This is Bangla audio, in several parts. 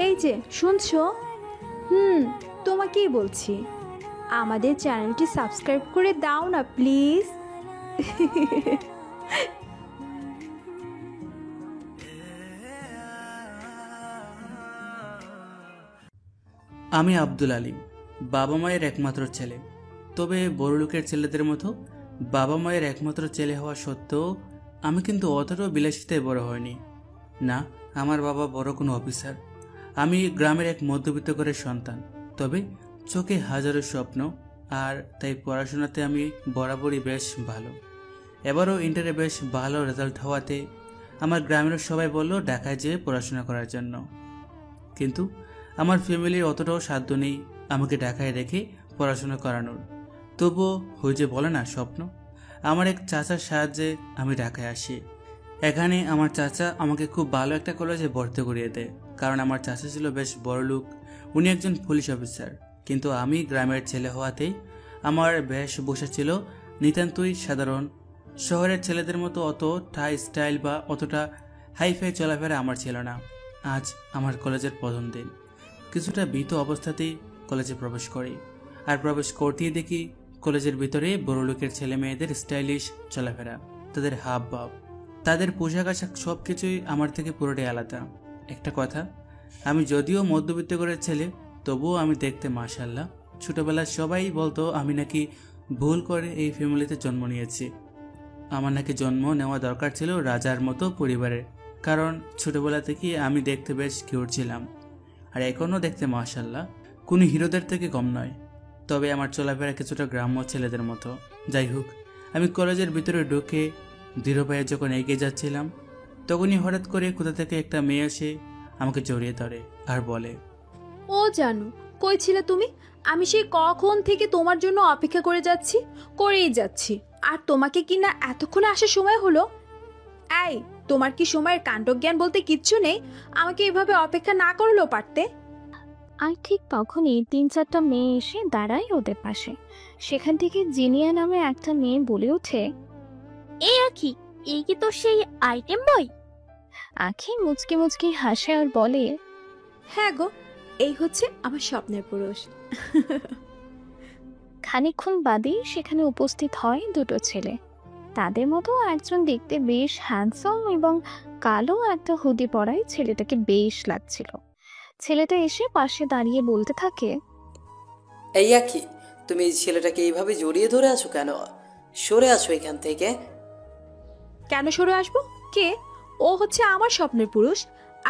এই যে শুনছো? হুম, তোমাকেই বলছি। আমাদের চ্যানেলটি সাবস্ক্রাইব করে দাও না প্লিজ। আমি আব্দুল আলিম, বাবা মায়ের একমাত্র ছেলে। তবে বড়লোকের ছেলেদের মতো বাবা মায়ের একমাত্র ছেলে হওয়া সত্ত্বেও আমি কিন্তু অতটাও বিলাসিতায় বড় হইনি। না, আমার বাবা বড় কোনো অফিসার। আমি গ্রামের এক মধ্যবিত্ত ঘরের সন্তান। তবে চোখে হাজারো স্বপ্ন, আর তাই পড়াশোনাতে আমি বরাবরই বেশ ভালো। এবারও ইন্টারে বেশ ভালো রেজাল্ট হওয়াতে আমার গ্রামের সবাই বলল ঢাকায় যেয়ে পড়াশোনা করার জন্য। কিন্তু আমার ফ্যামিলির অতটাও সাধ্য নেই আমাকে ঢাকায় রেখে পড়াশোনা করানোর। তবুও ওই যে বলে না স্বপ্ন, আমার এক চাচার সাহায্যে আমি ঢাকায় আসি। এখানে আমার চাচা আমাকে খুব ভালো একটা কলেজে ভর্তি করিয়ে দেয়, কারণ আমার চাচা ছিল বেশ বড়লোক। উনি একজন পুলিশ অফিসার। কিন্তু আমি গ্রামের ছেলে হওয়াতে আমার বেশভূষা ছিল নিতান্তই সাধারণ। শহরের ছেলেদের মতো অত টাই স্টাইল বা অতটা হাইফাই চলাফেরা আমার ছিল না। আজ আমার কলেজের প্রথম দিন। কিছুটা ভীত অবস্থাতেই কলেজে প্রবেশ করি, আর প্রবেশ করতেই দেখি কলেজের ভিতরে বড়লোকের ছেলে মেয়েদের স্টাইলিশ চলাফেরা, তাদের হাব ভাব, তাদের পোশাক আশাক সব কিছুই আমার থেকে পুরোটাই আলাদা। একটা কথা, আমি যদিও মধ্যবিত্ত ঘরের ছেলে, তবুও আমি দেখতে মাশাআল্লাহ। ছোটবেলায় সবাই বলতো আমি নাকি ভুল করে এই ফ্যামিলিতে জন্ম নিয়েছি। আমার নাকি জন্ম নেওয়া দরকার ছিল রাজার মতো পরিবারে, কারণ ছোটবেলা থেকে আমি দেখতে বেশ কিউট ছিলাম, আর এখনও দেখতে মাশাআল্লাহ কোনো হিরোদের থেকে কম নয়। তবে আমার চলাফেরা কিছুটা গ্রাম্য ছেলেদের মতো। যাই হোক, আমি কলেজের ভিতরে ঢুকে দৃঢ় পায়ে যখন এগিয়ে যাচ্ছিলাম, তখনই হঠাৎ করে কোথা থেকে একটা মেয়ে এসে আমাকে জড়িয়ে ধরে আর বলে, ও জানো, কই ছিলে তুমি? আমি সেই কখন থেকে তোমার জন্য অপেক্ষা করেই যাচ্ছি। আর তোমাকে কি না এতক্ষণে আসার সময় হলো? এই, তোমার কি সময়ের কাণ্ডজ্ঞান বলতে কিচ্ছু নেই? আমাকে এভাবে অপেক্ষা না করলেও পারতে। আর ঠিক তখনই ৩-৪টা মেয়ে এসে দাঁড়ায় ওদের পাশে। সেখান থেকে জিনিয়া নামে একটা মেয়ে বলে ওঠে, এ আখি, এই কি তোর সেই আইটেম বই? আখি মুচকি মুচকি হাসে আর বলে, হ্যাঁ গো, এই হচ্ছে আমার স্বপ্নের পুরুষ। খানিকক্ষণ বাদেই সেখানে উপস্থিত হয় দুটো ছেলে। তাদের মতো একজন দেখতে বেশ হ্যান্ডসাম এবং কালো একটা হুডি পরায় ছেলেটাকে বেশ লাগছিল। ছেলেটা এসে পাশে দাঁড়িয়ে বলতে থাকে, এই কি, তুমি এই ছেলেটাকে এইভাবে জড়িয়ে ধরে আছো কেন? সরে আছো এখান থেকে। কেন সরে আসবো? কে? ও হচ্ছে আমার স্বপ্নের পুরুষ,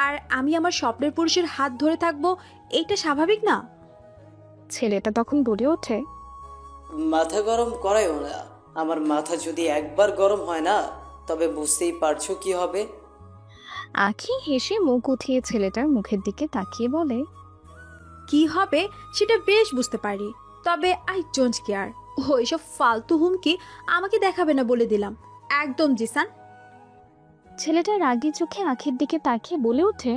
আর আমি আমার স্বপ্নের পুরুষের হাত ধরে থাকবো, এইটা স্বাভাবিক না? ছেলেটা তখন বলে ওঠে, মাথা গরম করাইও না। আমার মাথা যদি একবার গরম হয় না, তবে বুঝতেই পারছো কি হবে। আখি হেসে মুখ উঠিয়ে ছেলেটার মুখের দিকে তাকিয়ে বলে, কি হবে সেটা বেশ বুঝতে পারি, তবে আই ডোন্ট কেয়ার। ওইসব ফালতু হুমকি আমাকে দেখাবে না বলে দিলাম। একদম জিসান। ছেলেটা রাগী চোখে আখির দিকে তাকিয়ে বলে ওঠে,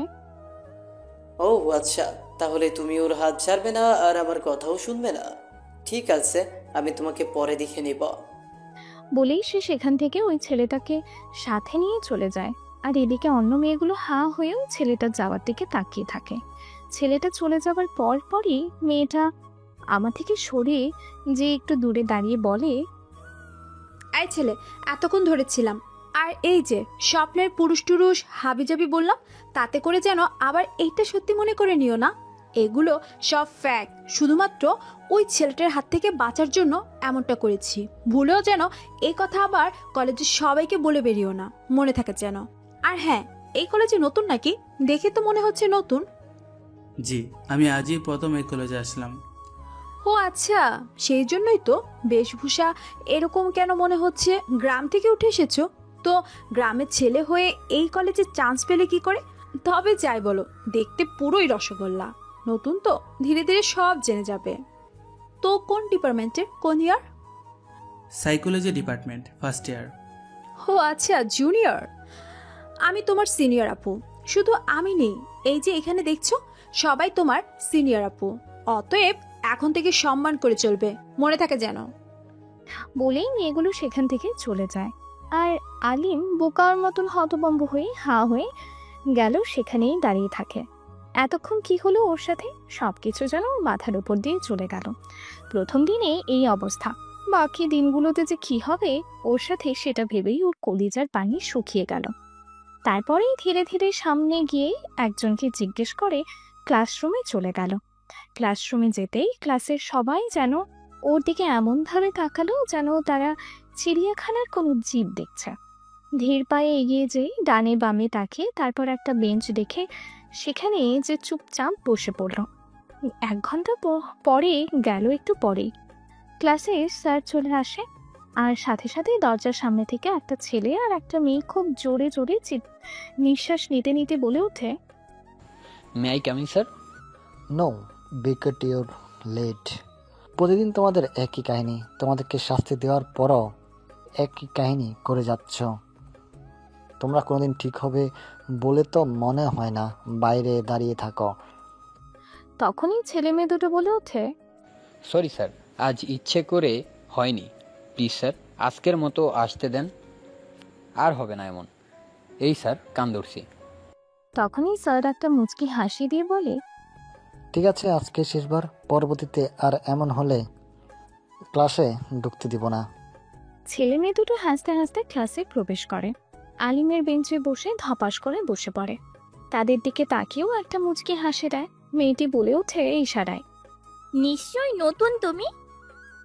ও আচ্ছা, তাহলে তুমি ওর হাত ছাড়বে না আর আমার কথাও শুনবে না? ঠিক আছে, আমি তোমাকে পরে দেখে নিব। বলেই সে সেখান থেকে ওই ছেলেটাকে সাথে নিয়ে চলে যায়। আর এদিকে অন্য মেয়েগুলো হাঁ হয়েও ছেলেটার যাওয়ার দিকে তাকিয়ে থাকে। ছেলেটা চলে যাওয়ার পরই মেয়েটা আমার থেকে সরে যে একটু দূরে দাঁড়িয়ে বলে, এই ছেলে, এতক্ষণ ধরেছিলাম, আর এই যে স্বপ্নের পুরুষ টুরুষ হাবিজাবি বললাম, তাতে করে যেন আবার এইটা সত্যি মনে করে নিও না। এগুলো সব ফ্যাক্ট। শুধুমাত্র ওই ছেলেটার হাত থেকে বাঁচার জন্য এমনটা করেছি। ভুলেও যেন এই কথা আবার কলেজের সবাইকে বলে বেরিও না, মনে থাকে যেন। আর হ্যাঁ, এই কলেজে নতুন নাকি? দেখে তো মনে হচ্ছে নতুন। জি, আমি আজই প্রথম এই কলেজে আসলাম। ও আচ্ছা, সেই জন্যই তো বেশভূষা এরকম কেন মনে হচ্ছে। গ্রাম থেকে উঠে এসেছো তো, গ্রামের ছেলে হয়ে এই কলেজে চান্স পেলে কি করে? তবে যাই বলো, দেখতে পুরোই রসগোল্লা। নতুন তো, ধীরে ধীরে সব জেনে যাবে। তো কোন ডিপার্টমেন্টের, কোন year? Psychology department, first year. ও আচ্ছা, জুনিয়র। আমি তোমার সিনিয়র আপু। শুধু আমি নেই, এই যে এখানে দেখছো, সবাই তোমার সিনিয়র আপু। অতএব এখন থেকে সম্মান করে চলবে, মনে থাকে যেন। বলেই মেয়েগুলো সেখান থেকে চলে যায়। আর আলিম বোকার মতন হতভম্ব হয়ে হাঁ হয়ে গেল, সেখানেই দাঁড়িয়ে থাকে। এতক্ষণ কি হলো ওর সাথে, সবকিছু যেন ওর মাথার উপর দিয়ে চলে গেল। প্রথম দিনে এই অবস্থা, বাকি দিনগুলোতে যে কি হবে ওর সাথে সেটা ভেবেই ওর কলিজার পানি শুকিয়ে গেল। তারপরেই ধীরে ধীরে সামনে গিয়ে একজনকে জিজ্ঞেস করে ক্লাসরুমে চলে গেল। ক্লাসরুমে যেতেই ক্লাসের সবাই যেন ওর দিকে এমনভাবে তাকালো যেন তারা চিড়িয়াখানার কোনো জীব দেখছে। ধীর পায়ে এগিয়ে যেই ডানে বামে তাকিয়ে তারপর একটা বেঞ্চ দেখে সেখানে যে চুপচাপ বসে পড়ল। 1 ঘন্টা পরে গেল, একটু পরেই ক্লাসে স্যার চলে আসে, আর সাথে সাথে দরজার সামনে থেকে একটা ছেলে আর একটা মেয়ে খুব জোরে জোরে নিঃশ্বাস নিতে নিতে বলে ওঠে, may I coming sir? No, because your late. প্রতিদিন তোমাদের একই কাহিনী, তোমাদেরকে শাস্তি দেওয়ার পরও একই কাহিনী করে যাচ্ছ। তোমরা কোনোদিন ঠিক হবে বলে তো মনে হয় না, বাইরে দাঁড়িয়ে থাকো। তখনই ছেলে মেয়ে দুটো বলে ওঠে, সরি স্যার, আজ ইচ্ছে করে হয়নি, প্লিজ স্যার আজকের মতো আসতে দেন, আর হবে না এমন। এই স্যার কান ধরছি। তখনই স্যার একটা মুচকি হাসি দিয়ে বলে, ঠিক আছে, আজকে শেষবার, পরবর্তীতে আর এমন হলে ক্লাসে ঢুকতে দিব না। ছেলে মেয়ে দুটো হাসতে হাসতে ক্লাসে প্রবেশ করে। আলিমের বেঞ্চে বসে ধপাস করে বসে পড়ে। তাদের দিকে তাকিয়েও একটা মুচকি হাসি দেয়। মেয়েটি বলে ওঠে ইশারায়, নিশ্চয়ই নতুন তুমি।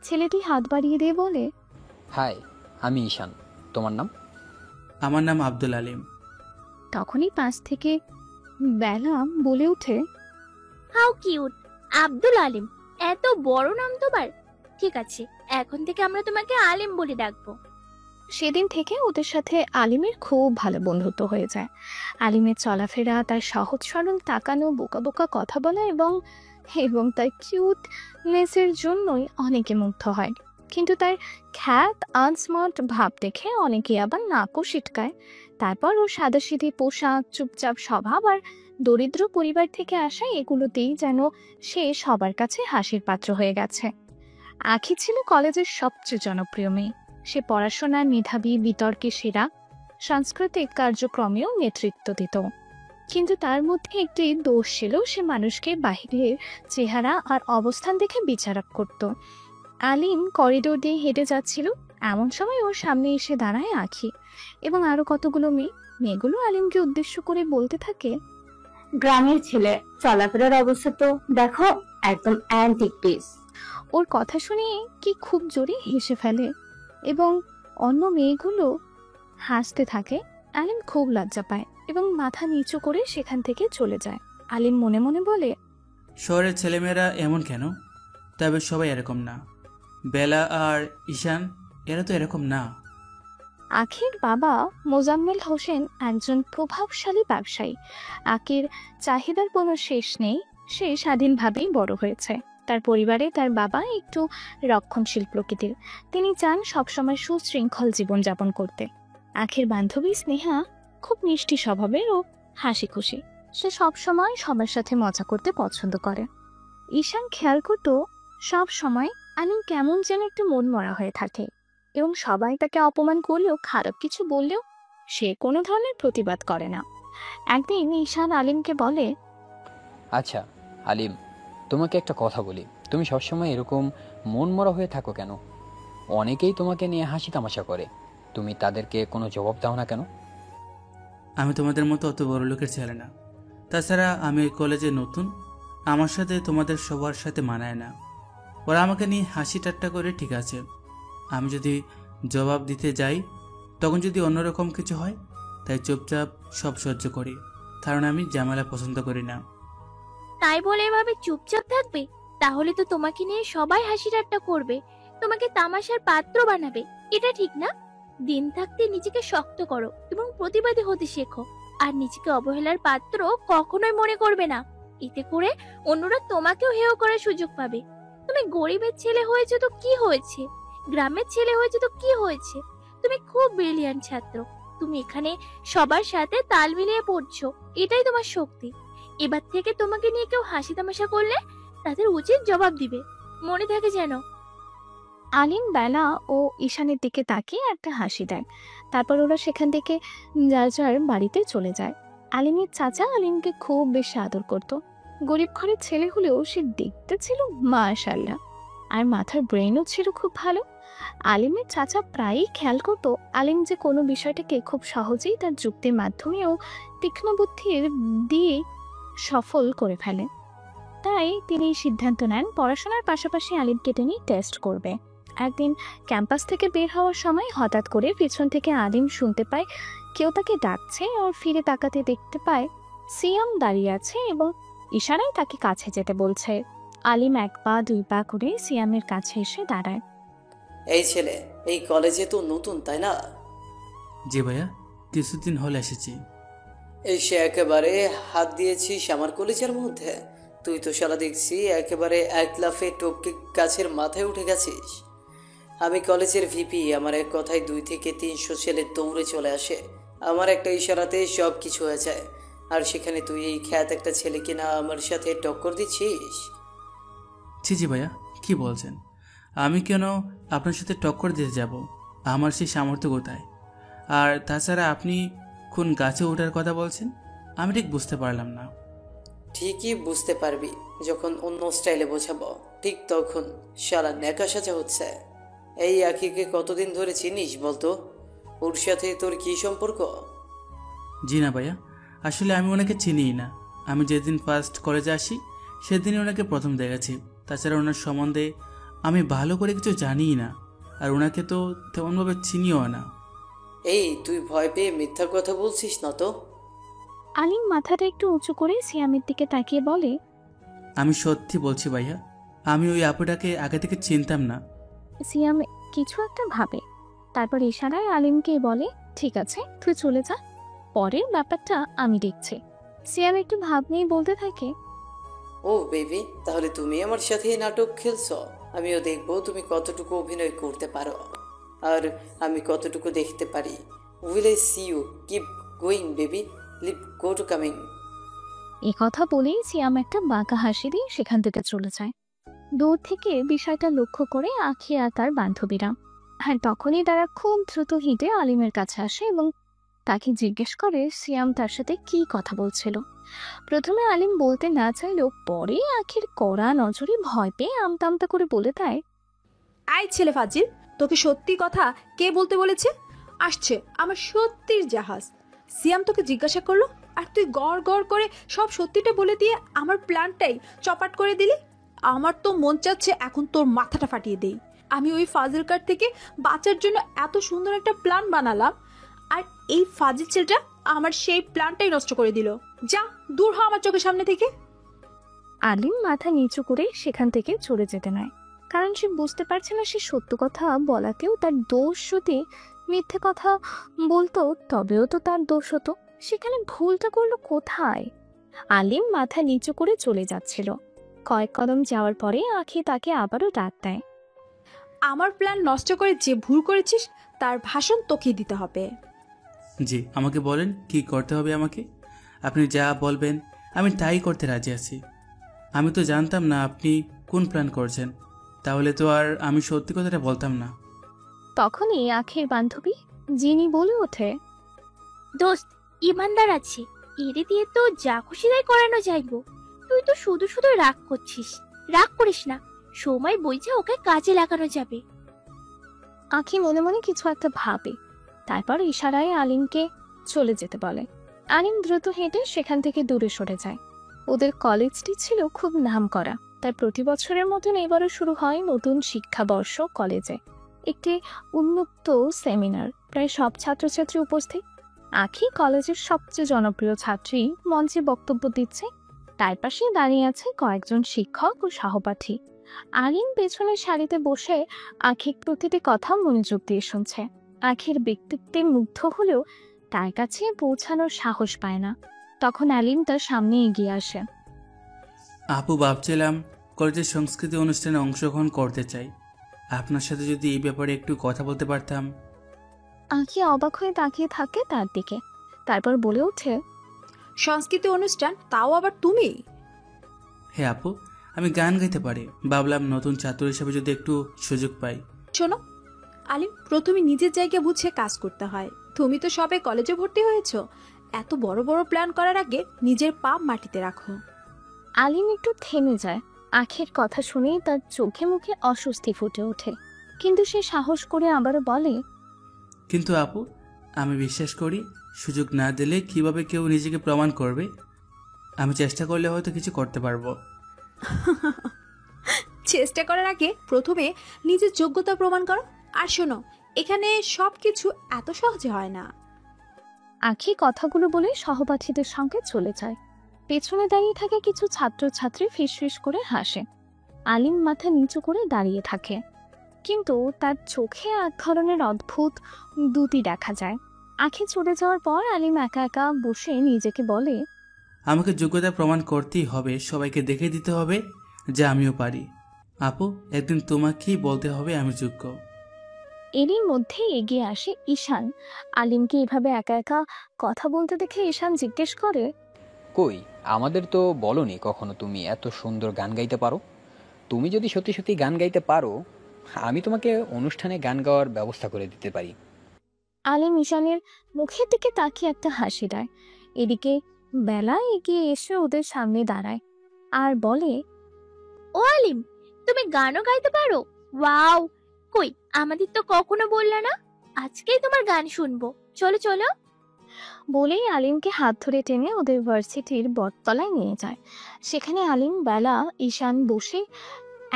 ছেলেটি হাত বাড়িয়ে দিয়ে বলে, হাই, আমি ঈশান, তোমার নাম? আমার নাম আব্দুল আলিম। তখনই পাশ থেকে বেলা বলে ওঠে, হাউ কিউট, আব্দুল আলিম, এত বড় নাম তোমার। ঠিক আছে, এখন থেকে আমরা তোমাকে আলিম বলে ডাকবো। সেদিন থেকে ওদের সাথে আলিমের খুব ভালো বন্ধুত্ব হয়ে যায়। আলিমের চলাফেরা, তার সহজ সরল তাকানো, বোকা বোকা কথা বলা এবং তার কিউটনেসের জন্যই অনেকে মুগ্ধ হয়। কিন্তু তার খ্যাত আনস্মার্ট ভাব দেখে অনেকে আবার নাকও সিটকায়। তারপর ওর সাদাসিধে পোশাক, চুপচাপ স্বভাব আর দরিদ্র পরিবার থেকে আসা, এগুলোতেই যেন সে সবার কাছে হাসির পাত্র হয়ে গেছে। আখি ছিল কলেজের সবচেয়ে জনপ্রিয় মেয়ে। সে পড়াশোনার মেধাবী, বিতর্কে সেরা, সাংস্কৃতিক কার্যক্রমেও নেতৃত্ব দিত। কিন্তু তার মধ্যে একটি দোষ ছিল, সে মানুষকে বাহিরের চেহারা আর অবস্থান দেখে বিচারক করত। আলিম করিডোর দিয়ে হেঁটে যাচ্ছিল, এমন সময় ওর সামনে এসে দাঁড়ায় আখি এবং আরো কতগুলো মেয়েগুলো আলিমকে উদ্দেশ্য করে বলতে থাকে, গ্রামের ছেলে, চলাফেরার অবস্থা তো দেখো, একদম অ্যান্টিক পিস। ওর কথা শুনে কি খুব জোরে হেসে ফেলে এবং অন্য মেয়েগুলো হাসতে থাকে। আলিম খুব লজ্জা পায় এবং মাথা নিচু করে সেখান থেকে চলে যায়। আলিম মনে মনে বলে, শহরের ছেলেমেয়েরা এমন কেন? তবে সবাই এরকম না। বেলা আর ঈশান এরা তো এরকম না। আখির বাবা মোজাম্মেল হোসেন একজন প্রভাবশালী ব্যবসায়ী। আখির চাহিদার কোনো শেষ নেই, সে স্বাধীনভাবেই বড় হয়েছে। তার পরিবারে তার বাবা একটু রক্ষণশীল প্রকৃতির। তিনি চান সবসময় সুশৃঙ্খল জীবনযাপন করতে। আখির বান্ধবী স্নেহা খুব মিষ্টি স্বভাবের ও হাসি খুশি। সে সবসময় সবার সাথে মজা করতে পছন্দ করে। ঈশান খেয়াল করত সব সময় আলিম কেমন যেন একটু মন মরা হয়ে থাকে এবং সবাই তাকে অপমান করলেও, খারাপ কিছু বললেও সে কোনো ধরনের প্রতিবাদ করে না। একদিন ঈশান আলিমকে বলে, আচ্ছা আলিম, তোমাকে একটা কথা বলি, তুমি সবসময় এরকম মন মরা হয়ে থাকো কেন? অনেকেই তোমাকে নিয়ে হাসি তামাশা করে, তুমি তাদেরকে কোনো জবাব দাও না কেন? আমি তোমাদের মতো অত বড় লোকের ছেলে না। তাছাড়া আমি ওই কলেজে নতুন, আমার সাথে তোমাদের সবার সাথে মানায় না। ওরা আমাকে নিয়ে হাসি ঠাট্টা করে, ঠিক আছে। আমি যদি জবাব দিতে যাই তখন যদি অন্যরকম কিছু হয়, তাই চুপচাপ সব সহ্য করি, কারণ আমি ঝামেলা পছন্দ করি না। তাই বলে এভাবে চুপচাপ থাকবে? তাহলে তো তোমাকে নিয়ে সবাই হাসি ঠাট্টা করবে, তোমাকে তামাশার পাত্র বানাবে। এটা ঠিক না। দিন থাকতে নিজেকে শক্ত করো এবং প্রতিবাদী হতে শেখো। আর নিজেকে অবহেলার পাত্র কখনোই মনে করবে না। এতে করে অন্যরা তোমাকেও হেয় করার সুযোগ পাবে। তুমি গরিবের ছেলে হয়েছে তো কি হয়েছে, গ্রামের ছেলে হয়েছে তো কি হয়েছে, তুমি খুব ব্রিলিয়ান্ট ছাত্র। তুমি এখানে সবার সাথে তাল মিলিয়ে পড়ছো, এটাই তোমার শক্তি। এবার থেকে তোমাকে নিয়ে কেউ হাসি তামাশা করলে তাদের উচিত জবাব দিবে, মনে থাকে যেন। আলিম বেলা ও ঈশানের দিকে তাকিয়ে একটা হাসি দেয়। তারপর ওরা সেখান থেকে যার যার বাড়িতে চলে যায়। আলিমের চাচা আলিমকে খুব বেশি আদর করত। গরিব ঘরের ছেলে হলেও সে দেখতে ছিল মাশাআল্লাহ, আর মাথার ব্রেনও ছিল খুব ভালো। আলিমের চাচা প্রায়ই খেয়াল করতো আলিম যে কোনো বিষয়টাকে খুব সহজেই তার যুক্তির মাধ্যমে ও তীক্ষ্ণ বুদ্ধির দিয়ে সফল করে ফেলে। তাই তিনি সিদ্ধান্ত নেন পড়াশোনার পাশাপাশি আলিমকে তিনি টেস্ট করবে। একদিন ক্যাম্পাস থেকে বের হওয়ার সময় হঠাৎ করে পিছন থেকে আলিম শুনতে পায় কেউ তাকে ডাকছে। ওর ফিরে তাকাতে দেখতে পায় সিয়াম দাঁড়িয়ে আছে এবং ইশারায় তাকে কাছে যেতে বলছে। আলিম 1 পা 2 পা করে সিয়ামের কাছে এসে দাঁড়ায়। এই ছেলে এই কলেজে তো নতুন, তাই না? জি ভাইয়া, কিছুদিন হলে এসেছি। এসে একেবারে হাত দিয়েছিস আমার কলেজের মধ্যে। তুই তো শালা দেখছি একেবারে এক লাফে টপকে গাছের মাথায় উঠে গেছিস। আমি কলেজের ভিপি, আমার এক কথায় 2 থেকে 300 ছেলে দৌড়ে চলে আসে। আমার একটা ইশারাতে সব কিছু হয়ে যায়, আর সেখানে তুই এই খ্যাত একটা ছেলে কিনা আমার সাথে টক্কর দিচ্ছিস। জি ভাইয়া, কি বলছেন? আমি কেন আপনার সাথে টক্কর দিতে যাব? আমার সেই সামর্থ্য কোথায়? আর তাছাড়া আপনি কোন গাছে ওঠার কথা বলছেন আমি ঠিক বুঝতে পারলাম না। ঠিকই বুঝতে পারবি যখন অন্য স্টাইলে বোঝাবো, ঠিক তখন শালা ন্যাকা সাজা হচ্ছে। এই আখিকে কতদিন ধরে চিনিস বলতো? ওর সাথে তোর কি সম্পর্ক? জি না ভাইয়া, আসলে আমি ওনাকে চিনিই না। আমি যেদিন ফার্স্ট কলেজে আসি সেদিনই ওনাকে প্রথম দেখেছি। তাছাড়া ওনার সম্বন্ধে আমি ভালো করে কিছু জানিই না, আর ওনাকে তো তেমনভাবে চিনিও না। এই তুই ভয় পেয়ে মিথ্যা কথা বলছিস না তো? আলিম মাথাটা একটু উঁচু করে সিয়ামের দিকে তাকিয়ে বলে, আমি সত্যি বলছি ভাইয়া, আমি ওই আপুটাকে আগে থেকে চিনতাম না। সিয়াম কিছু একটা ভাবে, তারপর ইশারায় আলিমকে বলে, ঠিক আছে তুই চলে যা, পরের ব্যাপারটা আমি দেখছি। সিয়াম একটু ভাব নিয়ে বলতে থাকে, ও বেবি, তাহলে তুমি আমার সাথে এই নাটক খেলছো। আমিও দেখবো তুমি কতটুকু অভিনয় করতে পারো আর আমি কতটুকু দেখতে পারি। Will I see you, keep going baby, live go to coming. এ কথা বলেই সিয়াম একটা বাঁকা হাসি দিয়ে সেখান থেকে চলে যায়। দূর থেকে বিষয়টা লক্ষ্য করে আখি আর তার বান্ধবীরা, আর তখনই তারা খুব দ্রুত হিটে আলিমের কাছে আসে এবং তাকে জিজ্ঞেস করে সিয়াম তার সাথে কি কথা বলছিল। প্রথমে আলিম বলতে না চাইলেও পরে আখির কড়া নজরে ভয় পেয়ে আমতা আমতা করে বলে দেয়, আই ছেলে ফাজিল, তোকে সত্যি কথা কে বলতে বলেছে? আসছে আমার সত্যির জাহাজ। সিয়াম তোকে জিজ্ঞাসা করলো আর তুই গড় গড় করে সব সত্যিটা বলে দিয়ে আমার প্ল্যানটাই চপাট করে দিলি। আমার তো মন চাচ্ছে এখন তোর মাথাটা ফাটিয়ে দেই। আমি ওই ফাজিল কার থেকে বাঁচার জন্য এত সুন্দর একটা প্ল্যান বানালাম, আর এই ফাজিল ছেলেটা আমার সেই প্ল্যানটাই নষ্ট করে দিল। যা দূর হ আমার চোখের সামনে থেকে। আলিম মাথা নিচু করে সেখান থেকে চলে যেতে নেয়, কারণ সে বুঝতে পারছে না সে সত্য কথা বলাতেও তার দোষ, যদি মিথ্যে কথা বলতো তবেও তো তার দোষ হতো। সেখানে ভুলটা করলো কোথায়? আলিম মাথা নিচু করে চলে যাচ্ছিল। কয়েক কদম যাওয়ার পরে আখি তাকে আবারও ডাক দেয়। আমার প্ল্যান নষ্ট করে যে ভুল করেছিস তার ভাষণ তোকে দিতে হবে। জি, আমাকে বলেন কি করতে হবে আমাকে। আপনি যা বলবেন আমি তাই করতে রাজি আছি। আমি তো জানতাম না আপনি কোন প্ল্যান করছেন, তাহলে তো আর আমি সত্যি কথাটা বলতাম না। তখনই আখির বান্ধবী জিনি বলে ওঠে, দোস্ত ইমানদার আছে, এরে দিয়ে তো যা খুশি তাই করানো যাইবো। তুই তো শুধু শুধু রাগ করছিস। রাগ করিস না, সময় বইছে ওকে কাজে লাগানো যাবে। আখি মনে মনে কিছু একটা ভাবে, তারপর ইশারায় আলিমকে চলে যেতে বলে। আলিম দ্রুত হেঁটে সেখান থেকে দূরে সরে যায়। ওদের কলেজটি ছিল খুব নামকরা, তাই প্রতি বছরের মতন এবারও শুরু হয় নতুন শিক্ষাবর্ষ কলেজে একটি উন্মুক্ত সেমিনার। প্রায় সব ছাত্রছাত্রী উপস্থিত। আখি কলেজের সবচেয়ে জনপ্রিয় ছাত্রী, মঞ্চে বক্তব্য দিচ্ছে। তার পাশে দাঁড়িয়ে আছে কয়েকজন শিক্ষক ও সহপাঠী। আলিম পেছনের সারিতে বসে আখির প্রতিটি কথা মনোযোগ দিয়ে শুনছে। আখির ব্যক্তিত্বে মুগ্ধ হলেও তার কাছে পৌঁছানোর সাহস পায় না। তখন আলিম তার সামনে এগিয়ে আসে। আপু, ভাবছিলাম কলেজের সংস্কৃতি অনুষ্ঠানে অংশগ্রহণ করতে চাই। আপনার সাথে যদি এই ব্যাপারে একটু কথা বলতে পারতাম। আখি অবাক হয়ে তাকিয়ে থাকে তার দিকে, তারপর বলে ওঠে, সংস্কৃতি অনুষ্ঠান, তাও আবার তুমি? হ্যাঁ আপু, আমি গান গাইতে পারি। ভাবলাম নতুন ছাত্র হিসেবে যদি একটু সুযোগ পাই। শোনো আলিম, প্রথমে নিজের জায়গা বুঝে কাজ করতে হয়। তুমি তো সবে কলেজে ভর্তি হয়েছো, এত বড় বড় প্ল্যান করার আগে নিজের পা মাটিতে রাখো। আলিম একটু থেমে যায়। আখির কথা শুনেই তার চোখে মুখে অস্বস্তি ফুটে ওঠে, কিন্তু সে সাহস করে আবারও বলে, কিন্তু আপু, আমি বিশ্বাস করি সুযোগ না দিলে কিভাবে কেউ নিজেকে প্রমাণ করবে। আমি চেষ্টা করলে হয়তো কিছু করতে পারবো। চেষ্টা করার আগে প্রথমে নিজের যোগ্যতা প্রমাণ করো। আর শোনো, এখানে সবকিছু এত সহজে হয় না। আখি কথাগুলো বলে সহপাঠীদের সঙ্গে চলে যায়। পেছনে দাঁড়িয়ে থাকে কিছু ছাত্রছাত্রী ফিসফিস করে হাসে। আলিম মাথা নিচু করে দাঁড়িয়ে থাকে, কিন্তু তার চোখে এক ধরনের অদ্ভুত দ্যুতি দেখা যায়। আখি চলে যাওয়ার পর আলিম একা একা বসে নিজেকে বলে, আমাকে যোগ্যতা প্রমাণ করতেই হবে, সবাইকে দেখে দিতে হবে যে আমিও পারি। আপু, একদিন তোমাকেই বলতে হবে আমি যোগ্য। এরই মধ্যে এগিয়ে আসে ঈশান। আলিমকে এভাবে একা একা কথা বলতে দেখে ঈশান জিজ্ঞেস করে, কই, আমাদের তো বলনি কখনো তুমি এত সুন্দর গান গাইতে পারো। তুমি যদি সত্যি সত্যি গান গাইতে পারো, আমি তোমাকে অনুষ্ঠানে গান গাওয়ার ব্যবস্থা করে দিতে পারি। আলিম ঈশানের মুখের দিকে তাকিয়ে একটা হাসি দেয়। এদিকে বেলা এগিয়ে এসে ওদের সামনে দাঁড়ায় আর বলে, ও আলিম, তুমি গানও গাইতে পারো? ওয়াও! কই, আমাদের তো কখনো বললা না। আজকেই তোমার গান শুনবো। চলো চলো। বলেই আলিমকে হাত ধরে টেনে ওদের ভার্সিটির বটতলায় নিয়ে যায়। সেখানে আলিম, বেলা, ঈশান বসে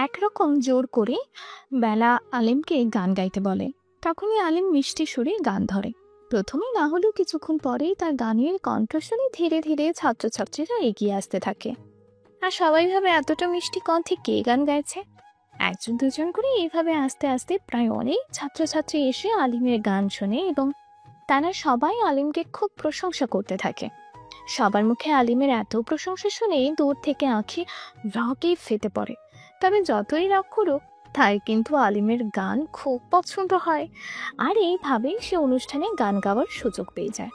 একরকম জোর করে বেলা আলিমকে গান গাইতে বলে। তখনই আলিম মিষ্টি সুরে গান ধরে। প্রথমে না হলেও কিছুক্ষণ পরেই তার গানের কণ্ঠ শুনে ধীরে ধীরে ছাত্রছাত্রীরা এগিয়ে আসতে থাকে। আর সবাই ভাবে এতটা মিষ্টি কণ্ঠে কে গান গাইছে। একজন দুজন করে এইভাবে আস্তে আস্তে প্রায় অনেক ছাত্রছাত্রী এসে আলিমের গান শোনে এবং তারা সবাই আলিমকে খুব প্রশংসা করতে থাকে। সবার মুখে আলিমের এত প্রশংসা শুনে দূর থেকে আঁখি রাগে ফেটে পড়ে। তবে যতই রাগ করুক, তাই কিন্তু আলিমের গান খুব পছন্দ হয়। আর এইভাবেই সে অনুষ্ঠানে গান গাওয়ার সুযোগ পেয়ে যায়।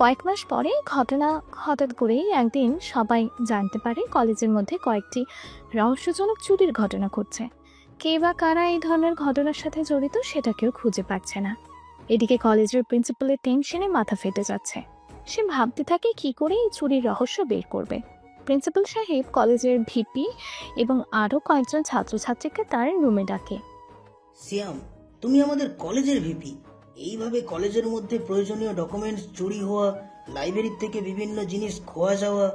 কয়েক মাস পরে ঘটনা হঠাৎ করেই একদিন সবাই জানতে পারে কলেজের মধ্যে কয়েকটি রহস্যজনক চুরির ঘটনা ঘটছে। কে বা কারা এই ধরনের ঘটনার সাথে জড়িত সেটা কেউ খুঁজে পাচ্ছে না। এদিকে কলেজের প্রিন্সিপালের টেনশনে মাথা ফেটে যাচ্ছে। সে ভাবতে থাকে কি করে এই চুরির রহস্য বের করবে। প্রিন্সিপাল সাহেব কলেজের ভিপি এবং আরও কয়েকজন ছাত্রছাত্রীকে তার রুমে ডাকে। সিয়াম, তুমি আমাদের কলেজের ভিপি, এইভাবে কলেজের মধ্যে প্রয়োজনীয় ডকুমেন্টস চুরি হওয়া, লাইব্রেরি থেকে বিভিন্ন জিনিস খোয়া যাওয়া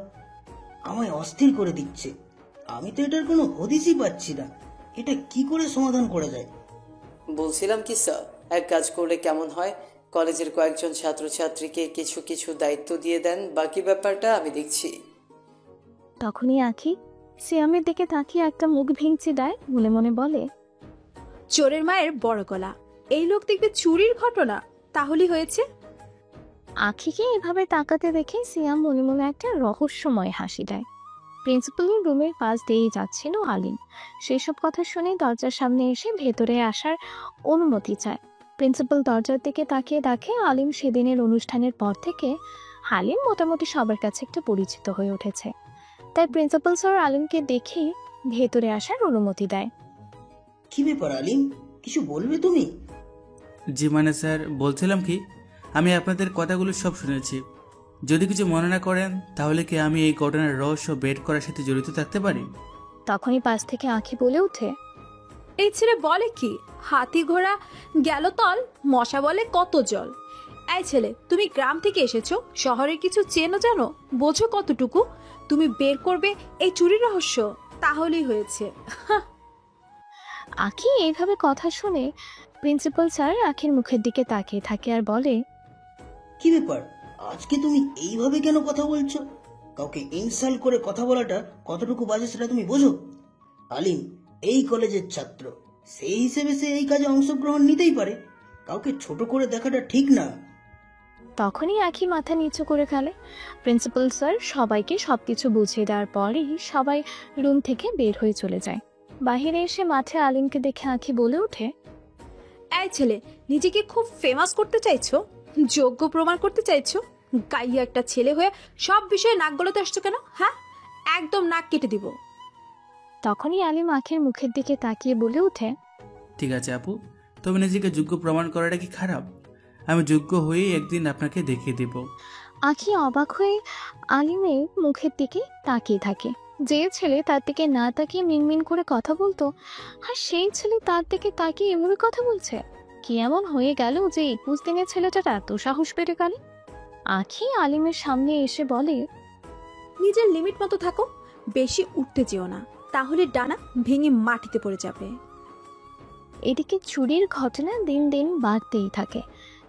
আমায় অস্থির করে দিচ্ছে। আমি তো এটার কোনো হদিসই পাচ্ছি না। এটা কি করে সমাধান করা যায়? বলছিলাম কি স্যার, এক কাজ করলে কেমন হয়, কলেজের কয়েকজন ছাত্রছাত্রীকে কিছু কিছু দায়িত্ব দিয়ে দেন, বাকি ব্যাপারটা আমি দেখছি। তখনই আঁখি সিয়ামের দিকে তাকিয়ে একটা মুখ ভেঙচি দেয়, মনে মনে বলে, চোরের মায়ের বড় গলা। এই লোক দেখবে চুরির ঘটনা, তাহলেই হয়েছে। আঁখিকে এভাবে তাকাতে দেখে সিয়াম মনে মনে একটা রহস্যময় হাসি দেয়। প্রিন্সিপালের রুমের পাশ দিয়েই যাচ্ছিল আলিম। সেসব কথা শুনে দরজার সামনে এসে ভেতরে আসার অনুমতি চায়। প্রিন্সিপাল দরজার দিকে তাকিয়ে দেখে আলিম সেদিনের অনুষ্ঠানের পর থেকে আলিম মোটামুটি সবার কাছে একটু পরিচিত হয়ে উঠেছে। তাই প্রিন্সিপাল স্যার আলিমকে দেখে ভেতরে আসার অনুমতি দেয়। কি ব্যাপার আলিম, কিছু বলবে তুমি? জি মানে স্যার, বলছিলাম কি, আমি আপনাদের কথাগুলো সব শুনেছি। যদি কিছু মনে না করেন তাহলে কি আমি এই ঘটনার রহস্য বের করার সাথে জড়িত থাকতে পারি? তখনই পাশ থেকে আঁখি বলে ওঠে, এই ছেলে বলে কি, হাতি ঘোড়া গেল তল, মশা বলে কত জল। এই ছেলে, তুমি গ্রাম থেকে এসেছো, শহরের কিছু চেনো জানো, বোঝো কতটুকু? তুমি বের করবে এই চুরির রহস্য, তাহলেই হয়েছে। আঁখি এইভাবে কথা শুনে প্রিন্সিপাল স্যার আঁখির মুখের দিকে তাকিয়ে থাকে আর বলে, কি ব্যাপার, আজকে তুমি এইভাবে কেন কথা বলছো? কাউকে ইনসাল্ট করে কথা বলাটা কতটুকু বাজে সেটা তুমি বোঝো? আলিম এই কলেজের ছাত্র, সেই হিসেবে সে এই কাজে অংশগ্রহণ নিতেই পারে। কাউকে ছোট করে দেখাটা ঠিক না। তখনই আঁখি মাথা নিচু করে ফেলে। প্রিন্সিপাল স্যার সবাইকে সবকিছু বুঝিয়ে দেওয়ার পরেই সবাই রুম থেকে বের হয়ে চলে যায়। বাহিরে এসে মাঠে আলিমকে দেখে আঁখি বলে ওঠে, এই ছেলে, নিজেকে খুব ফেমাস করতে চাইছো, যোগ্য প্রমাণ করতে চাইছো? গাইয়া একটা ছেলে হয়ে সব বিষয়ে নাক গলাতে আসছো কেন? হ্যাঁ, একদম নাক কেটে দিব। তখনই আলিম আঁখির মুখের দিকে তাকিয়ে বলে ওঠে, ঠিক আছে আপু, তবে নিজেকে যোগ্য প্রমাণ করাটা কি খারাপ? আমি যোগ্য হয়ে একদিন আপনাকে দেখিয়ে দেব। আঁখি অবাক হয়ে আলিমের মুখের দিকে তাকিয়ে থাকে। যে ছেলে তার দিকে না তাকিয়ে মিনমিন করে কথা বলতো, আর সেই ছেলে তার দিকে তাকিয়ে এভাবে কথা বলছে। কি এমন হয়ে গেল যে 21 দিনের ছেলেটার এত সাহস বেড়ে গেল? আঁখি আলিমের সামনে এসে বলে, নিজের লিমিট মতো থাকো, বেশি উঠতে যেও না, তাহলে ডানা ভেঙে মাটিতে পড়ে যাবে। এদিকে চুরির ঘটনা দিন দিন বাড়তেই থাকে।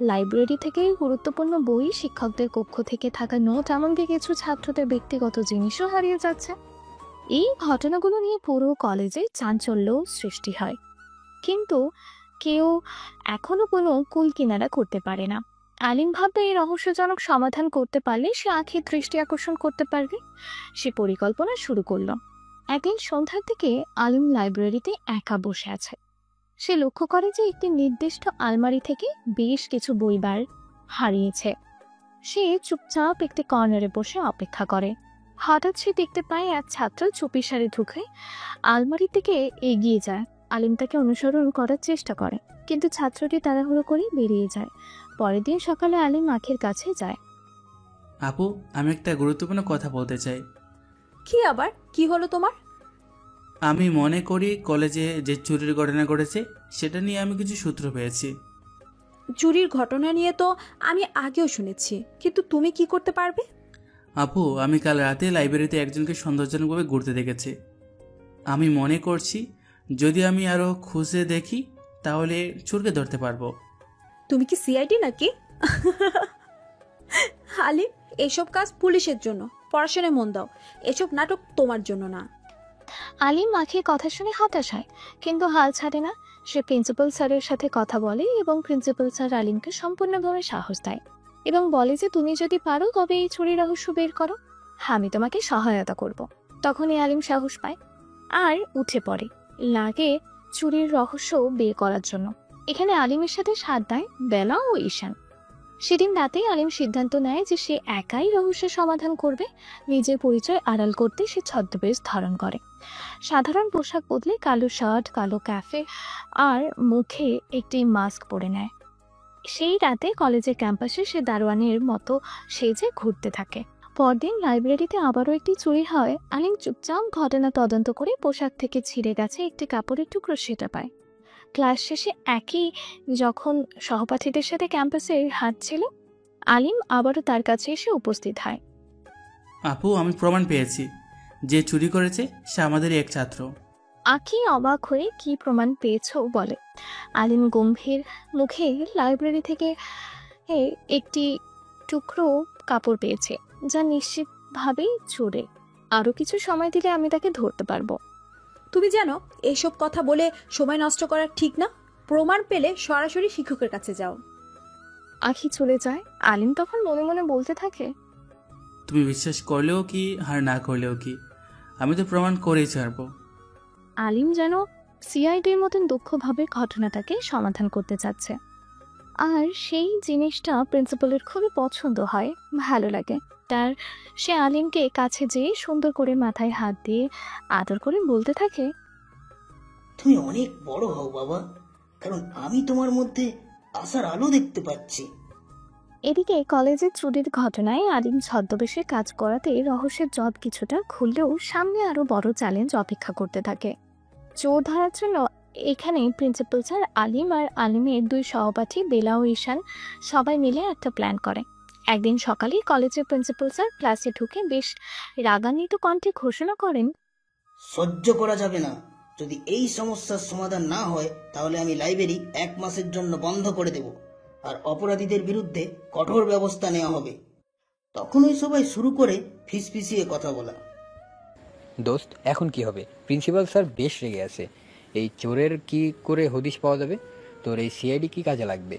লাইব্রেরি থেকে গুরুত্বপূর্ণ বই, শিক্ষকদের কক্ষ থেকে থাকা নোট, এমনকি কিছু ছাত্রদের ব্যক্তিগত জিনিসও হারিয়ে যাচ্ছে। এই ঘটনাগুলো নিয়ে পুরো কলেজে চাঞ্চল্য সৃষ্টি হয়, কিন্তু কেউ এখনো কোনো কুল কিনারা করতে পারে না। আলিম ভাবতে এই রহস্যজনক সমাধান করতে পারলে সে আঁখির দৃষ্টি আকর্ষণ করতে পারবে। সে পরিকল্পনা শুরু করলো। একদিন সন্ধ্যার দিকে আলিম লাইব্রেরিতে একা বসে আছে। সে লক্ষ্য করে যে একটি নির্দিষ্ট আলমারি থেকে বেশ কিছু বই বার হারিয়েছে। সে চুপচাপ একটি কর্নারে বসে অপেক্ষা করে। হঠাৎ সে দেখতে পায় এক ছাত্র চুপিসারে ঢুকে আলমারির দিকে এগিয়ে যায়। আলিম তাকে অনুসরণ করার চেষ্টা করে, কিন্তু ছাত্রটি তাড়াহুড়ো করে বেরিয়ে যায়। পরের দিন সকালে আলিম আঁখির কাছে যায়। আপু, আমি একটা গুরুত্বপূর্ণ কথা বলতে চাই। কি আবার কি হলো তোমার? আমি মনে করি কলেজে যে চুরির ঘটনা ঘটেছে সেটা নিয়ে আমি কিছু সূত্র পেয়েছি। চুরির ঘটনা নিয়ে তো আমি আগেও শুনেছি, কিন্তু তুমি কি করতে পারবে? আপু, আমি কাল রাতে লাইব্রেরিতে একজনকে সন্দেহজনকভাবে ঘুরতে দেখেছি। আমি মনে করছি যদি আমি আরও খুঁজে দেখি তাহলে চোরকে ধরতে পারবো। তুমি কি সিআইডি নাকি? আলিম, এসব কাজ পুলিশের জন্য, পড়াশোনায় মন দাও। এসব নাটক তোমার জন্য না। আলিম আঁখির কথা শুনে হতাশ হয়, কিন্তু হাল ছাড়ে না। সে প্রিন্সিপাল স্যারের সাথে কথা বলে এবং প্রিন্সিপাল স্যার আলিমকে সম্পূর্ণভাবে সাহস দেয় এবং বলে যে তুমি যদি পারো তবে এই চুরি রহস্য বের করো, আমি তোমাকে সহায়তা করব। তখনই আলিম সাহস পায় আর উঠে পড়ে লাগে চুরির রহস্য বের করার জন্য। এখানে আলিমের সাথে সাথ দেয় বেলা ও ঈশান। সেদিন রাতেই আলিম সিদ্ধান্ত নেয় যে সে একাই রহস্যের সমাধান করবে। নিজের পরিচয় আড়াল করতে সে ছদ্মবেশ ধারণ করে। সাধারণ পোশাক বদলে কালো শার্ট, কালো ক্যাফে আর মুখে একটি মাস্ক পরে নেয়। সেই রাতে কলেজের ক্যাম্পাসে সে দারোয়ানের মতো সেজে ঘুরতে থাকে। পরদিন লাইব্রেরিতে আবারও একটি চুরি হয়। আলিম চুপচাপ ঘটনা তদন্ত করে পোশাক থেকে ছিঁড়ে গেছে একটি কাপড়ের টুকরো সেটা পায়। ক্লাস শেষে একই যখন সহপাঠীদের সাথে ক্যাম্পাসে হাঁটছিল, আলিম আবারও তার কাছে এসে উপস্থিত হয়। আপু, আমি প্রমাণ পেয়েছি, যে চুরি করেছে সে আমাদেরই এক ছাত্র। আঁখি অবাক হয়ে কি প্রমাণ পেয়েছো বলে। আলিম গম্ভীর মুখে লাইব্রেরি থেকে একটি টুকরো কাপড় পেয়েছে, যা নিশ্চিতভাবেই চোরে। আরো কিছু সময় দিলে আমি তাকে ধরতে পারবো। তুমি জানো এসব কথা বলে সময় নষ্ট করা ঠিক না। প্রমাণ পেলে সরাসরি শিক্ষকের কাছে যাও। আঁখি চলে যায়। আলিম তখন মনে মনে বলতে থাকে, তুমি বিশ্বাস করলেও কি আর না করলেও কি, আমি তো প্রমাণ করেই ছাড়বো। আলিম যেন সিআইডির মতন দক্ষভাবে ঘটনাটাকে সমাধান করতে চাচ্ছে, আর সেই জিনিসটা প্রিন্সিপালের খুবই পছন্দ হয়, ভালো লাগে তার। সে আলিমকে কাছে যেয়ে সুন্দর করে মাথায় হাত দিয়ে আদর করে বলতে থাকে, তুমি অনেক বড় হও বাবা, কারণ আমি তোমার মধ্যে আশার আলো দেখতে পাচ্ছি। এদিকে কলেজের চুরির ঘটনায় আলিম ছদ্মবেশে কাজ করাতে রহস্যের জট কিছুটা খুললেও সামনে আরো বড় চ্যালেঞ্জ অপেক্ষা করতে থাকে। চোর ধরার জন্য এখানে প্রিন্সিপাল স্যার, আলিম আর আলিমের দুই সহপাঠী বেলা ও ঈশান সবাই মিলে একটা প্ল্যান করে। একদিন সকালে কলেজের প্রিন্সিপাল স্যার ক্লাসে ঢুকে বেশ রাগান্বিত কণ্ঠে ঘোষণা করেন, সহ্য করা যাবে না। যদি এই সমস্যার সমাধান না হয় তাহলে আমি লাইব্রেরি 1 মাসের জন্য বন্ধ করে দেব, আর অপরাধীদের বিরুদ্ধে কঠোর ব্যবস্থা নেওয়া হবে। তখনই সবাই শুরু করে ফিসফিসিয়ে কথা বলা। দোস্ত, এখন কি হবে? প্রিন্সিপাল স্যার বেশ রেগে আছে। এই চোরের কি করে হদিশ পাওয়া যাবে? তোর এই সিআইডি কি কাজে লাগবে?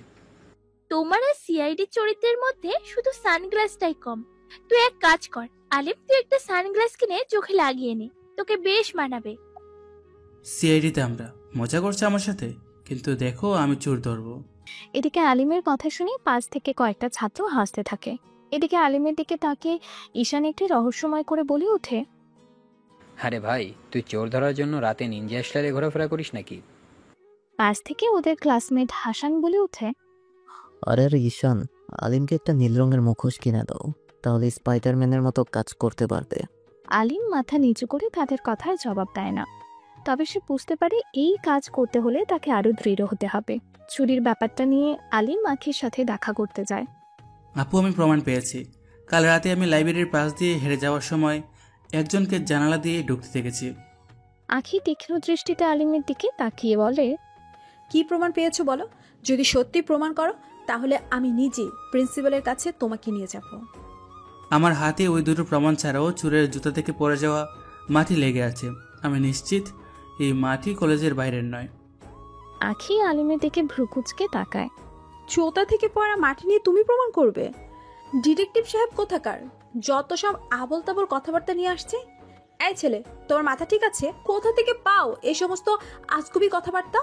তোমার আর সিআইডি চরিত্রের মধ্যে শুধু সানগ্লাসটাই কম। তুই এক কাজ কর আলিম, তুই একটা সানগ্লাস কিনে চোখে লাগিয়ে নে, তোকে বেশ মানাবে। সিআইডিতে আমরা মজা করছে আমার সাথে, কিন্তু দেখো আমি চোর ধরবো। এদিকে আলিমের কথা শুনে পাশ থেকে কয়েকটা ছাত্র হাসতে থাকে। এদিকে আলিমের দিকে তাকিয়ে ঈশান একটি রহস্যময় করে বলে ওঠে, আরে ভাই, তুই চোর ধরার জন্য রাতে নিনজা স্টাইলে ঘোরাফেরা করিস নাকি? পাশ থেকে ওদের ক্লাসমেট হাসান বলে ওঠে, আরে ঈশান, আলিমকে একটা নীল রঙের মুখোশ কিনে দাও। তাহলে স্পাইডারম্যানের মতো কাজ করতে পারবে। আলিম মাথা নিচু করে তাদের কথার জবাব দেয় না। তবে সে বুঝতে পারে এই কাজ করতে হলে তাকে আরো দৃঢ় হতে হবে। চুরির ব্যাপারটা নিয়ে আলিম আখির সাথে দেখা করতে যায়। আপু, আমি প্রমাণ পেয়েছি। কাল রাতে আমি লাইব্রেরির পাশ দিয়ে হেরে যাওয়ার সময় একজনকে জানালা দিয়ে ঢুকতে দেখেছি। আখি তীক্ষ্ণ দৃষ্টিতে আলিমের দিকে তাকিয়ে বলে, কি প্রমাণ পেয়েছো বলো? যদি সত্যি প্রমাণ করো তাহলে আমি নিজে প্রিন্সিপালের কাছে তোমাকে নিয়ে যাব। আমার হাতে ওই দুটো প্রমাণ ছাড়াও চুরের জুতা থেকে পড়ে যাওয়া মাটি লেগে আছে। আমি নিশ্চিত এই মাটি কলেজের বাইরের নয়। আখি আলিমের দিকে ভ্রুকুচকে তাকায়। জোতা থেকে পড়া মাটি নিয়ে তুমি প্রমাণ করবে? ডিটেকটিভ সাহেব কোথাকার, যত সব আবল তাবল কথাবার্তা নিয়ে আসছে। এই ছেলে, তোমার মাথা ঠিক আছে? কোথা থেকে পাও এই সমস্ত আজগুবি কথাবার্তা?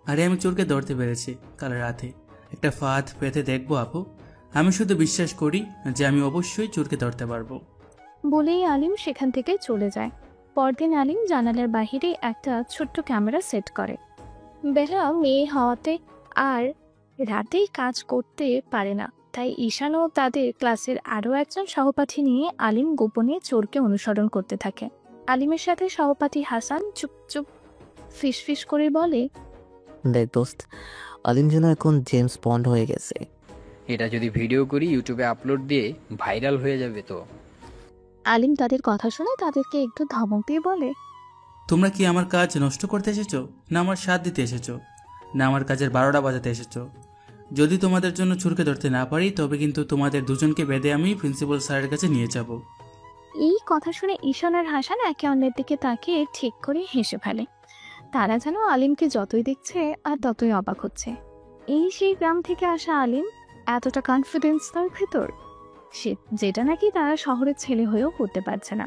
আরে আমি চোরকে ধরতে পেরেছি কাল রাতে। একটা ফাঁদ পেতে দেখবো আপু। আমি শুধু বিশ্বাস করি যে আমি অবশ্যই চোরকে ধরতে পারবো। বলেই আলিম সেখান থেকে চলে যায়। পরদিন আলিম জানালার বাহিরে একটা ছোট্ট ক্যামেরা সেট করে। বেলা মেয়ে হওয়াতে আর রাতেই কাজ করতে পারে না, তাই ঈশান ও তাদের ক্লাসের আরও একজন সহপাঠী নিয়ে আলিম গোপনে চোরকে অনুসরণ করতে থাকে। আলিমের সাথে সহপাঠী হাসান চুপচুপ ফিসফিস করে বলে, দেখ দোস্ত, আলিম যেন এখন জেমস বন্ড হয়ে গেছে। এটা যদি ভিডিও করি ইউটিউবে আপলোড দিয়ে ভাইরাল হয়ে যাবে তো। আলিম তাদের কথা শুনে তাদেরকে একটু ধমক দিয়ে বলে, তোমরা কি আমার কাজ নষ্ট করতে এসেছো, না আমার সাথ দিতে এসেছো, না আমার কাজের 12টা বাজাতে এসেছো? যদি তোমাদের জন্য চোরকে ধরতে না পারি তবে কিন্তু তোমাদের দুজনকে বেঁধে আমি প্রিন্সিপাল স্যারের কাছে নিয়ে যাব। এই কথা শুনে ঈশান আর হাসান একে অন্যের দিকে তাকিয়ে ঠিক করে হেসে ফেলে। তারা যেন আলিমকে যতই দেখছে আর ততই অবাক হচ্ছে। এই সেই গ্রাম থেকে আসা আলিম, এতটা কনফিডেন্স তার ভেতর, সে যেটা নাকি তারা শহরের ছেলে হয়েও করতে পারছে না।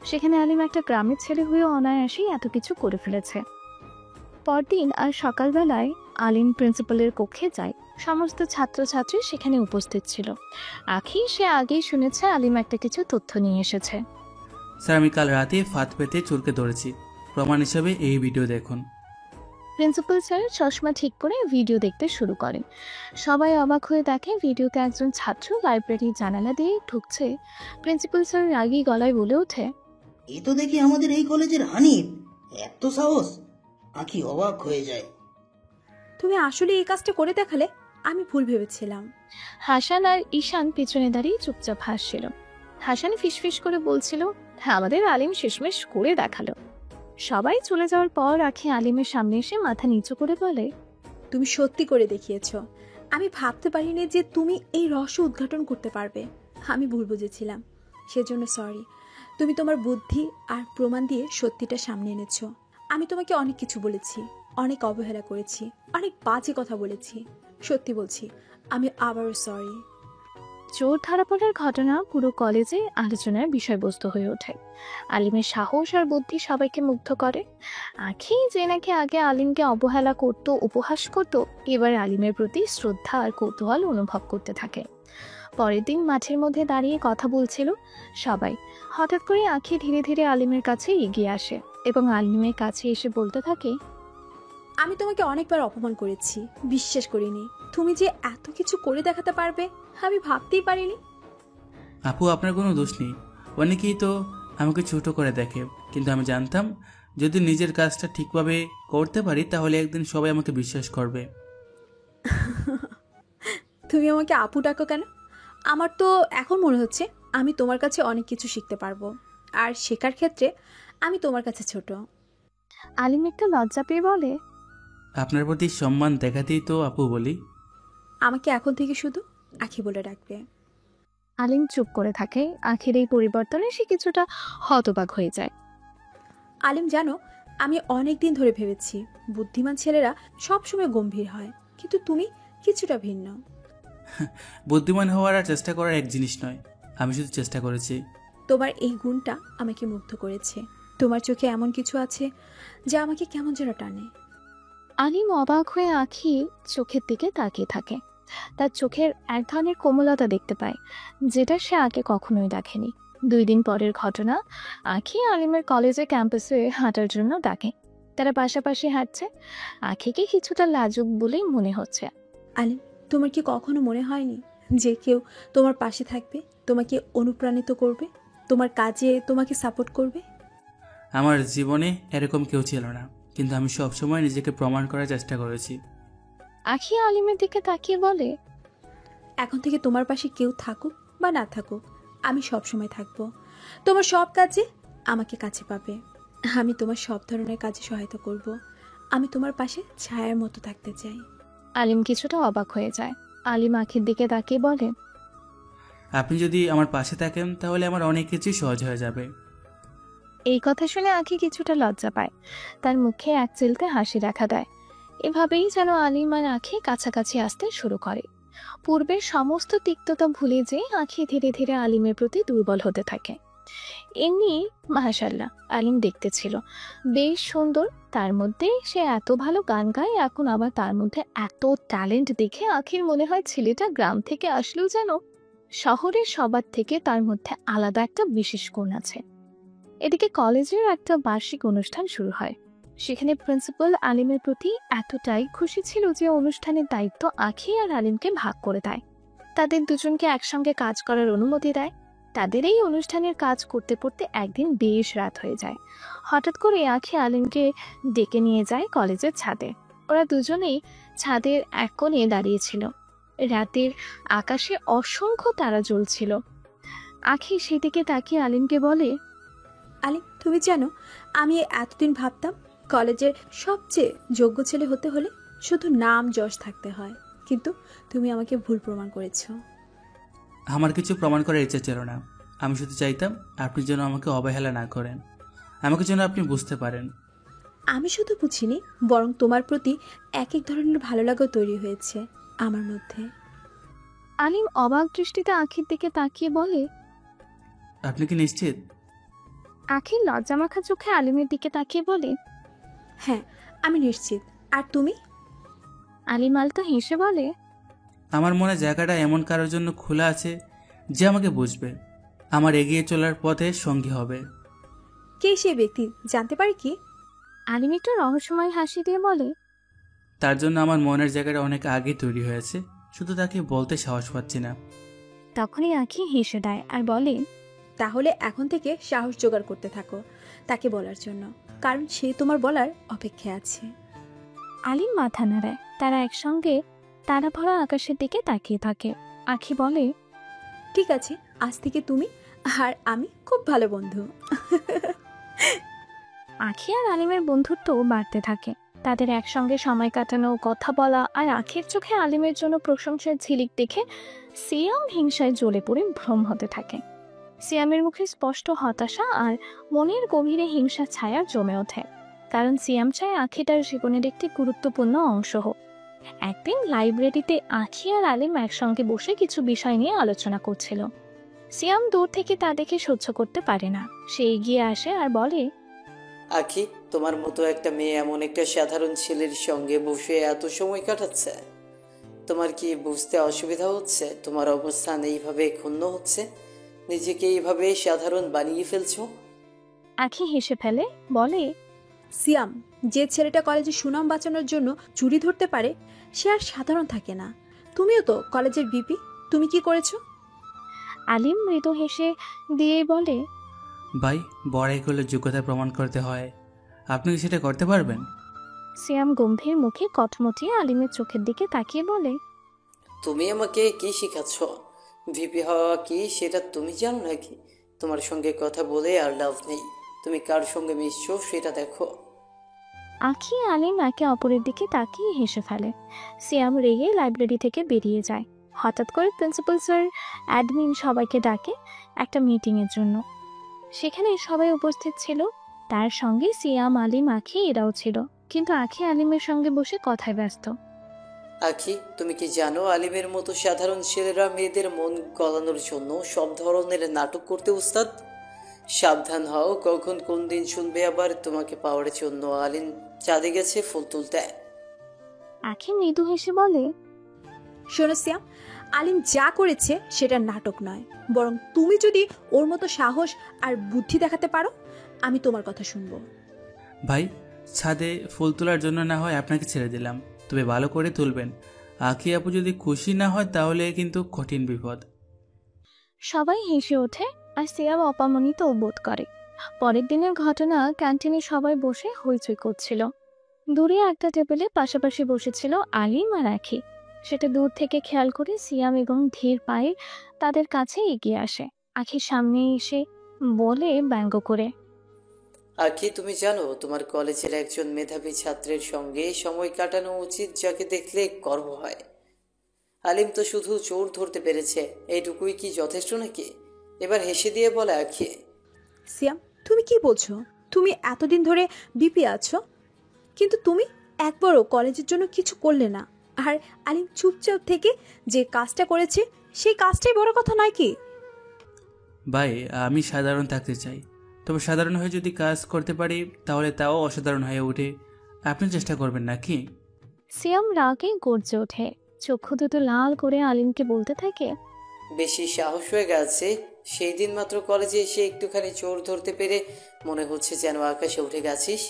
সেখানে আলিম একটা গ্রামের ছেলে হয়েও অনায়াসেই এত কিছু করে ফেলেছে। পরদিন আর সকালবেলায় আলিম প্রিন্সিপালের কক্ষে যায়। সমস্ত ছাত্রছাত্রী সেখানে উপস্থিত ছিল। আখি সে আগেই শুনেছে আলিম একটা কিছু তথ্য নিয়ে এসেছে। স্যার, আমি কাল রাতে ফাঁদ পেতে চোরকে ধরেছি। প্রমাণ হিসেবে এই ভিডিও দেখুন। প্রিন্সিপাল স্যার চশমা ঠিক করে ভিডিও দেখতে শুরু করেন। সবাই অবাক হয়ে দেখে ভিডিওতে একজন ছাত্র লাইব্রেরির জানালা দিয়ে ঢুকছে। প্রিন্সিপাল স্যার রাগী গলায় বলে ওঠে, এ তো দেখি আমাদের এই কলেজের হানিফ, এত সাহস! আঁখি অবাক হয়ে যায়। তুমি আসলে এই কাজটা করে দেখালে, আমি ভুল ভেবেছিলাম। হাসান আর ঈশান পিছনে দাঁড়িয়ে চুপচাপ হাসছিল। হাসান ফিসফিস করে বলছিল, আমাদের আলিম শেষমেশ করে দেখালো। সবাই চলে যাওয়ার পর আখি আলিমের সামনে এসে মাথা নিচু করে বলে, তুমি সত্যি করে দেখিয়েছো। আমি ভাবতে পারিনি যে তুমি এই রহস্য উদ্ঘাটন করতে পারবে। আমি ভুল বুঝেছিলাম, সেজন্য সরি। তুমি তোমার বুদ্ধি আর প্রমাণ দিয়ে সত্যিটা সামনে এনেছো। আমি তোমাকে অনেক কিছু বলেছি, অনেক অবহেলা করেছি, অনেক বাজে কথা বলেছি। সত্যি বলছি, আমি আবারও সরি। চোর ধরা পড়ার ঘটনা পুরো কলেজে আলোচনার বিষয়বস্তু হয়ে ওঠে। আলিমের সাহস আর বুদ্ধি সবাইকে মুগ্ধ করে। আখি যে নাকি আগে আলিমকে অবহেলা করত, উপহাস করত, এবার আলিমের প্রতি শ্রদ্ধা আর কৌতূহল অনুভব করতে থাকে। পরের দিন মাঠের মধ্যে দাঁড়িয়ে কথা বলছিল সবাই। হঠাৎ করে আখি ধীরে ধীরে আলিমের কাছে এগিয়ে আসে এবং আলিমের কাছে এসে বলতে থাকে, আমি তোমাকে অনেকবার অপমান করেছি, বিশ্বাস করিনি তুমি যে এত কিছু করে দেখাতে পারবে। আমি ভাবতেই পারিনি। আপু, আপনার কোনো দোষ নেই। অনেকেই তো আমাকে ছোট করে দেখে, কিন্তু আমি জানতাম যদি নিজের কাজটা ঠিকভাবে করতে পারি তাহলে একদিন সবাই আমাকে বিশ্বাস করবে। তুমি আমাকে আপু ডাকো কেন? আমার তো এখন মনে হচ্ছে আমি তোমার কাছে অনেক কিছু শিখতে পারবো, আর শেখার ক্ষেত্রে আমি তোমার কাছে ছোট। আলিম একটু লজ্জা পেয়ে বলে, আপনার প্রতি সম্মান দেখাতেই তো আপু বলি। আমাকে এখন থেকে শুধু আখি বলে ডাকবে। আলিম চুপ করে থাকে। আখির এই পরিবর্তনে সে কিছুটা হতবাক হয়ে যায়। আলিম, জানো, আমি অনেক দিন ধরে ভেবেছি বুদ্ধিমান ছেলেরা সবসময় গম্ভীর হয়, কিন্তু তুমি কিছুটা ভিন্ন। বুদ্ধিমান হওয়ার আর চেষ্টা করার এক জিনিস নয়। আমি শুধু চেষ্টা করেছি। তোমার এই গুণটা আমাকে মুগ্ধ করেছে। তোমার চোখে এমন কিছু আছে যা আমাকে কেমন যেন টানে। আলিম অবাক হয়ে আখি চোখের দিকে তাকিয়ে থাকে। তার চোখের এক ধরনের কোমলতা দেখতে পায়, যেটা সে আগে কখনোই দেখেনি। 2 দিন পরের ঘটনা। আখি আলিমের কলেজে ক্যাম্পাসে হাঁটার জন্য ডাকে। তারা পাশাপাশি হাঁটছে। আখিকে কিছুটা লাজুক বলেই মনে হচ্ছে। আলিম, তোমার কি কখনো মনে হয়নি যে কেউ তোমার পাশে থাকবে, তোমাকে অনুপ্রাণিত করবে, তোমার কাজে তোমাকে সাপোর্ট করবে? আমার জীবনে এরকম কেউ ছিল না, কিন্তু আমি সবসময় নিজেকে প্রমাণ করার চেষ্টা করেছি। আখি আলিমের দিকে তাকিয়ে বলে, এখন থেকে তোমার পাশে কেউ থাকুক বা না থাকুক, আমি সব সময় থাকবো। তোমার সব কাজে আমাকে কাছে পাবে। আমি তোমার সব ধরনের কাজে সহায়তা করব। আমি তোমার পাশে ছায়ার মতো থাকতে চাই। আলিম কিছুটা অবাক হয়ে যায়। আলিম আখির দিকে তাকিয়ে বলে, আপনি যদি আমার পাশে থাকেন তাহলে আমার অনেক কিছুই সহজ হয়ে যাবে। এই কথা শুনে আখি কিছুটা লজ্জা পায়। তার মুখে এক চিলতে হাসি দেখা দেয়। এভাবেই যেন আলিম আর আখি কাছাকাছি আসতে শুরু করে। পূর্বের সমস্ত তিক্ততা ভুলে যেয়ে আখি ধীরে ধীরে আলিমের প্রতি দুর্বল হতে থাকে। এমনি মাশাআল্লাহ, আলিম দেখতে ছিল বেশ সুন্দর। তার মধ্যে সে এত ভালো গান গায়, এখন আবার তার মধ্যে এত ট্যালেন্ট দেখে আখির মনে হয় ছেলেটা গ্রাম থেকে আসলেও যেন শহরের সবার থেকে তার মধ্যে আলাদা একটা বিশেষ গুণ আছে। এদিকে কলেজের একটা বার্ষিক অনুষ্ঠান শুরু হয়। সেখানে প্রিন্সিপাল আলিমের প্রতি এতটাই খুশি ছিল যে অনুষ্ঠানের দায়িত্ব আখি আর আলিমকে ভাগ করে দেয়। তাদের দুজনকে একসঙ্গে কাজ করার অনুমতি দেয়। তাদের এই অনুষ্ঠানের কাজ করতে করতে একদিন বেশ রাত হয়ে যায়। হঠাৎ করে আখি আলিমকে ডেকে নিয়ে যায় কলেজের ছাদে। ওরা দুজনেই ছাদের এক কোণে দাঁড়িয়েছিল। রাতের আকাশে অসংখ্য তারা জ্বলছিল। আখি সেদিকে তাকিয়ে আলিমকে বলে, আলিম, তুমি জানো, আমি এতদিন ভাবতাম কলেজের সবচেয়ে যোগ্য ছেলে হতে হলে শুধু নাম যশ থাকতে হয়, কিন্তু তুমি আমাকে ভুল প্রমাণ করেছো। আমার কিছু প্রমাণ করার ইচ্ছা ছিল না। আমি শুধু চাইতাম আপনি যেন আমাকে অবহেলা না করেন, আমাকে যেন আপনি বুঝতে পারেন। আমি শুধু বুঝিনি, বরং তোমার প্রতি এক এক ধরনের ভালো লাগাও তৈরি হয়েছে আমার মধ্যে। আলিম অবাক দৃষ্টিতে আখির দিকে তাকিয়ে বলে, আপনি কি নিশ্চিত? আখি লজ্জামাখা চোখে আলিমের দিকে তাকিয়ে বলে, হ্যাঁ, আমি নিশ্চিত। আর তুমি? আলিম আলতো হেসে বলে, আমার মনে জায়গাটা এমন কারোর জন্য খোলা আছে যে আমাকে বুঝবে, আমার এগিয়ে চলার পথে সঙ্গী হবে। কে সে ব্যক্তি, জানতে পারি কি? আলিম একটু রহস্যময় হাসি দিয়ে বলে, তার জন্য আমার মনের জায়গাটা অনেক আগে তৈরি হয়েছে, শুধু তাকে বলতে সাহস পাচ্ছি না। তখনই আখি হেসে দেয় আর বলে, তাহলে এখন থেকে সাহস জোগাড় করতে থাকো তাকে বলার জন্য, কারণ সে তোমার বলার অপেক্ষায় আছে। আলিম মাথা নাড়ায়। তারা একসঙ্গে তারা ভরা আকাশের দিকে তাকিয়ে থাকে। আখি বলে, ঠিক আছে, আজ থেকে তুমি আর আমি খুব ভালো বন্ধু। আখি আর আলিমের বন্ধুত্ব বাড়তে থাকে। তাদের একসঙ্গে সময় কাটানো, কথা বলা আর আখির চোখে আলিমের জন্য প্রশংসার ঝিলিক দেখে সিয়াম হিংসায় জ্বলে পড়ে ভ্রম হতে থাকে। সিয়ামের মুখে স্পষ্ট হতাশা আর মনের গভীরে হিংসা ছায়া জমে ওঠে, কারণ সিয়াম চায় আখি তার জীবনের একটি গুরুত্বপূর্ণ অংশ হোক। একদিন লাইব্রেরিতে আখি আর আলিম একসঙ্গে বসে কিছু বিষয় নিয়ে আলোচনা করছিল। সিয়াম দূর থেকে তা দেখে সহ্য করতে পারে না। সে এগিয়ে আসে আর বলে, আখি, তোমার মতো একটা মেয়ে এমন একটা সাধারণ ছেলের সঙ্গে বসে এত সময় কাটাচ্ছে, তোমার কি বুঝতে অসুবিধা হচ্ছে? তোমার অবস্থান এইভাবে ক্ষুণ্ণ হচ্ছে, নিজেকে এইভাবে সাধারণ বানিয়ে ফেলছো। আখি হেসে ফেলে, বলে, সিয়াম, যে ছেলেটা কলেজে সুনাম বাঁচানোর জন্য চুরি ধরতে পারে সে আর সাধারণ থাকে না। তুমিও তো কলেজের ভিপি, তুমি কি করেছো? আলিম মৃদু হেসে দিয়েই বলে, ভাই, বড়াই করলে যোগ্যতা প্রমাণ করতে হয়, আপনি কি সেটা করতে পারবেন? সিয়াম গম্ভীর মুখে কটমটিয়ে আলিমের চোখের দিকে তাকিয়ে বলে, তুমি আমাকে কি শিখাচ্ছ? ভিপি হওয়া কি সেটা তুমি জানো নাকি? তোমার সঙ্গে কথা বলে আর লাভ নেই, তুমি কার সঙ্গে মিশছো সেটা দেখো। আখি আলিম একে অপরের দিকে তাকিয়ে হেসে ফেলে। সিয়াম রেগে লাইব্রেরি থেকে বেরিয়ে যায়। হঠাৎ করে প্রিন্সিপাল স্যার, অ্যাডমিন সবাইকে ডাকে একটা মিটিংয়ের জন্য। সেখানে সবাই উপস্থিত ছিল। তার সঙ্গে সিয়াম, আলিম, আখি এরাও ছিল, কিন্তু আখি আলিমের সঙ্গে বসে কথায় ব্যস্ত। আখি, তুমি কি জানো আলিমের মতো সাধারণ ছেলেরা মেয়েদের মন গলানোর জন্য সব ধরনের নাটক করতে উস্তাদ? সাবধান হও, কখন কোন দিন শুনবে আবার তোমাকে পাওয়ার জন্য আলিম চাঁদে গেছে ফুল তুলতে। আখি মৃদু হেসে বলে, শোনো সিয়াম, আলিম যা করেছে সেটা নাটক নয়, বরং তুমি যদি ওর মতো সাহস আর বুদ্ধি দেখাতে পারো, আমি তোমার কথা শুনবো। ভাই, ছাদে ফুল তোলার জন্য না হয় আপনাকে ছেড়ে দিলাম, তবে ভালো করে তুলবেন। আখি আপু যদি খুশি না হয় তাহলে কিন্তু কঠিন বিপদ। সবাই হেসে ওঠে আর সিয়াম অপমানিত বোধ করে। পরের দিনের ঘটনা, ক্যান্টিনে সবাই বসে হইচই করছিল। দূরে একটা টেবিলে পাশাপাশি বসেছিল আলিম আর আখি। সেটা দূর থেকে খেয়াল করে সিয়াম এবং ধীর পায়ে তাদের কাছে এগিয়ে আসে। আখির সামনে এসে বলে ব্যঙ্গ করে, আখি, তুমি জানো তোমার কলেজের একজন মেধাবী ছাত্রের সঙ্গে সময় কাটানো উচিত যাকে দেখলে গর্ব হয়। আলিম তো শুধু চোর ধরতে পেরেছে, এইটুকুই কি যথেষ্ট নাকি? এবার হেসে দিয়ে বলে আখি, সিয়াম, তুমি কি বলছো? তুমি এতদিন ধরে বিপি আছো, কিন্তু তুমি একবারও কলেজের জন্য কিছু করলে না। আর আলিম চুপচাপ থেকে যে কাজটা করেছে সেই কাজটাই বড় কথা নয় কি? ভাই, আমি সাধারণ থাকতে চাই, তবে সাধারণ হয়ে যদি কাজ করতে পারি তাহলে তাও অসাধারণ হয়ে ওঠে। আপনি চেষ্টা করবেন নাকি? সিয়াম রাগে গর্জে ওঠে, চক্ষু দুটো লাল করে আলিমকে বলতে থাকে, বেশি সাহস হয়ে গেছে। সেই দিন মাত্র কলেজে এসে একটুখানি চোর ধরতে পেরে মনে হচ্ছে যেন আকাশে উঠে গেছিস।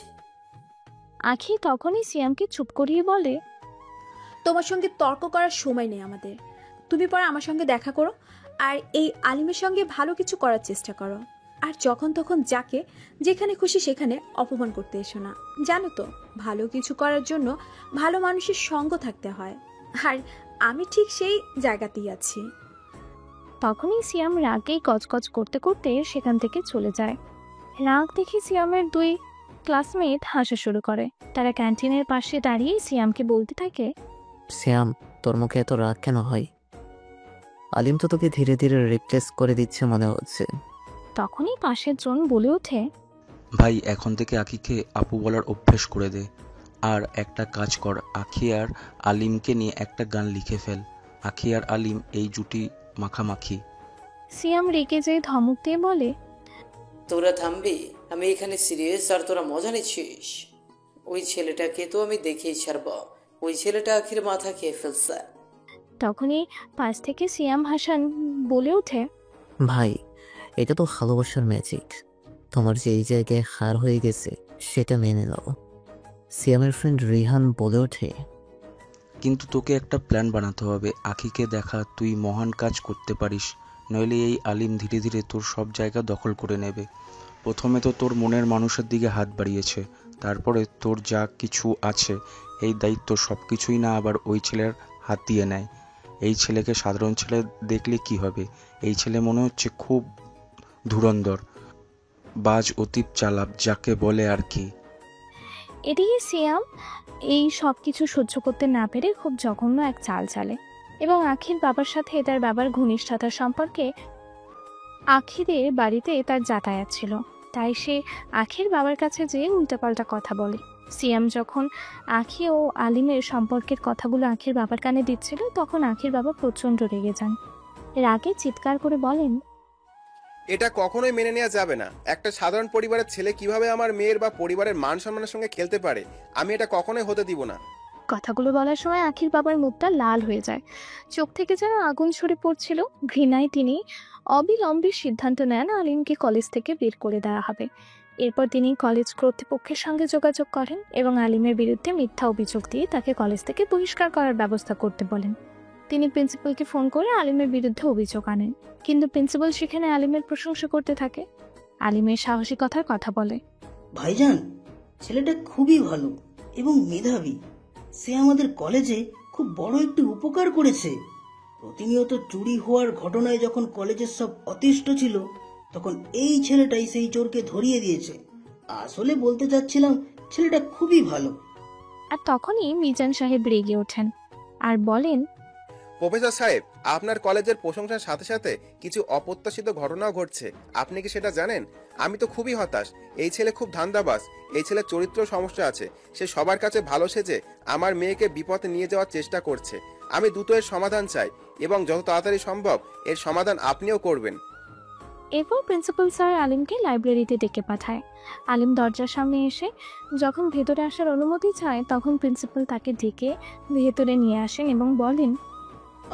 আখি তখনই সিয়ামকে চুপ করিয়ে বলে, তোমার সঙ্গে তর্ক করার সময় নেই আমাদের। তুমি পরে আমার সঙ্গে দেখা করো আর এই আলিমের সঙ্গে ভালো কিছু করার চেষ্টা করো। আর যখন তখন যাকে যেখানে খুশি সেখানে অপমান করতে এসো না। জানো তো, ভালো কিছু করার জন্য ভালো মানুষের সঙ্গ থাকতে হয়। আর আমি ঠিক সেই জায়গাতেই আছি। তখনই সিয়াম রাগেই কচকচ করতে করতে সেখান থেকে চলে যায়। রাগ দেখে সিয়ামের দুই ক্লাসমেট হাসা শুরু করে। তারা ক্যান্টিনের পাশে দাঁড়িয়ে সিয়ামকে বলতে থাকে, শ্যাম, তোর মুখে এত রাগ কেন হয়? আলিম তো তোকে ধীরে ধীরে রিপ্লেস করে দিচ্ছে মনে হচ্ছে। তখনই পাশের জন বলে ওঠে, ভাই, এখন থেকে আখিকে আপু বলার অভ্যেস করে দে। আর একটা কাজ কর, আখি আর আলিমকে নিয়ে একটা গান লিখে ফেল। আখি আর আলিম এই জুটি মাখামাখি। সিয়াম রেগে যেয়ে ধমক দিয়ে বলে, তোরা থামবি? আমি এখানে সিরিয়াস আর তোরা মজা নিচ্ছিস? ওই ছেলেটাকে তো আমি দেখেই ছাড়ব। ওই ছেলেটা আখির মাথা খেয়ে ফেলছে। তখনই পাশ থেকে সিয়াম হাসান বলে ওঠে, ভাই, এটা তো ভালোবাসার ম্যাজিক। তোমার যে এই জায়গায় হার হয়ে গেছে সেটা মেনে নাও। সিয়ামের ফ্রেন্ড রিহান বলে ওঠে, কিন্তু তোকে একটা প্ল্যান বানাতে হবে। আখিকে দেখা তুই মহান কাজ করতে পারিস, নইলে এই আলিম ধীরে ধীরে তোর সব জায়গা দখল করে নেবে। প্রথমে তো তোর মনের মানুষের দিকে হাত বাড়িয়েছে, তারপরে তোর যা কিছু আছে এই দায়িত্ব সব কিছুই না আবার ওই ছেলের হাত দিয়ে নেয়। এই ছেলেকে সাধারণ ছেলে দেখলে কি হবে? এই ছেলে মনে হচ্ছে খুব ধুরন্ধর, বাজ, অতীব চালাক, যাকে বলে আর কি। এদিকে সিয়াম এই সব কিছু সহ্য করতে না পেরে খুব জঘন্য এক চাল চালে এবং আখির বাবার সাথে তার বাবার ঘনিষ্ঠতার সম্পর্কে আখিদের বাড়িতে তার যাতায়াত ছিল, তাই সে আখির বাবার কাছে যেয়ে উল্টাপাল্টা কথা বলে। সিয়াম যখন আখি ও আলিমের সম্পর্কের কথাগুলো আখির বাবার কানে দিচ্ছিল তখন আখির বাবা প্রচণ্ড রেগে যান। রাগে চিৎকার করে বলেন, এটা কখনোই মেনে নেওয়া যাবে না। একটা সাধারণ পরিবারের ছেলে কিভাবে আমার মেয়ের বা পরিবারের মান সম্মানের সঙ্গে খেলতে পারে? আমি এটা কখনোই হতে দিব না। কথাগুলো বলার সময় আখির বাবার মুখটা লাল হয়ে যায়, চোখ থেকে যেন আগুন ঝরে পড়ছিল। ঘৃণায় তিনি অবিলম্বে সিদ্ধান্ত নেন আলিমকে কলেজ থেকে বের করে দেওয়া হবে। এরপর তিনি কলেজ কর্তৃপক্ষের সঙ্গে যোগাযোগ করেন এবং আলিমের বিরুদ্ধে মিথ্যা অভিযোগ দিয়ে তাকে কলেজ থেকে বহিষ্কার করার ব্যবস্থা করতে বলেন। তিনি প্রিন্সিপালকে ফোন করে আলিমের বিরুদ্ধে অভিযোগ আনেন, কিন্তু প্রিন্সিপাল সেখানে আলিমের প্রশংসা করতে থাকে। আলিমের সাহসিকতার কথা বলে, ভাইজান, ছেলেটা খুবই ভালো এবং মেধাবী। সে আমাদের কলেজে খুব বড় একটি উপকার করেছে। প্রতিনিয়ত চুরি হওয়ার ঘটনায় যখন কলেজের সব অতিষ্ঠ ছিল তখন এই ছেলেটাই সেই চোরকে ধরিয়ে দিয়েছে। আসলে বলতে চাচ্ছিলাম, ছেলেটা খুবই ভালো। আর তখনই মিজান সাহেব রেগে ওঠেন আর বলেন, প্রফেসর সাহেব, আপনার কলেজের প্রশংসার সাথে সাথে কিছু অপ্রত্যাশিত ঘটনাও ঘটছে। আপনি কি সেটা জানেন? আমি তো খুবই হতাশ। এই ছেলে খুব ধান্দাবাজ। এই ছেলের চরিত্র সমস্যা আছে। সে সবার কাছে ভালো সেজে আমার মেয়েকে বিপথে নিয়ে যাওয়ার চেষ্টা করছে। আমি দ্রুত এর সমাধান চাই এবং যত তাড়াতাড়ি সম্ভব এর সমাধান আপনিও করবেন। এরপর প্রিন্সিপাল স্যার আলিমকে লাইব্রেরিতে ডেকে পাঠায়। আলিম দরজার সামনে এসে যখন ভেতরে আসার অনুমতি চায় তখন প্রিন্সিপাল তাকে ডেকে ভেতরে নিয়ে আসেন এবং বলেন,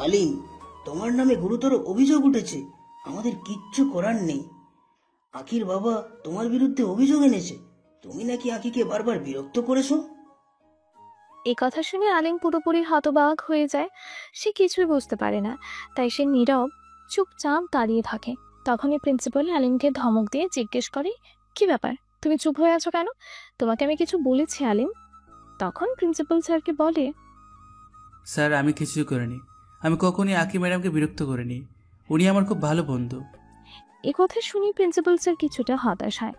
আলিম, তোমার নামে গুরুতর অভিযোগ উঠেছে। আমাদের কিচ্ছু করার নেই। আখির বাবা তোমার বিরুদ্ধে অভিযোগ এনেছে। তুমি নাকি আখিকে বারবার বিরক্ত করেছো। এই কথা শুনে আলিম পুরোপুরি হতবাক হয়ে যায়। সে কিছুই বুঝতে পারে না, তাই সে নীরব চুপচাপ দাঁড়িয়ে থাকে। তখনই প্রিন্সিপাল আলিমকে ধমক দিয়ে জিজ্ঞেস করে, কি ব্যাপার, তুমি চুপ হয়ে আছো কেন? তোমাকে আমি কিছু বলেছি আলিম? তখন প্রিন্সিপাল স্যারকে বলে, স্যার আমি কিছুই করিনি, আমি কখনই আঁকি ম্যাডামকে বিরক্ত করিনি, উনি আমার খুব ভালো বন্ধু। এ কথা শুনি প্রিন্সিপাল স্যার কিছুটা হতাশ হয়।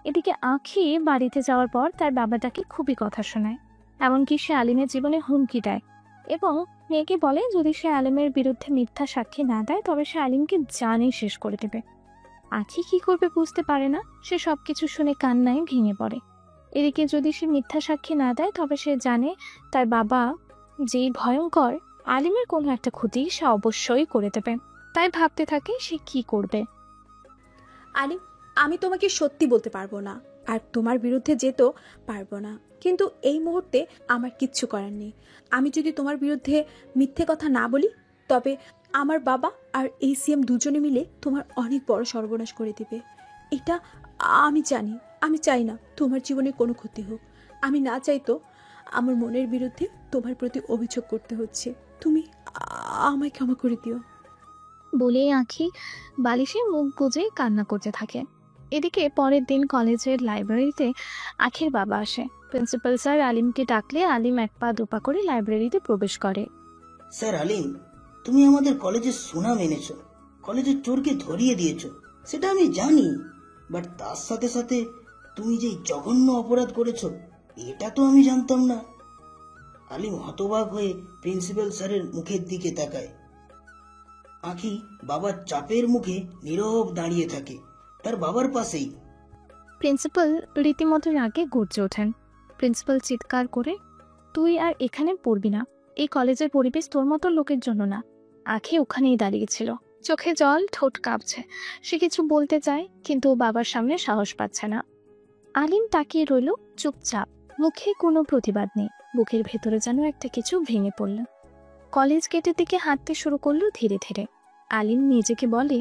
এদিকে আঁখি বাড়িতে যাওয়ার পর তার বাবাটাকে খুবই কথা শোনায়, এমনকি সে আলিমের জীবনে হুমকি দেয় এবং মেয়েকে বলে যদি সে আলিমের বিরুদ্ধে মিথ্যা সাক্ষী না দেয় তবে সে আলিমকে জানে শেষ করে দেবে। আঁখি কি করবে বুঝতে পারে না, সে সবকিছু শুনে কান্নায় ভেঙে পড়ে। এদিকে যদি সে মিথ্যা সাক্ষী না দেয় তবে সে জানে তার বাবা যেই ভয়ঙ্কর, আলিমের কোনো একটা ক্ষতি সে অবশ্যই করে দেবে। তাই ভাবতে থাকে সে কি করবে। আলিম, আমি তোমাকে সত্যি বলতে পারবো না আর তোমার বিরুদ্ধে যেতেও পারবো না, কিন্তু এই মুহূর্তে আমার কিচ্ছু করার নেই। আমি যদি তোমার বিরুদ্ধে মিথ্যে কথা না বলি তবে আমার বাবা আর ACM দুজনে মিলে তোমার অনেক বড় সর্বনাশ করে দিবে। এটা আমি জানি, আমি চাই না তোমার জীবনে কোনো ক্ষতি হোক। আমি না চাইতো আমার মনের বিরুদ্ধে তোমার প্রতি অভিযোগ করতে হচ্ছে। তুমি আমায় ক্ষমা করে দিও। বলে আঁখি বালিশে মুখ গুজে কান্না করতে থাকে। এদিকে পরের দিন কলেজের লাইব্রেরিতে আখির বাবা আসে। প্রিন্সিপাল স্যার আলিমকে ডাকলে আলিম এক পা দুপা করে লাইব্রেরিতে প্রবেশ করে। স্যার আলিম, তুমি আমাদের কলেজের সুনাম এনেছো, কলেজের চোরকে ধরিয়ে দিয়েছো, সেটা আমি জানি, বাট তার সাথে সাথে তুমি যে জঘন্য অপরাধ করেছো এটা তো আমি জানতাম না। আলিম হতবাক হয়ে প্রিন্সিপাল স্যারের মুখের দিকে তাকায়। আঁখি বাবার চাপের মুখে নীরব দাঁড়িয়ে থাকে, তার বাবার পাশেই। প্রিন্সিপাল রীতিমতো রাগে গর্জে ওঠেন। প্রিন্সিপাল চিৎকার করে, তুই আর এখানে পড়বি না, এই কলেজের পরিবেশ তোর মতো লোকের জন্য না। আঁখি ওখানেই দাঁড়িয়েছিল, চোখে জল, ঠোঁট কাঁপছে। সে কিছু বলতে চায় কিন্তু বাবার সামনে সাহস পাচ্ছে না। আলিম তাকিয়ে রইল চুপচাপ, মুখে কোনো প্রতিবাদ নেই। বুকের ভেতরে যেন একটা কিছু ভেঙে পড়ল। কলেজ গেটের দিকে হাঁটতে শুরু করলো ধীরে ধীরে। আলিম নিজেকে বলে,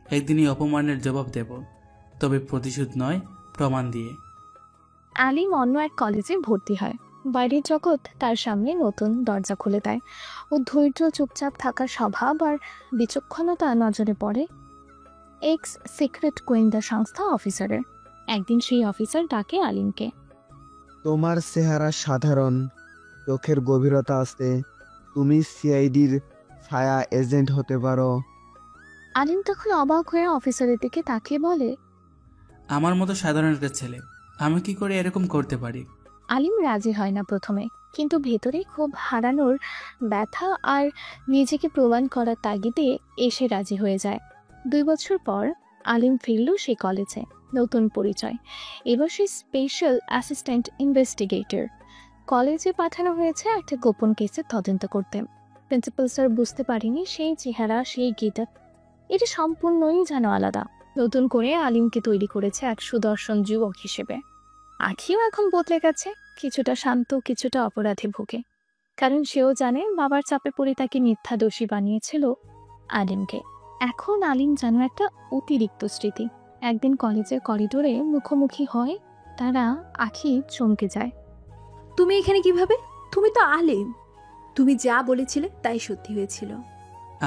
একদিনই অপমানের জবাব দেব, তবে প্রতিশোধ নয়, প্রমাণ দিয়ে। আলিম অন্য এক কলেজে ভর্তি হয়। বাইরের জগৎ তার সামনে নতুন দরজা খুলে দেয়। ও ধৈর্য, চুপচাপ থাকার স্বভাব আর বিচক্ষণতা নজরে পড়ে এক্স সিক্রেট গোয়েন্দা সংস্থা অফিসারের। একদিন সেই অফিসার ডাকে আলিমকে। তোমার চেহারা সাধারণ, চোখের গভীরতা আছে, তুমি সিআইডির ছায়া এজেন্ট হতে পারো। আলিম তখন অবাক হয়ে অফিসারের দিকে তাকিয়ে বলে, আমার মতো সাধারণ একটা ছেলে আমি কি করে এরকম করতে পারি? আলিম রাজি হয় না প্রথমে, কিন্তু ভেতরে খুব হারানোর ব্যথা আর নিজেকে প্রমাণ করার তাগিদে এসে রাজি হয়ে যায়। 2 বছর পর আলিম ফিরল সেই কলেজে। নতুন পরিচয়, এবার সে স্পেশাল অ্যাসিস্ট্যান্ট ইনভেস্টিগেটর। কলেজে পাঠানো হয়েছে একটা গোপন কেসের তদন্ত করতে। প্রিন্সিপাল স্যার বুঝতে পারেনি সেই চেহারা, সেই গেটআপ, এটা সম্পূর্ণই যেন আলাদা। নতুন করে আলিমকে তৈরি করেছে এক সুদর্শন যুবক হিসেবে। আখিও এখন বদলে গেছে, কিছুটা শান্ত, কিছুটা অপরাধে ভোগে। কারণ সেও জানে বাবার চাপে পড়ে তাকে মিথ্যা দোষী বানিয়েছিল আলিমকে। এখন আলিম যেন একটা অতিরিক্ত স্মৃতি। একদিন কলেজের করিডোরে মুখোমুখি হয় তারা। আখি চমকে যায়। তুমি এখানে কিভাবে? তুমি তো আলিম। তুমি যা বলেছিলে তাই সত্যি হয়েছিল।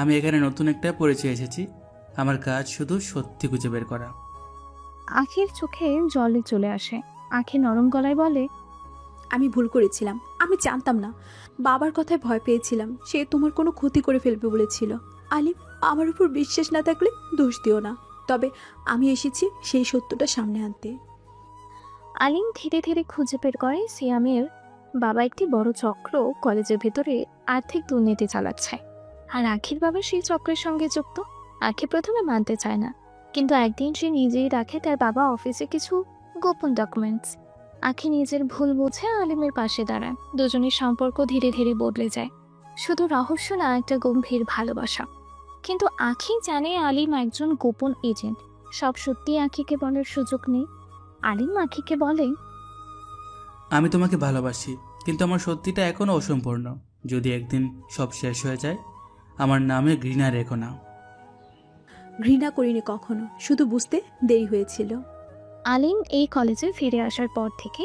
আমি এখানে নতুন একটা পরিচয় এসেছি, আমার কাজ শুধু সত্যি খুঁজে বের করা। আখির চোখে জলে চলে আসে। আখি নরম গলায় বলে, আমি ভুল করেছিলাম, আমি জানতাম না। বাবার কথায় ভয় পেয়েছিলাম, সে তোমার কোনো ক্ষতি করে ফেলবে বলেছিল। আলিম, আমার উপর বিশ্বাস না থাকলে দোষ দিও না, তবে আমি এসেছি সেই সত্যটা সামনে আনতে। আলিম ধীরে ধীরে খুঁজে বের করে সিয়ামের বাবা একটি বড় চক্র কলেজের ভেতরে আর্থিক দুর্নীতি চালাচ্ছে, আর আখির বাবা সেই চক্রের সঙ্গে যুক্ত। আখি প্রথমে মানতে চায় না, কিন্তু একদিন সে নিজেই রাখে তার বাবা অফিসে কিছু গোপন ডকুমেন্টস। আখি নিজের ভুল বুঝে আলিমের পাশে দাঁড়ায়। দুজনের সম্পর্ক ধীরে ধীরে বদলে যায়। শুধু রহস্য না, একটা গম্ভীর ভালোবাসা। কিন্তু আখি জানে আলিম একজন গোপন এজেন্ট। সব সত্যি আখিকে বলার সুযোগ নেই। আলিম আখিকে বলে, আমি তোমাকে ভালোবাসি, কিন্তু আমার সত্যিটা এখনো অসম্পূর্ণ। যদি একদিন সব শেষ হয়ে যায়, আমার নামে ঘৃণা রেখো না। ঘৃণা করিনি কখনো, শুধু বুঝতে দেরি হয়েছিল। আলিম এই কলেজে ফিরে আসার পর থেকে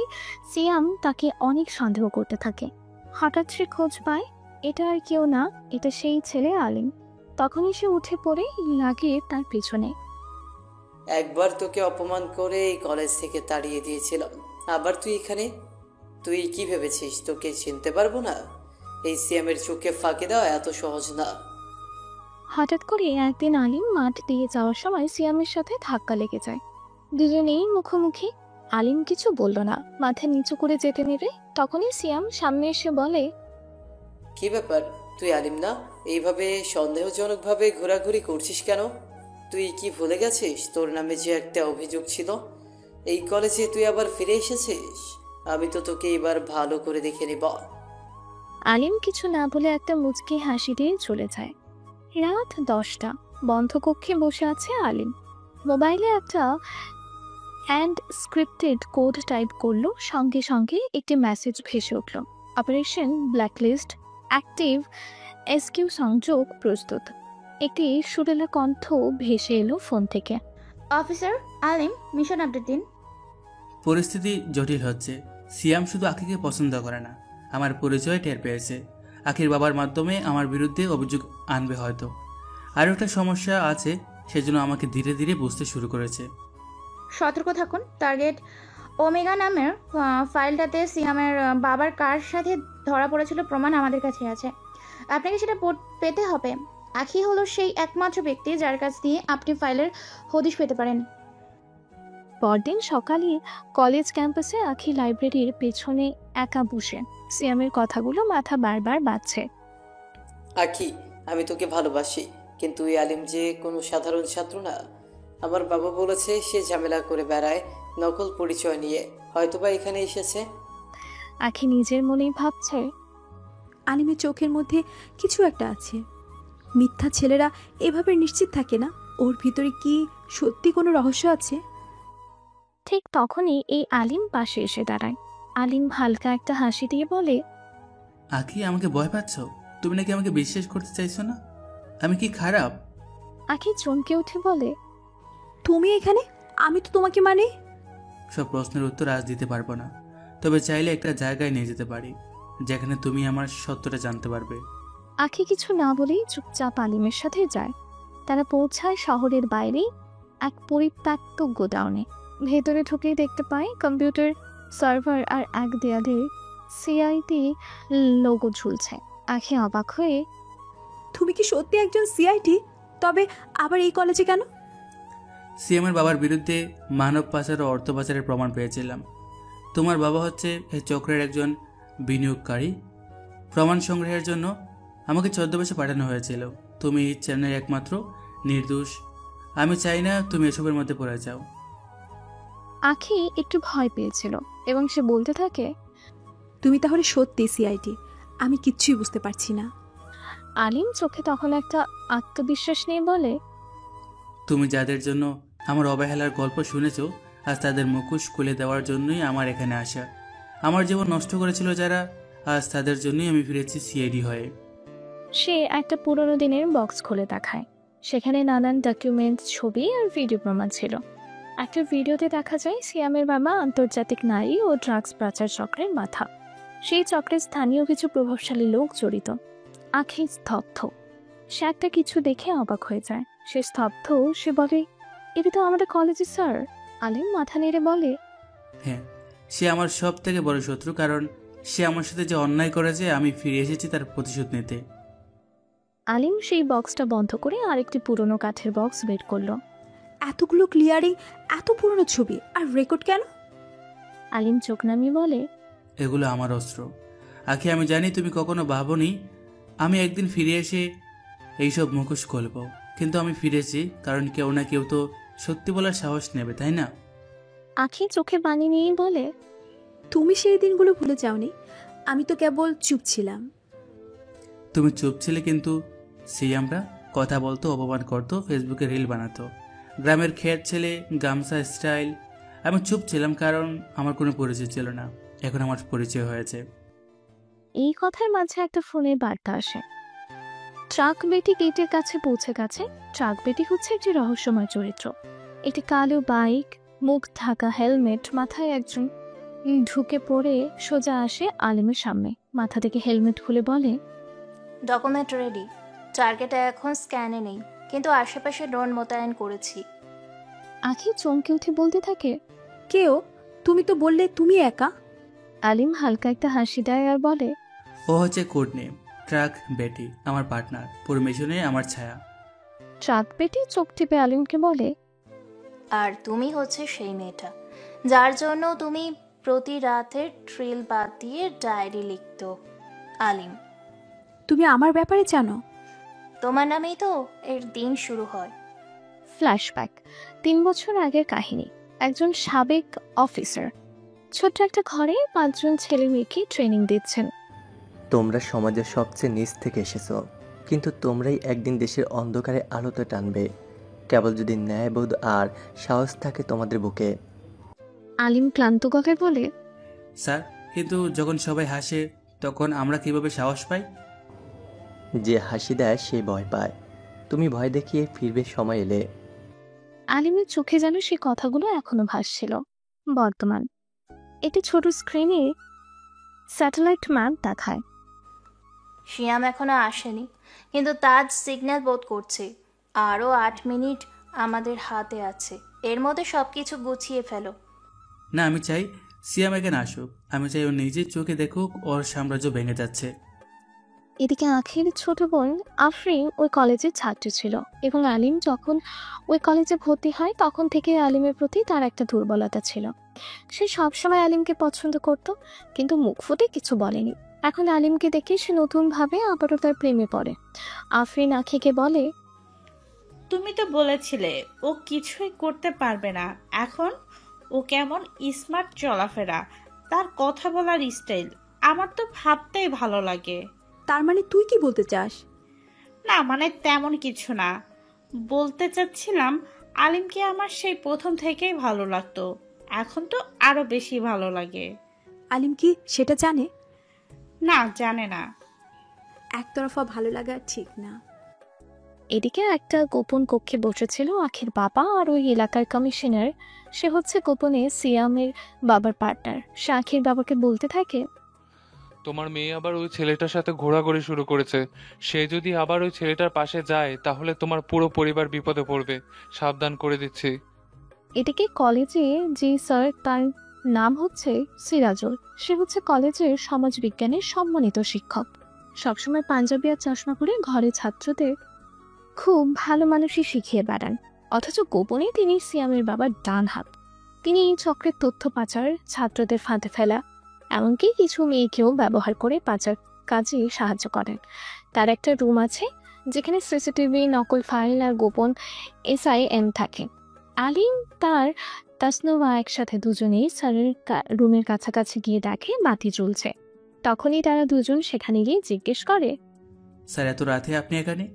সিয়াম তাকে অনেক সন্দেহ করতে থাকে। হঠাৎ সে খোঁজ পায় এটা আর কেউ না, এটা সেই ছেলে আলিম। তখনই সে উঠে পড়ে লাগে তার পিছনে। একবার তোকে অপমান করে এই কলেজ থেকে তাড়িয়ে দিয়েছিলাম, আবার তুই এখানে? তুই কি ভেবেছিস তোকে চিনতে পারবো না? এই সিয়ামের চোখে ফাঁকি দেওয়া এত সহজ না। হঠাৎ করে একদিন আলিম মাঠ দিয়ে যাওয়ার সময় সিয়ামের সাথে ধাক্কা লেগে যায়। দুজনেই মুখোমুখি। আলিম কিছু বলল না, মাথা নিচু করে যেতে নেবে। তখনই সিয়াম সামনে এসে বলে, কি ব্যাপার, তুই আলিম না? এইভাবে সন্দেহজনকভাবে ঘোরাঘুরি করছিস কেন? তুই কি ভুলে গেছিস তোর নামে যে একটা অভিযোগ ছিল? এই কলেজে তুই আবার ফিরে এসেছিস। আমি তো তোকে এবার ভালো করে দেখে নিব। আলিম কিছু না বলে একটা মুচকি হাসি দিয়ে চলে যায়। রাত 10টা। বন্ধ কক্ষে বসে আছে আলিম। মোবাইলে একটা হ্যান্ড স্ক্রিপ্টেড কোড টাইপ করলো। সঙ্গে সঙ্গে একটি মেসেজ ভেসে উঠল, অপারেশন ব্ল্যাকলিস্ট অ্যাক্টিভ, এসকিউ সংযোগ প্রস্তুত। একটি সুরেলা কণ্ঠ ভেসে এলো ফোন থেকে। অফিসার আলিম, মিশন আপডেট দিন। পরিস্থিতি জটিল হচ্ছে। সিয়াম শুধু আখিকে পছন্দ করে না, আমার পরিচয় টের পেয়েছে। আখির বাবার মাধ্যমে আমার বিরুদ্ধে অভিযোগ আনবে হয়তো। আর একটা সমস্যা আছে, সেজন্য আমাকে ধীরে ধীরে বুঝতে শুরু করেছে। সতর্ক থাকুন। টার্গেট ওমেগা নামের ফাইলটাতে সিয়ামের বাবার কার সাথে ধরা পড়েছিল প্রমাণ আমাদের কাছে আছে। আপনাকে সেটা পেতে হবে। আখি হলো সেই একমাত্র ব্যক্তি যার কাছ দিয়ে আপনি ফাইলের হদিশ পেতে পারেন। পরদিন সকালে কলেজ ক্যাম্পাসে আখি লাইব্রেরির পেছনে একা বসে সিয়ামের কথাগুলো মাথা বারবার বাজছে। আখি, আমি তোকে ভালোবাসি, কিন্তু এই আলিম যে কোনো সাধারণ ছাত্র না। আমার বাবা বলেছে সে ঝামেলা করে বেড়ায় নকল পরিচয় নিয়ে, হয়তোবা এখানে এসেছে। আখি নিজের মনেই ভাবছে, আলিমের চোখের মধ্যে কিছু একটা আছে। মিথ্যা ছেলেরা এভাবে নিশ্চিত থাকে না ওর ভিতরে কি সত্যি কোনো রহস্য আছে। ঠিক তখনই এই আলিম পাশে এসে দাঁড়ায়। আলিম হালকা একটা হাসি দিয়ে বলে, আখি, আমাকে ভয় পাচ্ছ? তুমি নাকি আমাকে বিশ্বাস করতে চাইছো না? আমি কি খারাপ? আখি চমকে উঠে বলে, তুমি এখানে? আমি তো তোমাকে মানে। সব প্রশ্নের উত্তর আজ দিতে পারবো না, তবে চাইলে একটা জায়গায় নিয়ে যেতে পারি যেখানে তুমি আমার সত্যটা জানতে পারবে। আখি কিছু না বলেই চুপচাপ আলিমের সাথে যায়। তারা পৌঁছায় শহরের বাইরে এক পরিত্যক্ত গোডাউনে। ভেতরে ঢুকেই দেখতে পায় কম্পিউটার সার্ভার আর এক দেয়ালে সিআইটি লোগো ঝুলছে। আখি অবাক হয়ে, তুমি কি সত্যি একজন সিআইটি? তবে আবার এই কলেজে কেন? সিএমের বাবার বিরুদ্ধে মানব পাচার ও অর্থ পাচারের প্রমাণ পেয়েছিলাম। তোমার বাবা হচ্ছে এই চক্রের একজন বিনিয়োগকারী। প্রমাণ সংগ্রহের জন্য আমাকে ছদ্মবেশে পাঠানো হয়েছিল। তুমি চ্যানেলের একমাত্র নির্দোষ। আমি চাই না তুমি এসবের মধ্যে পড়ে যাও। আখি একটু ভয় পেয়েছিল এবং সে বলতে থাকে, তুমি তাহলে সত্যি সিআইটি? আমি কিচ্ছুই বুঝতে পারছি না। আলিম চোখে তখন একটা আত্মবিশ্বাস নিয়ে বলে, তুমি যাদের জন্য আমার অবহেলার গল্প শুনেছো, আজ তাদের মুখোশ খুলে দেওয়ার জন্যই আমার এখানে আসা। আমার জীবন নষ্ট করেছিল যারা, আজ তাদের জন্যই আমি ফিরেছি সিআইডি হয়ে। সে একটা পুরনো দিনের বক্স খুলে দেখায়। সেখানে নানান ডকুমেন্টস, ছবি আর ভিডিও প্রমাণ ছিল। একটা ভিডিওতে দেখা যায় সিয়ামের বাবা আন্তর্জাতিক নারী ও ড্রাগস পাচার চক্রের মাথা। সেই চক্রের স্থানীয় কিছু প্রভাবশালী লোক জড়িত। আখি স্তব্ধ। সে একটা কিছু দেখে অবাক হয়ে যায়। সে স্তব্ধ। সে বলে, এটা তো আমাদের কলেজে স্যার। আলিম মাথা নেড়ে বলে, হ্যাঁ, সে আমার সব থেকে বড় শত্রু, কারণ সে আমার সাথে যে অন্যায় করেছে আমি ফিরে এসেছি তার প্রতিশোধ নিতে। আলিম সেই বক্সটা বন্ধ করে আরেকটি পুরনো কাঠের বক্স বের করলো। এতগুলো ক্লিয়ারিং, এত পুরনো ছবি আর রেকর্ড কেন? আলিম চোখ নামিয়ে বলে, এগুলো আমার অস্ত্র। আখি, আমি জানি তুমি কখনো ভাবনি আমি একদিন ফিরে এসে এইসব মুখোশ খুলব, কিন্তু আমি ফিরেছি কারণ কেউ না কেউ তো সত্যি বলার সাহস নেবে, তাই না? আখি চোখে পানি নিয়ে বলে, তুমি সেই দিনগুলো ভুলে যাওনি? আমি তো কেবল চুপ ছিলাম। তুমি চুপ ছিলে, কিন্তু সেই আমরা কথা বলতো, অপমান করতো, ফেসবুকে রিল বানাতো, গ্রামের খেত ছেলে, গামছা স্টাইল। আমি চুপ ছিলাম কারণ আমার কোনো পরিচয় ছিল না। এখন আমার পরিচয় হয়েছে। এই কথার মাঝে একটা ফোনের বার্তা আসে। ট্রাক বেটি গেটের কাছে পৌঁছে গেছে। ট্রাক বেটি হচ্ছে একটি রহস্যময় চরিত্র। একটি কালো বাইক, মুখ ঢাকা হেলমেট, মাথায় একজন ঢুকে পড়ে সোজা আসে আলিমের সামনে। মাথা থেকে হেলমেট খুলে বলে, ডকুমেন্ট রেডি। টার্গেট এখন স্ক্যানে নেই, কিন্তু আশেপাশে ড্রোন মোতায়েন করেছি। আখি চমকে উঠে বলতে থাকে, কেউ? তুমি তো বললে তুমি একা। আলিম হালকা একটা হাসি দেয় আর বলে, ও হচ্ছে কোড নেম ট্রাক বেটি, আমার পার্টনার, পুরো মিশনে আমার ছায়া। ট্রাক বেটি চোখ টিপে আলিমকে বলে, আর তুমি হচ্ছে সেই মেয়েটা যার জন্য তুমি প্রতি রাতে ট্রিল বাদ দিয়ে ডায়েরি লিখতো। আলিম, তুমি আমার ব্যাপারে জানো? তোমার নামেই তো এর দিন শুরু হয়। ফ্ল্যাশব্যাক 3 বছর আগের কাহিনী। একজন সাবেক অফিসার ছোট্ট একটা ঘরে 5 জন ছেলে মেয়েকে ট্রেনিং দিচ্ছেন। তোমরা সমাজের সবচেয়ে নিচ থেকে এসেছো, কিন্তু তোমরাই একদিন দেশের অন্ধকারে আলোতে টানবে, কেবল যদি ন্যায়বোধ আর সাহস থাকে তোমাদের বুকে। আলিম ক্লান্ত গলায় বলে, স্যার, কিন্তু যখন সবাই হাসে তখন আমরা কিভাবে সাহস পাই? যে হাসি দেয় সে ভয় পায়। তুমি ভয় দেখিয়ে ফিরবে সময় এলে। আলিমের চোখে যেন সে কথাগুলো এখনো ভাসছিল। বর্তমান একটি ছোট স্ক্রিনে স্যাটেলাইট ম্যাপ দেখায়। শিয়াম এখনো আসেনি, কিন্তু তাজ সিগন্যাল বোধ করছে। আরও 8 মিনিট আমাদের হাতে আছে, এর মধ্যে সবকিছু গুছিয়ে ফেলো। না, আমি চাই সিয়াম এখানে আসুক। আমি চাই ও নিজের চোখে দেখুক ওর সাম্রাজ্য ভেঙে যাচ্ছে। এদিকে আখির ছোট বোন আফরিন ওই কলেজের ছাত্র ছিল এবং আলিম যখন ওই কলেজে ভর্তি হয় তখন থেকে আলিমের প্রতি তার একটা দুর্বলতা ছিল। সে সবসময় আলিমকে পছন্দ করত, কিন্তু মুখ ফুটে কিছু বলেনি। এখন আলিমকে দেখে সে নতুনভাবে আবারও তার প্রেমে পড়ে। আফরিন আখিকে বলে, তুমি তো বলেছিলে ও কিছুই করতে পারবে না, এখন ও কেমন স্মার্ট চলাফেরা, তার কথা বলার স্টাইল আমার তো ভাবতেই ভালো লাগে। তার মানে তুই কি বলতে চাস? না, মানে তেমন কিছু না। বলতে চাচ্ছিলাম আলিমকে আমার সেই প্রথম থেকেই ভালো লাগতো, এখন তো আরো বেশি ভালো লাগে। আলিম কি সেটা জানে? না, জানে না। একতরফা ভালো লাগা ঠিক না। এদিকে একটা গোপন কক্ষে বসেছিল আখির বাবা আর ওই এলাকার কমিশনার। সে হচ্ছে গোপনে সিয়ামের বাবার পার্টনার। সে আখির বাবাকে বলতে থাকে, তোমার মেয়ে আবার ওই ছেলেটার সাথে ঘোরাঘুরি শুরু করেছে। সে যদি আবার ওই ছেলেটার পাশে যায় তাহলে তোমার পুরো পরিবার বিপদে পড়বে, সাবধান করে দিচ্ছি। এদিকে কলেজে যে স্যার, তার নাম হচ্ছে সিরাজুল। সে হচ্ছে কলেজের সমাজবিজ্ঞানের সম্মানিত শিক্ষক। সবসময় পাঞ্জাবি আর চশমা পরে ঘরে ছাত্রদের খুব ভালো মানুষই শিখিয়ে বেড়ান, অথচ গোপনে তিনি সিয়ামের বাবার ডান হাত। তিনি এই চক্রের তথ্য পাচার, ছাত্রদের ফাঁদে ফেলা, এমনকি কিছু মেয়েকেও ব্যবহার করে পাচার কাজে সাহায্য করেন। তার একটা রুম আছে যেখানে সিসিটিভি, নকল ফাইল আর গোপন SIM থাকে। আলিম তার তাসনুভা একসাথে দুজনেই স্যারের রুমের কাছাকাছি গিয়ে দেখে বাতি জ্বলছে। তখনই তারা দুজন সেখানে গিয়ে জিজ্ঞেস করে, স্যার, এত রাতে আপনি এখানে?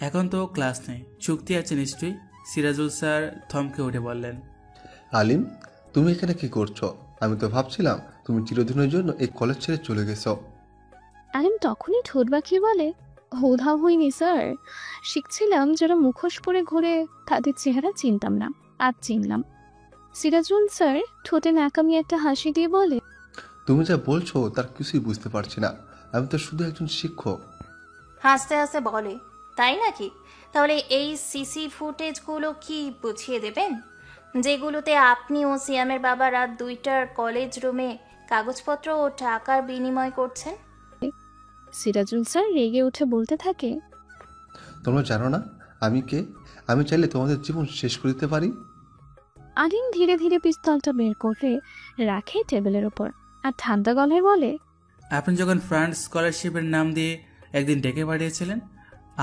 এখন তো ক্লাস নেই, চুক্তি আছে নিশ্চয়ই? সিরাজুল স্যার থমকে উঠে বললেন, আলিম, তুমি এখানে কি করছো? আমি তো ভাবছিলাম তুমি চিরদিনের জন্য এই কলেজ ছেড়ে চলে গেছো। আলিম তখনই ঠোঁট বাঁকিয়ে বলে, উধাও হইনি স্যার, শিখছিলাম যারা মুখোশ পরে ঘুরে তাদের চেহারা চিনতাম না, আজ চিনলাম। সিরাজুল স্যার ঠোঁটে নাকামি একটা হাসি দিয়ে বলে, তুমি যা বলছো তার কিছুই বুঝতে পারছি না, আমি তো শুধু একজন শিক্ষক। হাসতে হাসতে বলে, তাই নাকি? তাহলে এই সিসি ফুটেজগুলো কি বুঝিয়ে দেবেন, যেগুলোতে আপনি ও সিয়ামের বাবা রাত 2টার কলেজ রুমে কাগজপত্র ও টাকার বিনিময় করছেন? সিরাজুল স্যার রেগে উঠে বলতে থাকে, তোমরা জানো না আমি কে? আমি চাইলে তোমাদের জীবন শেষ করে দিতে পারি। আলিম ধীরে ধীরে পিস্তলটা বের করে রাখে টেবিলের উপর আর ঠান্ডা গলায় বলে, আপনি যখন ফ্রান্স স্কলারশিপের নাম দিয়ে একদিন ডেকে পাঠিয়েছিলেন,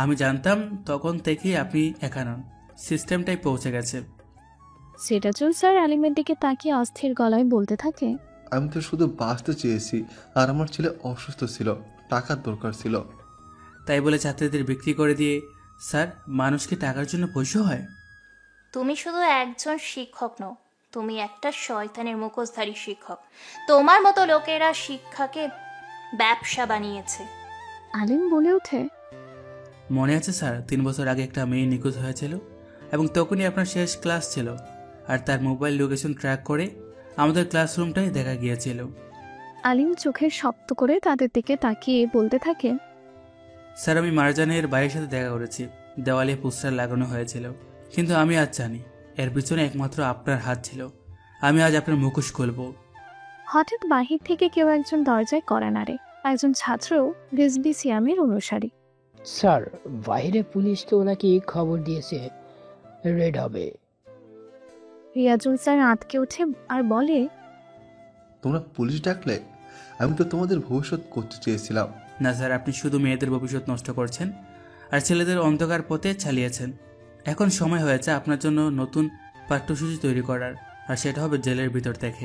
আমি জানতাম তখন থেকেই আপনি একা নন, সিস্টেমটাই পৌঁছে গেছে। সিরাজুল স্যার আলিমের দিকে তাকিয়ে অস্থির গলায় বলতে থাকে, আমি তো শুধু বাঁচতে চেয়েছি, আর আমার ছেলে অসুস্থ ছিল, টাকার দরকার ছিল। তাই বলে ছাত্রীদের বিক্রি করে দিয়ে স্যার মানুষকে টাকার জন্য পয়সা হয়? তুমি শুধু একজন শিক্ষক নও, তুমি একটা শয়তানের মুখোশধারী শিক্ষক। তোমার মতো লোকেরা শিক্ষাকে ব্যবসা বানিয়েছে। আলিম বলে ওঠে, মনে আছে স্যার, 3 বছর আগে একটা মেয়ে নিখোঁজ হয়েছিল এবং তখনই আপনার শেষ ক্লাস ছিল, আর তার মোবাইল লোকেশন ট্র্যাক করে আমাদের ক্লাসরুমটাই দেখা গিয়েছিল। আলিম চোখের শক্ত করে তাদের দিকে তাকিয়ে বলতে থাকে, স্যার, আমি মারজানের ভাইয়ের সাথে দেখা করেছি। দেওয়ালে পোস্টার লাগানো হয়েছিল, কিন্তু আমি আজ জানি এর পিছনে একমাত্র আপনার হাত ছিল। আমি আজ আপনার মুখোশ খুলব। হঠাৎ বাহির থেকে কেউ একজন দরজায় কড়া নাড়ে। একজন ছাত্র রিজভি সিয়ামের অনুসারী। স্যার, বাইরে পুলিশ তো নাকি খবর দিয়েছে রেড হবে। রিয়াজুল স্যার আঁতকে ওঠে আর বলে, তোমরা পুলিশ ডাকলে? আমি তো তোমাদের ভবিষ্যৎ করতে চেয়েছিলাম। না স্যার, আপনি শুধু মেয়েদের ভবিষ্যৎ নষ্ট করছেন আর ছেলেদের অন্ধকার পথে চালিয়েছেন। এখন সময় হয়েছে আপনার জন্য নতুন পাঠ্যসূচি তৈরি করার, আর সেটা হবে জেলের ভিতর থেকে।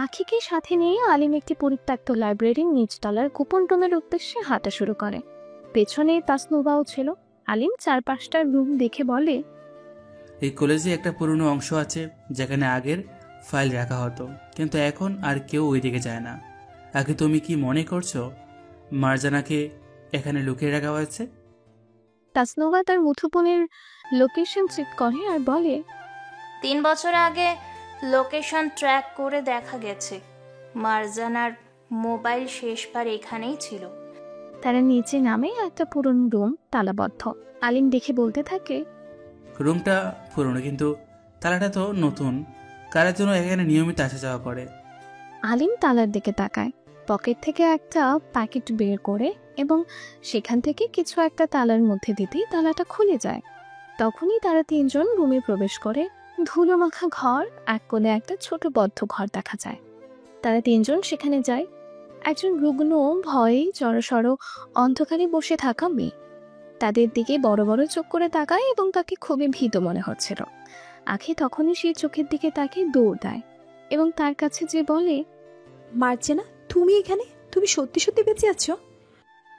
আখিকে সাথে নিয়ে আলিম একটি পরিত্যক্ত লাইব্রেরির নিচতলার গোপন রুমের উদ্দেশ্যে হাঁটা শুরু করে। পেছনে তাসনুবাও ছিল। আলিম 4-5টা রুম দেখে বলে, এই কলেজে একটা পুরনো অংশ আছে যেখানে আগের ফাইল রাখা হতো, কিন্তু এখন আর কেউ ওইদিকে যায় না। আগে তুমি কি মনে করছো মারজানাকে এখানে লুকিয়ে রাখা হয়েছে? তাসনুবা তার মুঠোফোনের লোকেশন চেক করে আর বলে, 3 বছর আগে লোকেশন ট্র্যাক করে দেখা গেছে মারজানার মোবাইল শেষবার এখানেই ছিল। তারা নিচে নামে। একটা পুরনো রুম, তালাবদ্ধ। আলিম দেখে বলতে থাকে, রুমটা পুরনো, কিন্তু তালাটা তো নতুন। কারার জন্য এখানে নিয়মিত আসা যাওয়া করে। আলিম তালার দিকে তাকায়। পকেট থেকে একটা প্যাকেট বের করে এবং সেখান থেকে কিছু একটা তালার মধ্যে দিতেই তালাটা খুলে যায়। তখনই তারা 3 জন রুমে প্রবেশ করে। ধুলো মাখা ঘর, এক কোণে একটা ছোট বদ্ধ ঘর দেখা যায়। তারা 3 জন সেখানে যায়। একজন রুগ্ন, ভয়ে জড়সড় অন্ধকারে বসে থাকা মেয়ে তাদের দিকে বড় বড় চোখ করে তাকায় এবং তাকে খুবই ভীত মনে হচ্ছিল। আখি তখনই সেই চোখের দিকে তাকে দৌড় দেয় এবং তার কাছে যে বলে, মার্জানা, তুমি এখানে? তুমি সত্যি সত্যি বেঁচে আছো?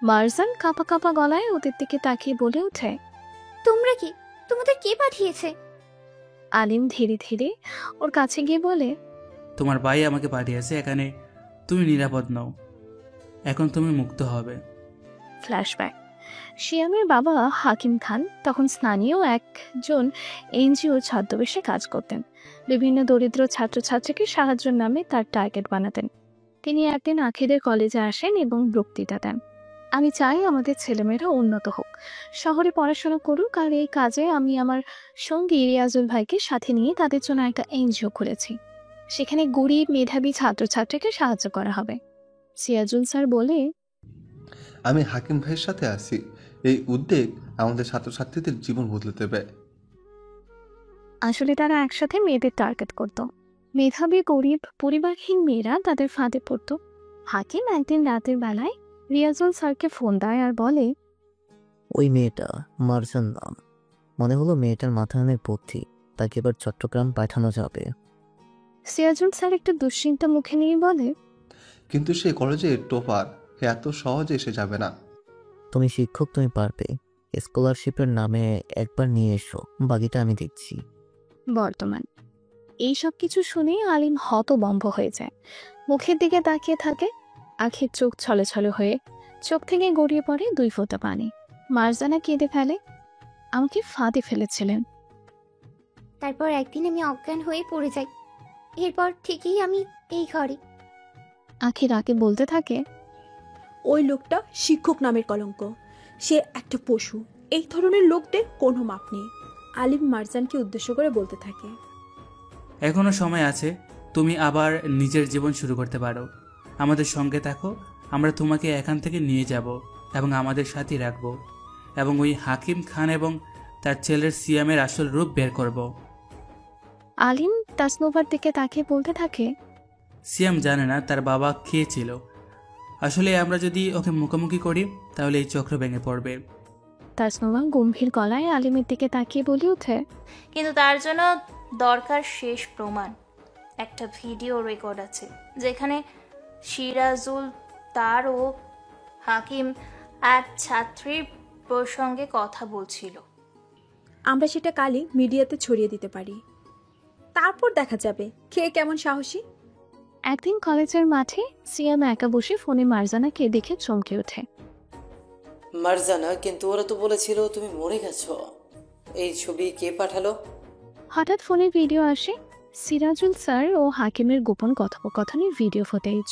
মারজান কাঁপা কাঁপা গলায় ওদের দিকে তাকিয়ে বলে ওঠে, তোমরা কি? তোমাদের কে পাঠিয়েছে? আলিম ধীরে ধীরে ওর কাছে গিয়ে বলে, তোমার ভাই আমাকে পাঠিয়েছে এখানে। তুমি নিরাপদ নও, এখন তুমি মুক্ত হবে। ফ্ল্যাশব্যাক। শিয়ামের বাবা হাকিম খান তখন স্থানীয় একজন এনজিও ছদ্মবেশে কাজ করতেন। বিভিন্ন দরিদ্র ছাত্রছাত্রীকে সাহায্যের নামে তার টার্গেট বানাতেন। তিনি একদিন আখিদের কলেজে আসেন এবং বক্তৃতা দেন, আমি চাই আমাদের ছেলেমেয়েরা উন্নত হোক, শহরে পড়াশোনা করুক, আর এই কাজে আমি আমার সঙ্গী রিয়াজুল ভাইকে সাথে নিয়ে তাদের জন্য একটা এনজিও খুলেছি। সেখানে গরিব মেধাবী ছাত্রছাত্রীকে সাহায্য করা হবে। সিয়াজুল স্যার বলে, আমি হাকিম ভাইয়ের সাথে আছি। এই উদ্যোগ আমাদের ছাত্রছাত্রীদের জীবন বদলে দেবে। আসলে তারা একসাথে মেয়েদের টার্গেট করত। মেধাবী গরিব পরিবারহীন মেয়েরা তাদের ফাঁদে পড়ত। হাকিম একদিন রাতের বেলায় রিয়াজুল স্যারকে ফোন দেয় আর বলে, ওই মেয়েটা মারজান নাম। মনে হলো মেয়েটার মাথায় অনেক বুদ্ধি, তাকে এবার চট্টগ্রাম পাঠানো যাবে। সিয়াজুল স্যার একটু দুশ্চিন্তা মুখে নিয়ে বলে, কিন্তু সে কলেজে টপার, এত সহজে এসে যাবে না। তুমি শিক্ষক, তুমি পারবে। স্কলারশিপের নামে একবার নিয়ে এসো, বাকিটা আমি দেখছি। বর্তমান। এইসব কিছু শুনে আলিম হতবম্ব হয়ে যায়। মুখের দিকে তাকিয়ে থাকে। আখির চোখ ছলে ছলে হয়ে চোখ থেকে গড়িয়ে পড়ে 2 ফোঁটা পানি। মারজানা কেঁদে ফেলে, আমাকে ফাঁদে ফেলেছিলেন। তারপর একদিন আমি অজ্ঞান হয়ে পড়ে যাই। এরপর থেকেই আমি এই ঘরে। আখি রাকে বলতে থাকে, ওই লোকটা শিক্ষক নামের কলঙ্ক। সে একটা পশু। এই ধরনের লোকদের কোনো মাপ নেই। আলিম মারজানকে উদ্দেশ্য করে বলতে থাকে, এখনো সময় আছে, তুমি আবার নিজের জীবন শুরু করতে পারো। আমাদের সঙ্গে থাকো, আমরা তোমাকে এখান থেকে নিয়ে যাব এবং আমাদের সাথেই রাখবো, এবং ওই হাকিম খান এবং তার ছেলের সিয়ামের আসল রূপ বের করব। আলিম তাসনুভার দিকে তাকিয়ে বলতে থাকে, সিয়াম জানে না তার বাবা কে ছিল। আসলে আমরা যদি ওকে মুখোমুখি করি তাহলে এই চক্র ভেঙে পড়বে। তাসনুভা গম্ভীর গলায় আলিমের দিকে তাকিয়ে বলে ওঠে, কিন্তু তার জন্য দরকার শেষ প্রমাণ। একটা ভিডিও রেকর্ড আছে যেখানে সিরাজুল তার ও হাকিম এক ছাত্রীর প্রসঙ্গে কথা বলছিল। আমরা সেটা কালই মিডিয়াতে ছড়িয়ে দিতে পারি, তারপর দেখা যাবে কে কেমন সাহসী। একদিন কলেজের মাঠে সিয়াম একা বসে ফোনে মারজানাকে দেখে চমকে ওঠে। মারজানা, কিন্তু ওরা তো বলেছিল তুমি মরে গেছো। এই ছবি কে পাঠালো? হঠাৎ ফোনে ভিডিও আসে, সিরাজুল স্যার ও হাকিমের গোপন কথোপকথনের ভিডিও ফুটেজ।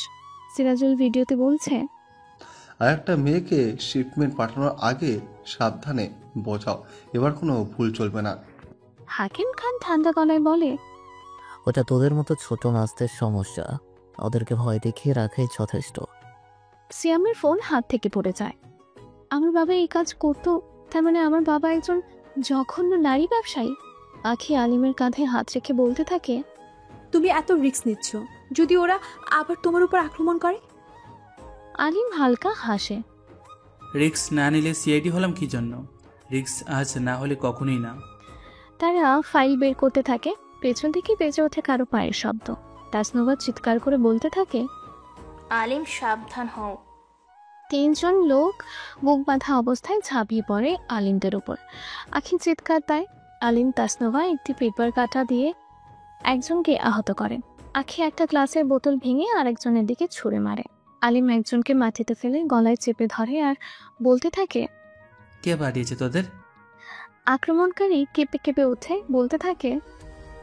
সিরাজুল ভিডিওতে বলছে, আর একটা মেয়েকে শিপমেন্ট পাঠানোর আগে সাবধানে বোঝাও, এবার কোনো ভুল চলবে না। হাকিম খান ঠান্ডা গলায় বলে, ওটা তোদের মতো ছোট মাছদের সমস্যা, ওদেরকে ভয় দেখিয়ে রাখাই যথেষ্ট। সিয়ামের ফোন হাত থেকে পড়ে যায়। আমার বাবা এই কাজ করতো, তার মানে আমার বাবা একজন জঘন্য নারী ব্যবসায়ী। আখি আলিমের কাঁধে হাত রেখে বলতে থাকে, তুমি এত রিস্ক নিচ্ছ, যদি ওরা আবার তোমার উপর আক্রমণ করে? আলিম হালকা হাসে। রিক্স না নিলে সিআইডি হলাম কি জন্য? রিক্স আজ না হলে কখনোই না। তারা ফাইল বের করতে থাকে। পেছন থেকে বেজে ওঠে কারো পায়ের শব্দ। তাসনুভা চিৎকার করে বলতে থাকে, আলিম সাবধান হও। 3 জন লোক বুক বাঁধা অবস্থায় ঝাঁপিয়ে পড়ে আলিমদের উপর। আখি চিৎকার দেয়। আলিম তাসনুভা একটি পেপার কাটা দিয়ে একজনকে আহত করে। আখি একটা গ্লাসের বোতল ভেঙে আরেকজনের দিকে ছুঁড়ে মারে। আলিম একজনকে মাটিতে ফেলে গলায় চেপে ধরে আর বলতে থাকে, কে পাঠিয়েছে তোদের? আক্রমণকারী কেঁপে কেঁপে উঠে বলতে থাকে,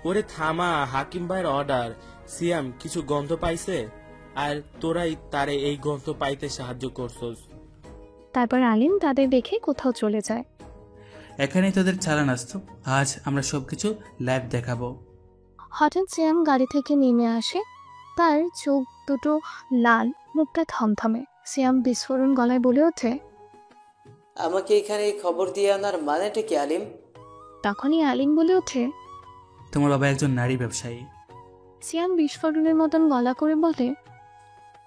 ওরে থামা, হাকিম ভাইয়ের অর্ডার। সিয়াম কিছু গন্ধ পাইছে, আর তোরাই তারে এই গন্ধ পাইতে সাহায্য করছস। তারপর আলিম তাদের দেখে কোথাও চলে যায়। এখানেই তোদের চালান আসতো, আজ আমরা সবকিছু লাইভ দেখাবো। হঠাৎ সিয়াম গাড়ি থেকে নেমে আসে। তার চোখ দুটো লাল, মুখটা থমথমে। সিয়াম বিস্ফোরণ গলায় বলে ওঠে, আমাকে এখানে খবর দিয়ে আনার মানেটা কি আলিম? তখনই আলিম বলে ওঠে, তোমার বাবা একজন নারী ব্যবসায়ী। সিয়াম বিস্ফোরণের মতন গলা করে বলে,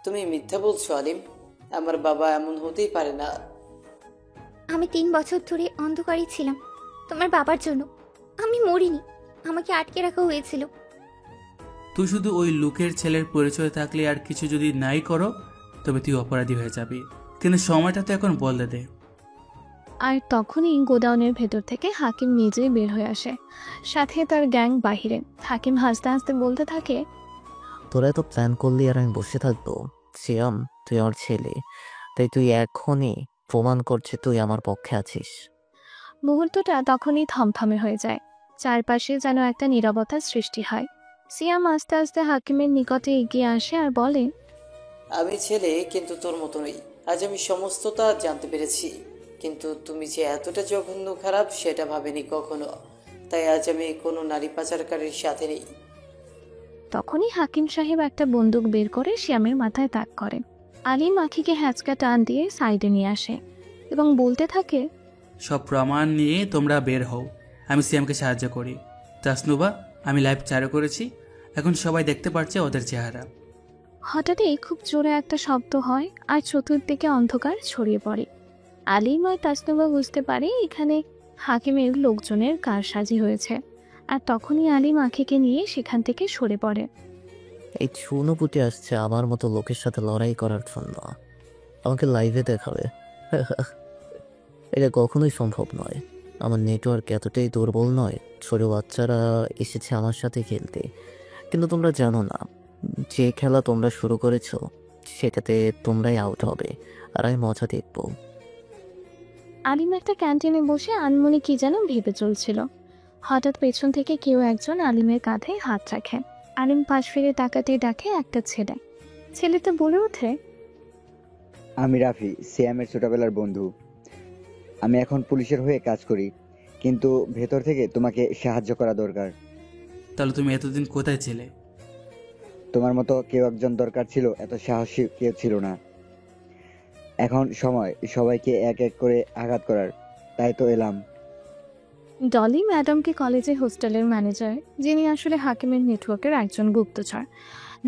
তুমি মিথ্যা বলছো আলিম, আমার বাবা এমন হতেই পারে না। আমি 3 বছর ধরে অন্ধকারই ছিলাম তোমার বাবার জন্য। আমি মরিনি, আমাকে আটকে রাখা হয়েছিল। তুই শুধু ওই লোকের ছেলের পরিচয় থাকলে আর কিছু যদি নাই করো তবে তুই অপরাধী হয়ে যাবি, কিন্তু সময়টা তো এখন বদলে দে। আর তখনই গোডাউনের ভেতর থেকে হাকিম নিজেই বের হয়ে আসে, সাথে তার গ্যাং বাহিরে। হাকিম হাসতে হাসতে বলতে থাকে, তোরা তো প্ল্যান করলি আর আমি বসে থাকবো? সিয়াম, তুই আমার ছেলে, তাই তুই এখনই প্রমাণ করছে তুই আমার পক্ষে আছিস। মুহূর্তটা তখনই থমথমে হয়ে যায়। চারপাশে যেন একটা নীরবতার সৃষ্টি হয়। সিয়াম আস্তে আস্তে হাকিমের নিকটে এগিয়ে আসে আর বলে, আমি ছেলে কিন্তু তোর মতো নই। আজ আমি সমস্তটা জানতে পেরেছি, কিন্তু তুমি যে এতটা জঘন্য খারাপ সেটা ভাবিনি কখনো। তাই আজ আমি কোনো নারী পাচারকারীর সাথে নেই। তখনই হাকিম সাহেব একটা বন্দুক বের করে সিয়ামের মাথায় তাক করে। আলিম আখিকে হ্যাচকা টান দিয়ে সাইডে নিয়ে আসে এবং বলতে থাকে, সব প্রমাণ নিয়ে তোমরা বের হও, আমি সিয়ামকে সাহায্য করি। তাসনুভা, আমি লাইভ চালু করেছি, এখন সবাই দেখতে পাচ্ছে ওদের চেহারা। হঠাৎই খুব জোরে একটা শব্দ হয় আর চতুর্দিকে অন্ধকার ছড়িয়ে পড়ে। আলিম আর তাসনুভা বুঝতে পারে এখানে হাকিমের লোকজনের কারসাজি হয়েছে। আর তখনই আলিম আখিকে নিয়ে সেখান থেকে সরে পড়ে। এই চুনোপুটি আসছে আমার মতো লোকের সাথে লড়াই করার জন্য, আমাকে লাইভে দেখাবে। এটা কখনোই সম্ভব নয়। আমার নেটওয়ার্ক এতটাই দুর্বল নয়। ছোট বাচ্চারা এসেছে আমার সাথে খেলতে, কিন্তু তোমরা জানো না, যে খেলা তোমরা শুরু করেছো সেটাতে তোমরাই আউট হবে, আর আমি মজা দেখবো। আলিম একটা ক্যান্টিনে বসে আনমনে কি যেন ভেবে চলছিল। হঠাৎ পেছন থেকে কেউ একজন আলিমের কাঁধে হাত রাখে। আলিম পাশ ফিরে তাকাতেই ডাকে একটা ছেলে। ছেলেটা বলে ওঠে, আমি রাফি, সিয়ামের ছোটবেলার বন্ধু। আমি এখন পুলিশের হয়ে কাজ করি, কিন্তু ভেতর থেকে তোমাকে সাহায্য করা দরকার। তাহলে তুমি এতদিন কোথায় ছিলে? তোমার মতো কেউ একজন দরকার ছিল, এত সাহসী কেউ ছিল না। এখন সময় সবাইকে এক এক করে আঘাত করার, তাই তো এলাম। ডলি ম্যাডামকে কলেজে হোস্টেলের ম্যানেজার, যিনি আসলে হাকিমের নেটওয়ার্কের একজন গুপ্তচর।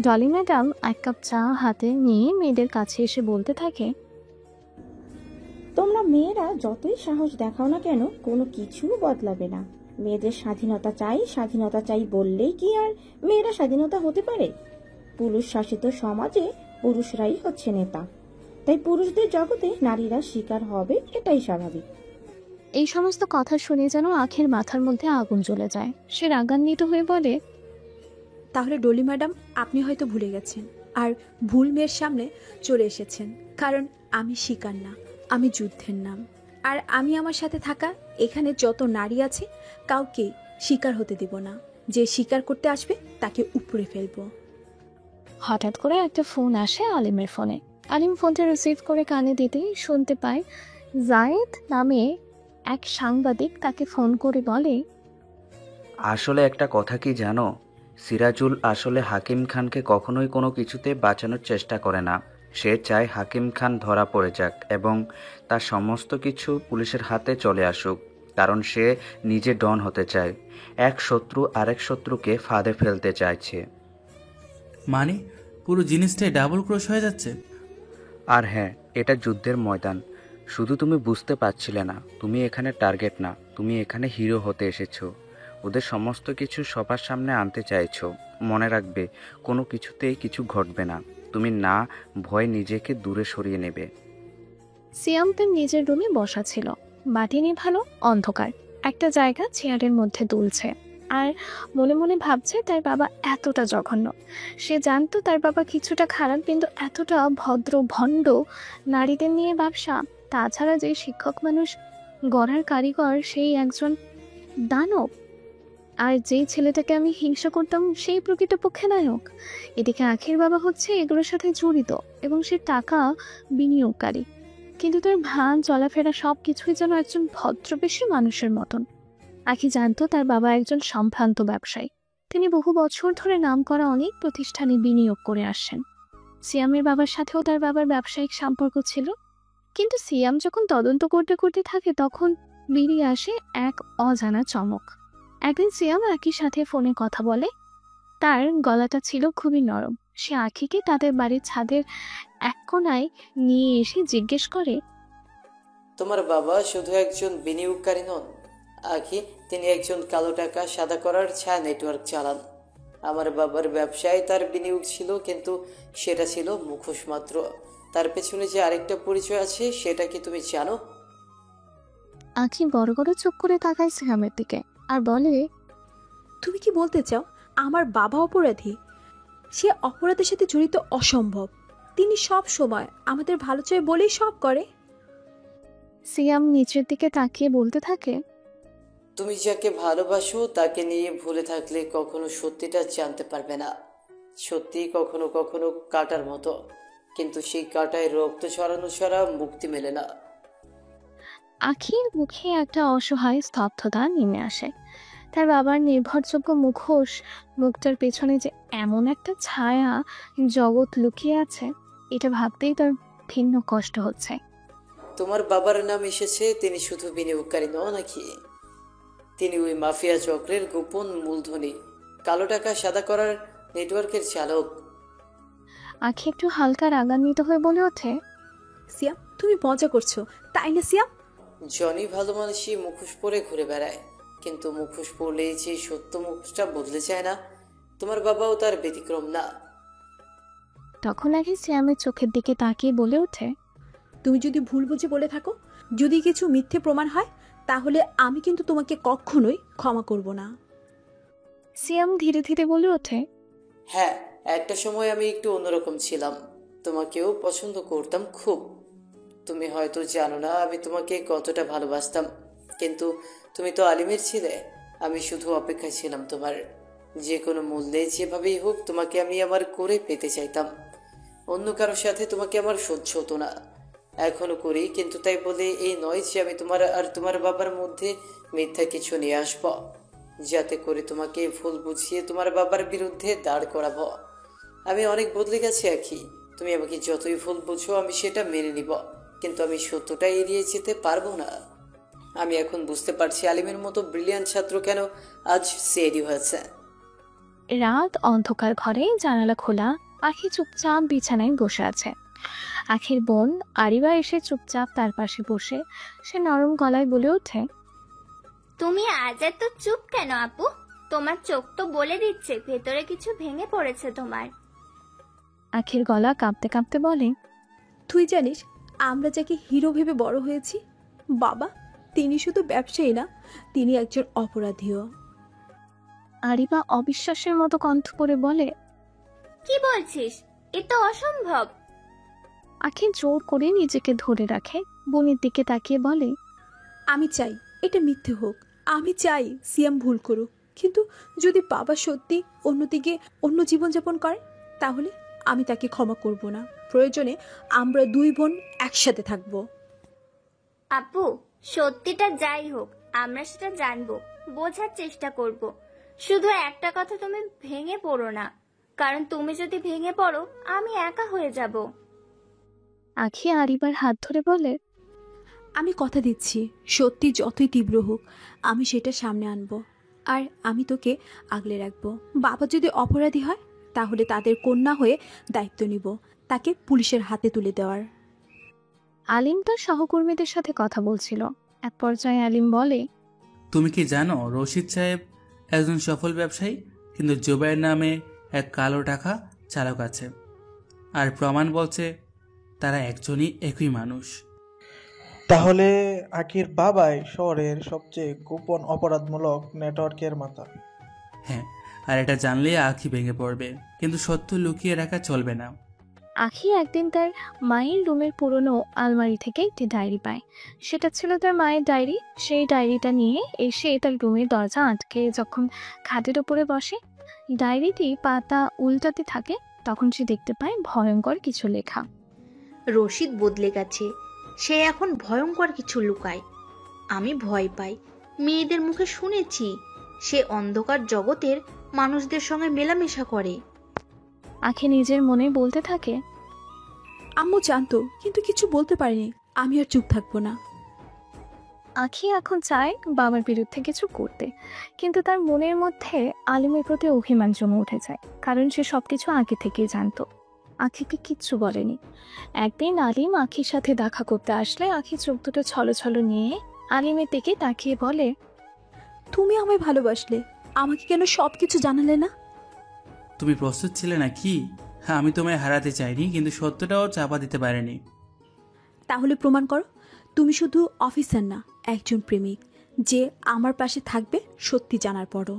ডলি ম্যাডাম 1 কাপ চা হাতে নিয়ে মেয়েদের কাছে এসে বলতে থাকে, তোমরা মেয়েরা যতই সাহস দেখাও না কেন, কোনো কিছু বদলাবে না। মেয়েদের স্বাধীনতা চাই, স্বাধীনতা চাই বললেই কি আর মেয়েরা স্বাধীনতা হতে পারে? পুরুষ শাসিত সমাজে পুরুষরাই হচ্ছে নেতা, তাই পুরুষদের জগতে নারীরা শিকার হবে, এটাই স্বাভাবিক। এই সমস্ত কথা শুনে যেন আখির মাথার মধ্যে আগুন জ্বলে যায়। সে রাগান্বিত হয়ে বলে, তাহলে ডলি ম্যাডাম, আপনি হয়তো ভুলে গেছেন আর ভুল মেয়ের সামনে চলে এসেছেন, কারণ আমি শিকার না, আমি যুদ্ধের নাম। আর আমি আমার সাথে থাকা এখানে যত নারী আছে কাউকে শিকার হতে দেব না। যে শিকার করতে আসবে তাকে উপরে ফেলবো। হঠাৎ করে একটা ফোন আসে আলিমের ফোনে। আলিম ফোনটা রিসিভ করে কানে দিতেই শুনতে পায় জায়েদ নামে এক সাংবাদিক তাকে ফোন করে বলে, আসলে একটা কথা কি জানো, সিরাজুল আসলে হাকিম খানকে কখনোই কোনো কিছুতে বাঁচানোর চেষ্টা করে না। সে চায় হাকিম খান ধরা পড়ে যাক এবং তার সমস্ত কিছু পুলিশের হাতে চলে আসুক, কারণ সে নিজে ডন হতে চায়। এক শত্রু আরেক শত্রুকে ফাঁদে ফেলতে চাইছে। মানে পুরো জিনিসটাই ডাবল ক্রস হয়ে যাচ্ছে। আর হ্যাঁ, এটা যুদ্ধের ময়দান। শুধু তুমি বুঝতে পারছিলে না, তুমি এখানে টার্গেট না, তুমি এখানে হিরো হতে এসেছো। ওদের সমস্ত কিছু সবার সামনে আনতে চাইছো। মনে রাখবে, কোনো কিছুতেই কিছু ঘটবে না। তুমি না ভয় নিজেকে দূরে সরিয়ে নেবে। সিয়াম তার নিজের রুমে বসা ছিল, বাতি নেভালো, অন্ধকার। একটা জায়গা চেয়ারের মধ্যে দুলছে আর মনে মনে ভাবছে তার বাবা এতটা জঘন্য। সে জানতো তার বাবা কিছুটা খারাপ, কিন্তু এতটা ভদ্র ভণ্ড নারীদের নিয়ে ব্যবসা। তাছাড়া যে শিক্ষক মানুষ গড়ার কারিগর, সেই একজন দানব। আর যেই ছেলেটাকে আমি হিংসা করতাম সেই প্রকৃতপক্ষে নায়ক। এদিকে আখির বাবা হচ্ছে এগুলোর সাথে জড়িত এবং সে টাকা বিনিয়োগকারী, কিন্তু তার ভান চলাফেরা সব কিছুই যেন একজন ভদ্রবেশী মানুষের মতন। আখি জানতো তার বাবা একজন সম্ভ্রান্ত ব্যবসায়ী। তিনি বহু বছর ধরে নামকরা অনেক প্রতিষ্ঠানে বিনিয়োগ করে আসছেন। সিয়ামের বাবার সাথেও তার বাবার ব্যবসায়িক সম্পর্ক ছিল, কিন্তু সিয়াম যখন তদন্ত করতে করতে থাকে তখন বেরিয়ে আসে এক অজানা চমক। একদিন সিয়াম আখির সাথে ফোনে কথা বলে। তার গলাটা ছিল খুবই নরম। সে আখিকে তাদের বাড়ির ছাদের এক কোণায় নিয়ে এসে জিজ্ঞেস করে, তোমার বাবা শুধু একজন বিনিয়োগকারী নন আখি, তিনি একজন কালো টাকা সাদা করার ছায়া নেটওয়ার্ক চালান। আমার বাবার ব্যবসায় তার বিনিয়োগ ছিল, কিন্তু সেটা ছিল মুখোশ মাত্র। তার পেছনে যে আরেকটা পরিচয় আছে সেটা কি তুমি জানো? আখি বড় বড় চোখ করে তাকায় সিয়ামের দিকে আর বলে, তুমি কি বলতে চাও আমার বাবা অপরাধী? সে অপরাধের সাথে জড়িত অসম্ভব। তিনি সব সময় আমাদের ভালো চায় বলেই সব করে। সিয়াম নিচের দিকে তাকিয়ে বলতে থাকে, তুমি যাকে ভালোবাসো তাকে নিয়ে ভুলে থাকলে কখনো সত্যিটা জানতে পারবে না। সত্যি কখনো কখনো কাটার মতো, কিন্তু সেই কাটায় রক্ত ছড়ানো ছাড়া মুক্তি মেলে না। আখির মুখে একটা অসহায় স্তব্ধতা নেমে আসে। তার বাবার নির্ভরযোগ্য মুখোশ, মুখটার পেছনে যে এমন একটা ছায়া জগৎ লুকিয়ে আছে, এটা ভাবতেই তার ভিন্ন কষ্ট হচ্ছে। তোমার বাবার নাম এসেছে, তিনি শুধু বিনিয়োগকারী নন নাকি, তিনি ওই মাফিয়া চক্রের গোপন মূলধনী, কালো টাকা সাদা করার নেটওয়ার্কের চালক। আখি একটু হালকা রাগান্বিত হয়ে বলে ওঠে, সিয়াম তুমি মজা করছো তাই না সিয়াম? জনি ভালো মানুষই মুখোশ পরে ঘুরে বেড়ায়, কিন্তু মুখোশ পরলেই যে সত্য মুখোশটা বদলে যায় না। তোমার বাবাও তার ব্যতিক্রম না। তখন আগে সিয়ামের চোখের দিকে তাকিয়ে বলে ওঠে, তুমি যদি ভুল বুঝে বলে থাকো, যদি কিছু মিথ্যে প্রমাণ হয়, তাহলে আমি কিন্তু তোমাকে কখনোই ক্ষমা করব না। সিয়াম ধীরে ধীরে বলে ওঠে, হ্যাঁ, একটা সময় আমি একটু অন্যরকম ছিলাম, তোমাকেও পছন্দ করতাম খুব। তুমি হয়তো জানো না আমি তোমাকে কতটা ভালোবাসতাম, কিন্তু তুমি তো আলিমের ছিলে। আমি শুধু অপেক্ষায় ছিলাম তোমার। যে কোনো মূল্যে যেভাবেই হোক তোমাকে আমি আমার করে পেতে চাইতাম। অন্য কারোর সাথে তোমাকে আমার সহ্য হতো না, এখনো করি, কিন্তু তাই বলে এই নয় যে আমি তোমার আর তোমার বাবার মধ্যে মিথ্যা কিছু নিয়ে আসব, যাতে করে তোমাকে ভুল বুঝিয়ে তোমার বাবার বিরুদ্ধে দাঁড় করাবো। আমি অনেক বদলে গেছি আখি, তুমি আমাকে যতই ভুল বুঝো আমি সেটা মেনে নিব, কিন্তু আমি সত্যটা এড়িয়ে যেতে পারবো না। আমি এখন বুঝতে পারছি আলিমের মতো ব্রিলিয়ান্ট ছাত্র কেন আজ সিআইডি হয়েছে। রাত অন্ধকার, ঘরে জানালা খোলা। আখি চুপচাপ বিছানায় বসে আছে। আখির বোন আরিবা এসে চুপচাপ তার পাশে বসে সে নরম গলায় বলে ওঠে, তুমি আজ এত চুপ কেন আপু? তোমার চোখ তো বলে দিচ্ছে ভেতরে কিছু ভেঙে পড়েছে তোমার। আখির গলা কাঁপতে কাঁপতে বলে, তুই জানিস আমরা যাকে হিরো ভেবে বড় হয়েছি, বাবা তিনি শুধু ব্যবসায়ী না, তিনি একজন অপরাধীও। আরিবা অবিশ্বাসের মতো কণ্ঠ করে বলে, কি বলছিস? এ তো অসম্ভব। আখি জোর করে নিজেকে ধরে রাখে, বোনের দিকে তাকিয়ে বলে, আমি চাই এটা মিথ্যে হোক, আমি চাই সিয়াম ভুল করুক, কিন্তু যদি বাবা সত্যি অন্যদিকে অন্য জীবনযাপন করে তাহলে আমি তাকে ক্ষমা করব না। প্রয়োজনে আমরা 2 বোন একসাথে থাকবো। আপু, সত্যিটা যাই হোক আমরা সেটা জানবো, বোঝার চেষ্টা করব। শুধু একটা কথা, তুমি ভেঙে পড়ো না, কারণ তুমি যদি ভেঙে পড়ো আমি একা হয়ে যাব। আখি আরিবার হাত ধরে বলে, আমি কথা দিচ্ছি, সত্যি যতই তীব্র হোক আমি সেটা সামনে আনবো, আর আমি তোকে আগলে রাখবো। বাবা যদি অপরাধী হয় তাহলে তাদের কন্যা হয়ে দায়িত্ব নিব, তাকে পুলিশের হাতে তুলে দেওয়ার। আলিম তার সহকর্মীদের সাথে কথা বলছিল। এক পর্যায়ে আলিম বলে, তুমি কি জানো রশিদ সাহেব একজন সফল ব্যবসায়ী, কিন্তু জুবাইর নামে এক কালো টাকা চালক আছে, আর প্রমাণ বলছে তারা একজনই একই মানুষ। তাহলে আকির বাবাই শহরের সবচেয়ে গোপন অপরাধমূলক নেটওয়ার্কের মাথা। হ্যাঁ, আর এটা জানলে আখি ভেঙে পড়বে, কিন্তু সত্য লুকিয়ে রাখা চলবে না। আখি একদিন তার মায়ের রুমের পুরনো আলমারি থেকে একটি ডায়েরি পায়। সেটা ছিল তার মায়ের ডায়েরি। সেই ডায়েরিটা নিয়ে এসে তার রুমের দরজা আটকে যখন খাটের ওপরে বসে, ডায়েরিটি পাতা উল্টাতে থাকে, তখন সে দেখতে পায় ভয়ঙ্কর কিছু লেখা। রশিদ বদলে গেছে, সে এখন ভয়ঙ্কর কিছু লুকায়। আমি ভয় পাই, মেয়েদের মুখে শুনেছি সে অন্ধকার জগতের মানুষদের সঙ্গে মেলামেশা করে। আখি নিজের মনে বলতে থাকে, আম্মু জানতো কিন্তু কিছু বলতে পারেনি, আমি আর চুপ থাকবো না। আখি এখন চায় বাবার বিরুদ্ধে কিছু করতে, কিন্তু তার মনের মধ্যে আলিমের প্রতি অভিমান জমে উঠে যায়, কারণ সে সবকিছু আগে থেকেই জানতো। আখিকে কিচ্ছু বলেনি। একদিন আলিম আখির সাথে দেখা করতে আসলে আখি চোখ দুটো ছলো নিয়ে আলিমের দিকে তাকিয়ে বলে, তুমি আমায় ভালোবাসলে, আমাকে কেন সবকিছু জানালে না? তুমি প্রস্তুত ছিলে নাকি? হ্যাঁ, আমি তোমায় হারাতে চাইনি, কিন্তু সত্যটাও চাপা দিতে পারিনি। তাহলে প্রমাণ করো তুমি শুধু অফিসার না, একজন প্রেমিক যে আমার পাশে থাকবে সত্যি জানার পরও।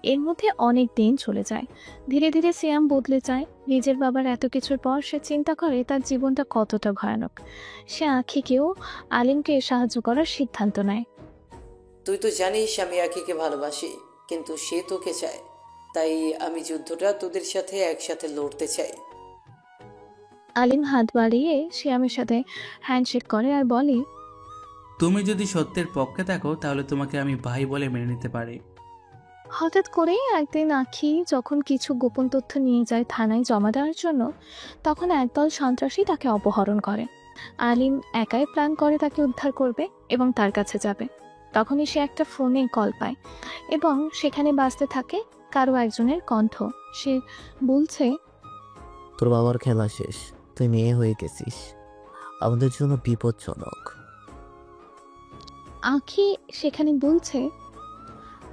এর মধ্যে অনেক দিন চলে যায়। ধীরে ধীরে সিয়াম বদলে যায়। নিজের বাবার এত কিছুর পর সে চিন্তা করে তার জীবনটা কতটা ভয়ানক। সে আখিকেও আলিমকে সাহায্য করার সিদ্ধান্ত নেয়। তুই তো জানিস আমি আখিকে ভালোবাসি, কিন্তু সে তোকে চায়, তাই আমি যুদ্ধটা তোদের সাথে একসাথে লড়তে চাই। আলিম হাত বাড়িয়ে সিয়ামের সাথে হ্যান্ডশেক করে আর বলে, তুমি যদি সত্যের পক্ষে থাকো তাহলে তোমাকে আমি ভাই বলে মেনে নিতে পারি। হঠাৎ করে একদিন আখি যখন কিছু গোপন তথ্য নিয়ে যায় থানায় জমা দেওয়ার জন্য, তখন একদল সন্ত্রাসী তাকে অপহরণ করে। আলিম একাই প্ল্যান করে তাকে উদ্ধার করবে এবং তার কাছে যাবে। তখনই সে একটা ফোনে কল পায় এবং সেখানে বাজতে থাকে কারো একজনের কণ্ঠ। সে বলছে, তোর বাবার খেলা শেষ, তুই মেয়ে হয়ে গেছিস, আমাদের জন্য বিপজ্জনক। আখি সেখানে বলছে,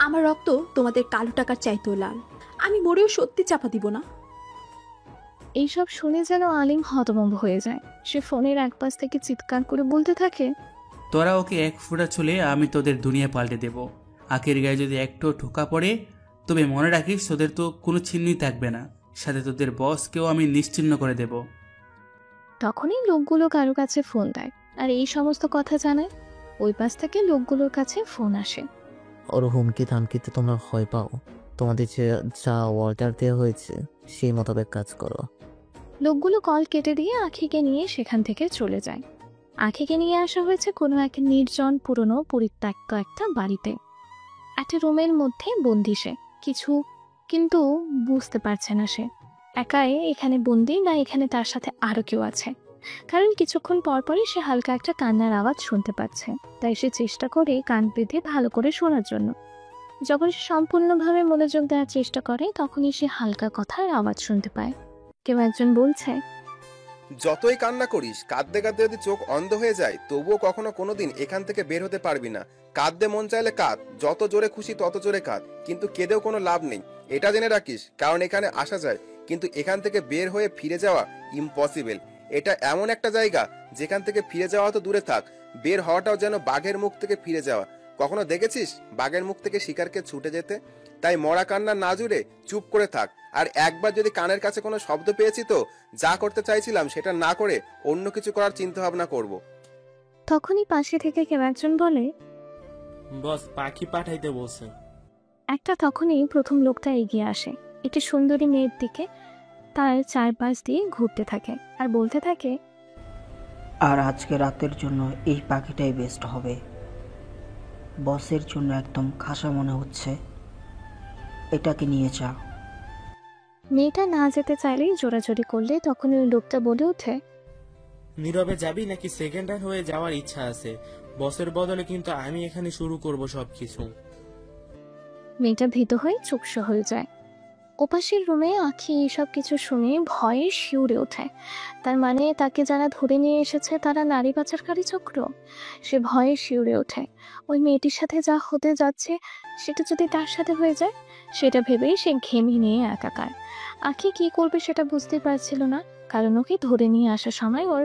আমার রক্ত তোমাদের কালো টাকার চাইতেও লাল, আমি মরেও সত্যি চাপা দিব না। এইসব শুনে যেন আলিম হতভম্ব হয়ে যায়। সে ফোনের এক পাশ থেকে চিৎকার করে বলতে থাকে, তোরা ওকে এক ফোঁটা ছুলে আমি তোদের দুনিয়া পাল্টে দেব। আখের গায়ে যদি একটু ঠোকা পড়ে, তবে মনে রাখিস তোদের তো কোনো চিহ্নই থাকবে না, সাথে তোদের বসকেও আমি নিশ্চিহ্ন করে দেব। তখনই লোকগুলো কারো কাছে ফোন দেয় আর এই সমস্ত কথা জানায়। ওই পাশ থেকে লোকগুলোর কাছে ফোন আসে। ওর হুমকি থামকিতে তোমরা ভয় পাও, তোমাদের যা অর্ডার দেওয়া হয়েছে সেই মোতাবেক কাজ করো। লোকগুলো কল কেটে দিয়ে আখিকে নিয়ে সেখান থেকে চলে যায়। আখিকে নিয়ে আসা হয়েছে কোনো এক নির্জন পুরনো পরিত্যক্ত একটা বাড়িতে। একটা রুমের মধ্যে বন্দি সে, কিছু কিন্তু বুঝতে পারছে না সে একাই এখানে বন্দি না এখানে তার সাথে আরো কেউ আছে, কারণ কিছুক্ষণ পরপরই সে হালকা একটা কান্নার আওয়াজ শুনতে পাচ্ছে। তাই সে চেষ্টা করে কান পেতে ভালো করে শোনার জন্য। যখন সে সম্পূর্ণভাবে মনোযোগ দেওয়ার চেষ্টা করে তখনই সে হালকা কথার আওয়াজ শুনতে পায়। কেউ একজন বলছে, যতই কান্না করিস, কাঁদতে কাঁদতে যদি চোখ অন্ধ হয়ে যায় তবুও কখনো কোনোদিন এখান থেকে বের হতে পারবি না। কাঁদতে মন চাইলে কাঁদ, যত জোরে খুশি তত জোরে কাঁদ, কিন্তু কেঁদেও কোনো লাভ নেই, এটা জেনে রাখিস। কারণ এখানে আসা যায়, কিন্তু এখান থেকে বের হয়ে ফিরে যাওয়া ইম্পসিবল। এটা এমন একটা জায়গা যেখান থেকে ফিরে যাওয়া তো দূরে থাক, বের হওয়াটাও যেন বাঘের মুখ থেকে ফিরে যাওয়া। কখনো দেখেছিস বাঘের মুখ থেকে শিকারকে ছুটে যেতে? তাই মরা কান্না না জুড়ে চুপ করে থাক। আর একবার যদি কানের কাছে কোনো শব্দ পেয়েছি তো যা করতে চাইছিলাম সেটা না করে অন্য কিছু করার চিন্তা ভাবনা করব। তখনই পাশে থেকে কেউ একজন বলে, বস পাখি পাঠাইতে বলছে। তখনই প্রথম লোকটা এগিয়ে আসে একটি সুন্দরী মেয়ের দিকে। তার চারপাশ দিয়ে ঘুরতে থাকে আর বলতে থাকে, আর আজকে রাতের জন্য এই পাখিটাই বেস্ট হবে। বসের জন্য একদম খাসা মনে হচ্ছে, এটাকে নিয়ে যা। মেয়েটা না যেতে চাইলেই জোরাজোরি করলে তখন ওই লোকটা বলে ওঠে, নীরবে যাবি নাকি সেকেন্ড হ্যান্ড হয়ে যাওয়ার ইচ্ছা আছে? বসের বদলে কিন্তু আমি এখানে শুরু করব সবকিছু। মেয়েটা ভীত হয়ে চুপসে হয়ে যায়। ওপাশের রুমে আঁখি এইসব কিছু শুনে ভয়ে শিউরে ওঠে। তার মানে তাকে যারা ধরে নিয়ে এসেছে তারা নারী পাচারকারী চক্র। সে ভয়ে শিউরে ওঠে। ওই মেয়েটির সাথে যা হতে যাচ্ছে সেটা যদি তার সাথে হয়ে যায়, সেটা ভেবেই সে ঘেমে নিয়ে একাকার। আঁখি কি করবে সেটা বুঝতে পারছিল না, কারণ ওকে ধরে নিয়ে আসার সময় ওর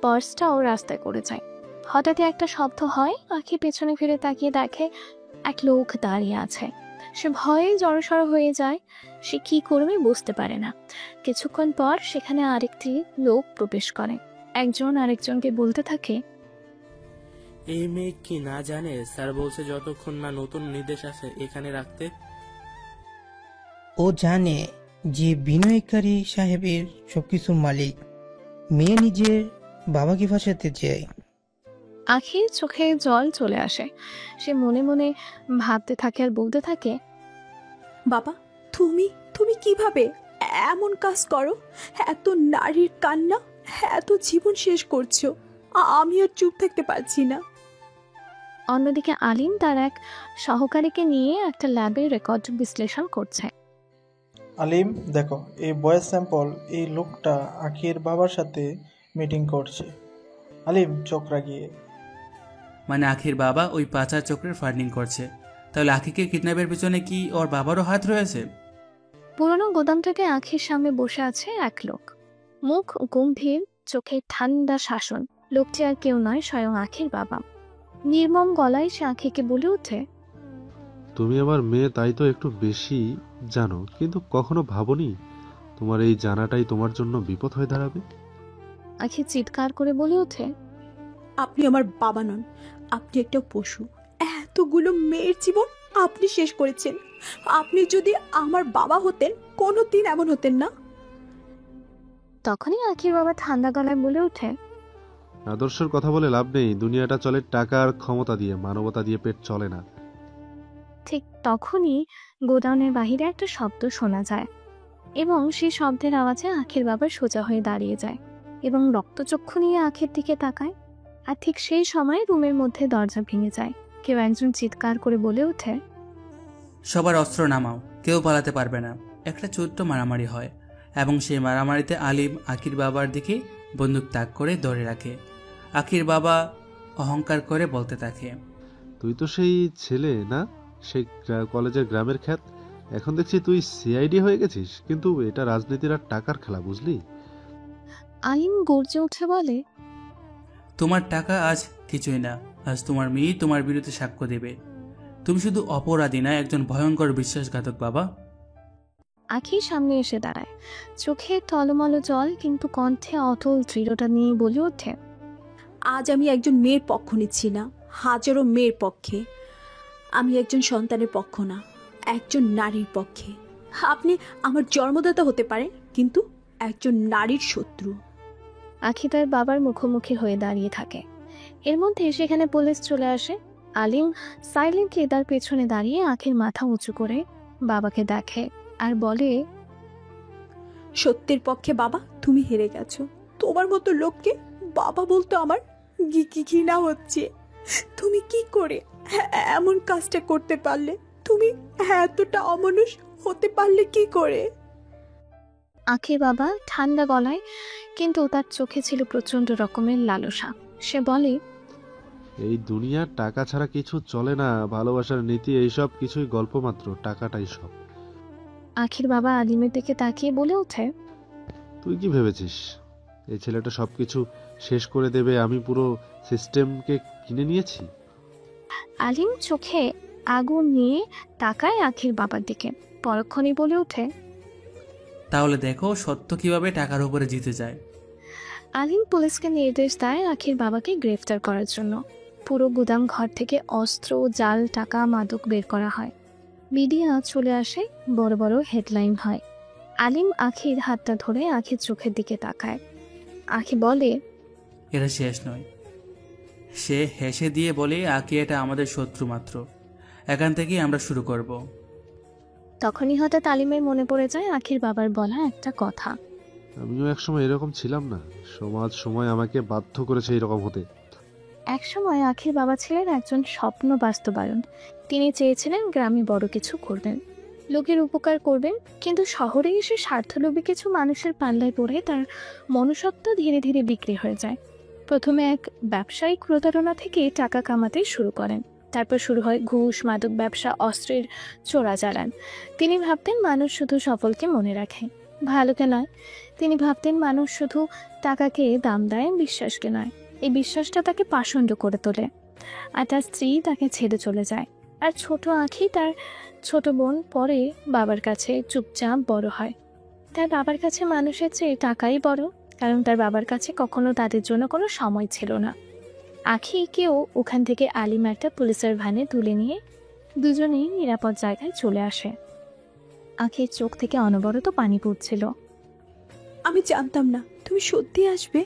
পার্সটা ওর রাস্তায় করে যায়। হঠাৎই একটা শব্দ হয়। আঁখি পেছনে ফিরে তাকিয়ে দেখে এক লোক দাঁড়িয়ে আছে। সে ভয়ে জড়সড় হয়ে যায়। সে কি করবে বুঝতে পারে না। কিছুক্ষণ পর সেখানে আরেকটি লোক প্রবেশ করে। একজন আরেকজনকে বলতে থাকে, এই মেয়ে কি না জানে স্যার বলছে যতক্ষণ না নতুন নির্দেশ আছে এখানে রাখতে? ও জানে যে বিনয়কারী সাহেবের সবকিছুর মালিক। মেয়ে নিজের বাবাকে ফাঁসাতে চায়। আখির চোখে জল চলে আসে। সে মনে মনে ভাবতে থাকে আর বলতে থাকে, বাবা তুমি তুমি কিভাবে এমন কাজ করো? এত নারীর কান্না, এত জীবন শেষ করছো, আমি আর চুপ থাকতে পারছি না। অন্যদিকে আলিম তার এক সহকারীকে নিয়ে একটা ল্যাবে রেকর্ড বিশ্লেষণ করছে। আলিম দেখো, এই ভয়েস স্যাম্পল এই লোকটা আখির বাবার সাথে মিটিং করছে। আলিম চোখ রাগিয়ে, মানে আখির বাবা ওই পাচার চক্রের ফান্ডিং করছে? তাহলে আখিকে কিডন্যাপের পিছনে কি ওর বাবারও হাত রয়েছে? পুরনো গোদাম থেকে আখির সামনে বসে আছে এক লোক। মুখ গম্ভীর, চোখে ঠান্ডা শাসন। লোকটি আর কেউ নয়, স্বয়ং আখির বাবা। নির্মম গলায় সে আখিকে বলে ওঠে, তুমি আমার মেয়ে, তাই তো একটু বেশি জানো, কিন্তু কখনো ভাবনি তোমার এই জানাটাই তোমার জন্য বিপদ হয়ে দাঁড়াবে। আখি চিৎকার করে বলে ওঠে, আপনি আমার বাবা নন, আপনি একটা পশু। এতগুলো মেয়ের জীবন আপনি শেষ করেছেন। আপনি যদি আমার বাবা হতেন কোনোদিন এমন হতেন না। তখনই আখির বাবা ঠান্ডা গলায় বলে ওঠে, আদর্শের কথা বলে লাভ নেই, দুনিয়াটা চলে টাকা আর ক্ষমতা দিয়ে, মানবতা দিয়ে পেট চলে না। ঠিক তখনই গোডাউনের বাহিরে একটা শব্দ শোনা যায় এবং সেই শব্দের আওয়াজে আখির বাবা সোজা হয়ে দাঁড়িয়ে যায় এবং রক্তচক্ষু নিয়ে আখির দিকে তাকায়। আর ঠিক সেই সময় রুমের মধ্যে দরজা ভেঙে যায়। কেউ একজন চিৎকার করে বলে ওঠে, সবার অস্ত্র নামাও, কেউ পালাতে পারবে না। একটা ছোট্ট মারামারি হয় এবং সেই মারামারিতে আলিম আখির বাবার দিকে বন্দুক তাক করে ধরে রাখে। আখির বাবা অহংকার করে বলতে থাকে, তুই তো সেই ছেলে না, সেই কলেজের গ্রামের খ্যাত। এখন দেখছি তুই সিআইডি হয়ে গেছিস, কিন্তু এটা রাজনীতির আর টাকার খেলা, বুঝলি? আলিম গর্জে উঠে বলে, তোমার টাকা আজ কিছুই না, আজ তোমার মেয়ে তোমার বিরুদ্ধে সাক্ষ্য দেবে। তুমি শুধু অপরাধী না, একজন ভয়ঙ্কর বিশ্বাসঘাতক বাবা। আখির সামনে এসে দাঁড়ায়, চোখে টলমল জল, কিন্তু কণ্ঠে অটল দৃঢ়তা নিয়ে বলে ওঠে, আজ আমি একজন মেয়ের পক্ষ নিচ্ছি না, হাজারো মেয়ের পক্ষে। আমি একজন সন্তানের পক্ষ না, একজন নারীর পক্ষে। আপনি আমার জন্মদাতা হতে পারেন, কিন্তু একজন নারীর শত্রু। আখি তার বাবার মুখোমুখি হয়ে দাঁড়িয়ে থাকে। এর মধ্যে সেখানে পুলিশ চলে আসে। আলিম সাইলেন্টলি তার পেছনে দাঁড়িয়ে আখির মাথা উঁচু করে বাবাকে দেখে আর বলে, সত্যের পক্ষে বাবা, তুমি হেরে গেছো। তোমার মতো লোককে বাবা বলতো আমার ঘৃণা হচ্ছে। তুমি কি করে এমন কাজটা করতে পারলে? তুমি এতটা অমানুষ হতে পারলে কি করে? আখির বাবা ঠান্ডা গলায়, কিন্তু তার চোখে ছিল প্রচন্ড রকমের লালসা। সে বলে, এই দুনিয়ার টাকা ছাড়া কিছু চলে না, ভালোবাসার নীতি এইসব কিছুই গল্প মাত্র, টাকাটাই সব। আখির বাবা আলিমের দিকে তাকিয়ে বলে ওঠে, তুই কি ভেবেছিস এই ছেলেটা সবকিছু শেষ করে দেবে? আমি পুরো সিস্টেমকে কিনে নিয়েছি। আলিম চোখে আগুন নিয়ে তাকায় আখির বাবার দিকে। পরক্ষণই বলে ওঠে, তাহলে দেখো সত্য কিভাবে টাকার উপরে জিতে যায়। আলিম পুলিশকে নির্দেশ দেয় আখির বাবাকে গ্রেফতার করার জন্য। পুরো গুদাম ঘর থেকে অস্ত্র, জাল, টাকা, মাদক বের করা হয়। মিডিয়া চলে আসে, বড় বড় হেডলাইন হয়। আলিম আখির হাতটা ধরে আখির চোখের দিকে তাকায়। আখি বলে, এটা শেষ নয়। সে হেসে দিয়ে বলে, আকি এটা আমাদের শত্রু মাত্র, এখান থেকেই আমরা শুরু করব। তখনই হঠাৎ আলিমের মনে পড়ে যায় আখির বাবার বলা একটা কথা। আমিও একসময় এরকম ছিলাম না, সমাজ সময় আমাকে বাধ্য করেছে এরকম হতে। একসময় আখির বাবা ছিলেন একজন স্বপ্ন বাস্তবায়ন। তিনি চেয়েছিলেন গ্রামে বড় কিছু করবেন, লোকের উপকার করবেন, কিন্তু শহরে এসে স্বার্থলোভী কিছু মানুষের পাল্লায় পড়ে তার মনুষ্যত্ব ধীরে ধীরে বিক্রি হয়ে যায়। প্রথমে এক ব্যবসায়িক প্রতারণা থেকে টাকা কামাতে শুরু করেন, তারপর শুরু হয় ঘুষ, মাদক ব্যবসা, অস্ত্রের চোরাচালান। তিনি ভাবতেন মানুষ শুধু সফলকে মনে রাখে, ভালোকে নয়। তিনি ভাবতেন মানুষ শুধু টাকাকে দাম দেয়, বিশ্বাসকে নয়। এই বিশ্বাসটা তাকে পাষণ্ড করে তোলে। আর তার স্ত্রী তাকে ছেড়ে চলে যায়। আর ছোট আঁখি, তার ছোট বোন, পরে বাবার কাছে চুপচাপ বড় হয়। তার বাবার কাছে মানুষের চেয়ে টাকাই বড়, কারণ তার বাবার কাছে কখনো তাদের জন্য কোনো সময় ছিল না। আখিকেও ওখান থেকে আলিম একটা পুলিশের ভ্যানে তুলে নিয়ে দুজনেই নিরাপদ জায়গায় চলে আসে। আখির চোখ থেকে অনবরত পানি পড়ছিল। আমি জানতাম না তুমি সত্যি আসবে।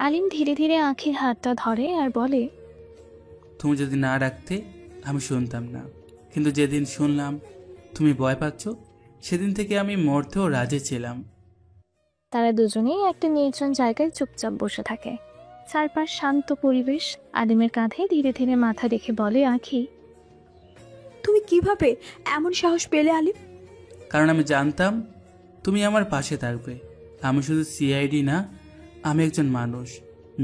আলিম ধীরে ধীরে আখির হাতটা ধরে আর বলে, তুমি যদি না ডাকতে আমি শুনতাম না, কিন্তু যেদিন শুনলাম তুমি ভয় পাচ্ছ, সেদিন থেকে আমি মরতেও রাজি ছিলাম। তারা দুজনেই একটা নির্জন জায়গায় চুপচাপ বসে থাকে। চারপাশ শান্ত পরিবেশ। আলিমের কাঁধে ধীরে ধীরে মাথা রেখে বলে আখি, তুমি কিভাবে এমন সাহস পেলে আলিম? কারণ আমি জানতাম তুমি আমার পাশে থাকবে। আমি শুধু সিআইডি না, আমি একজন মানুষ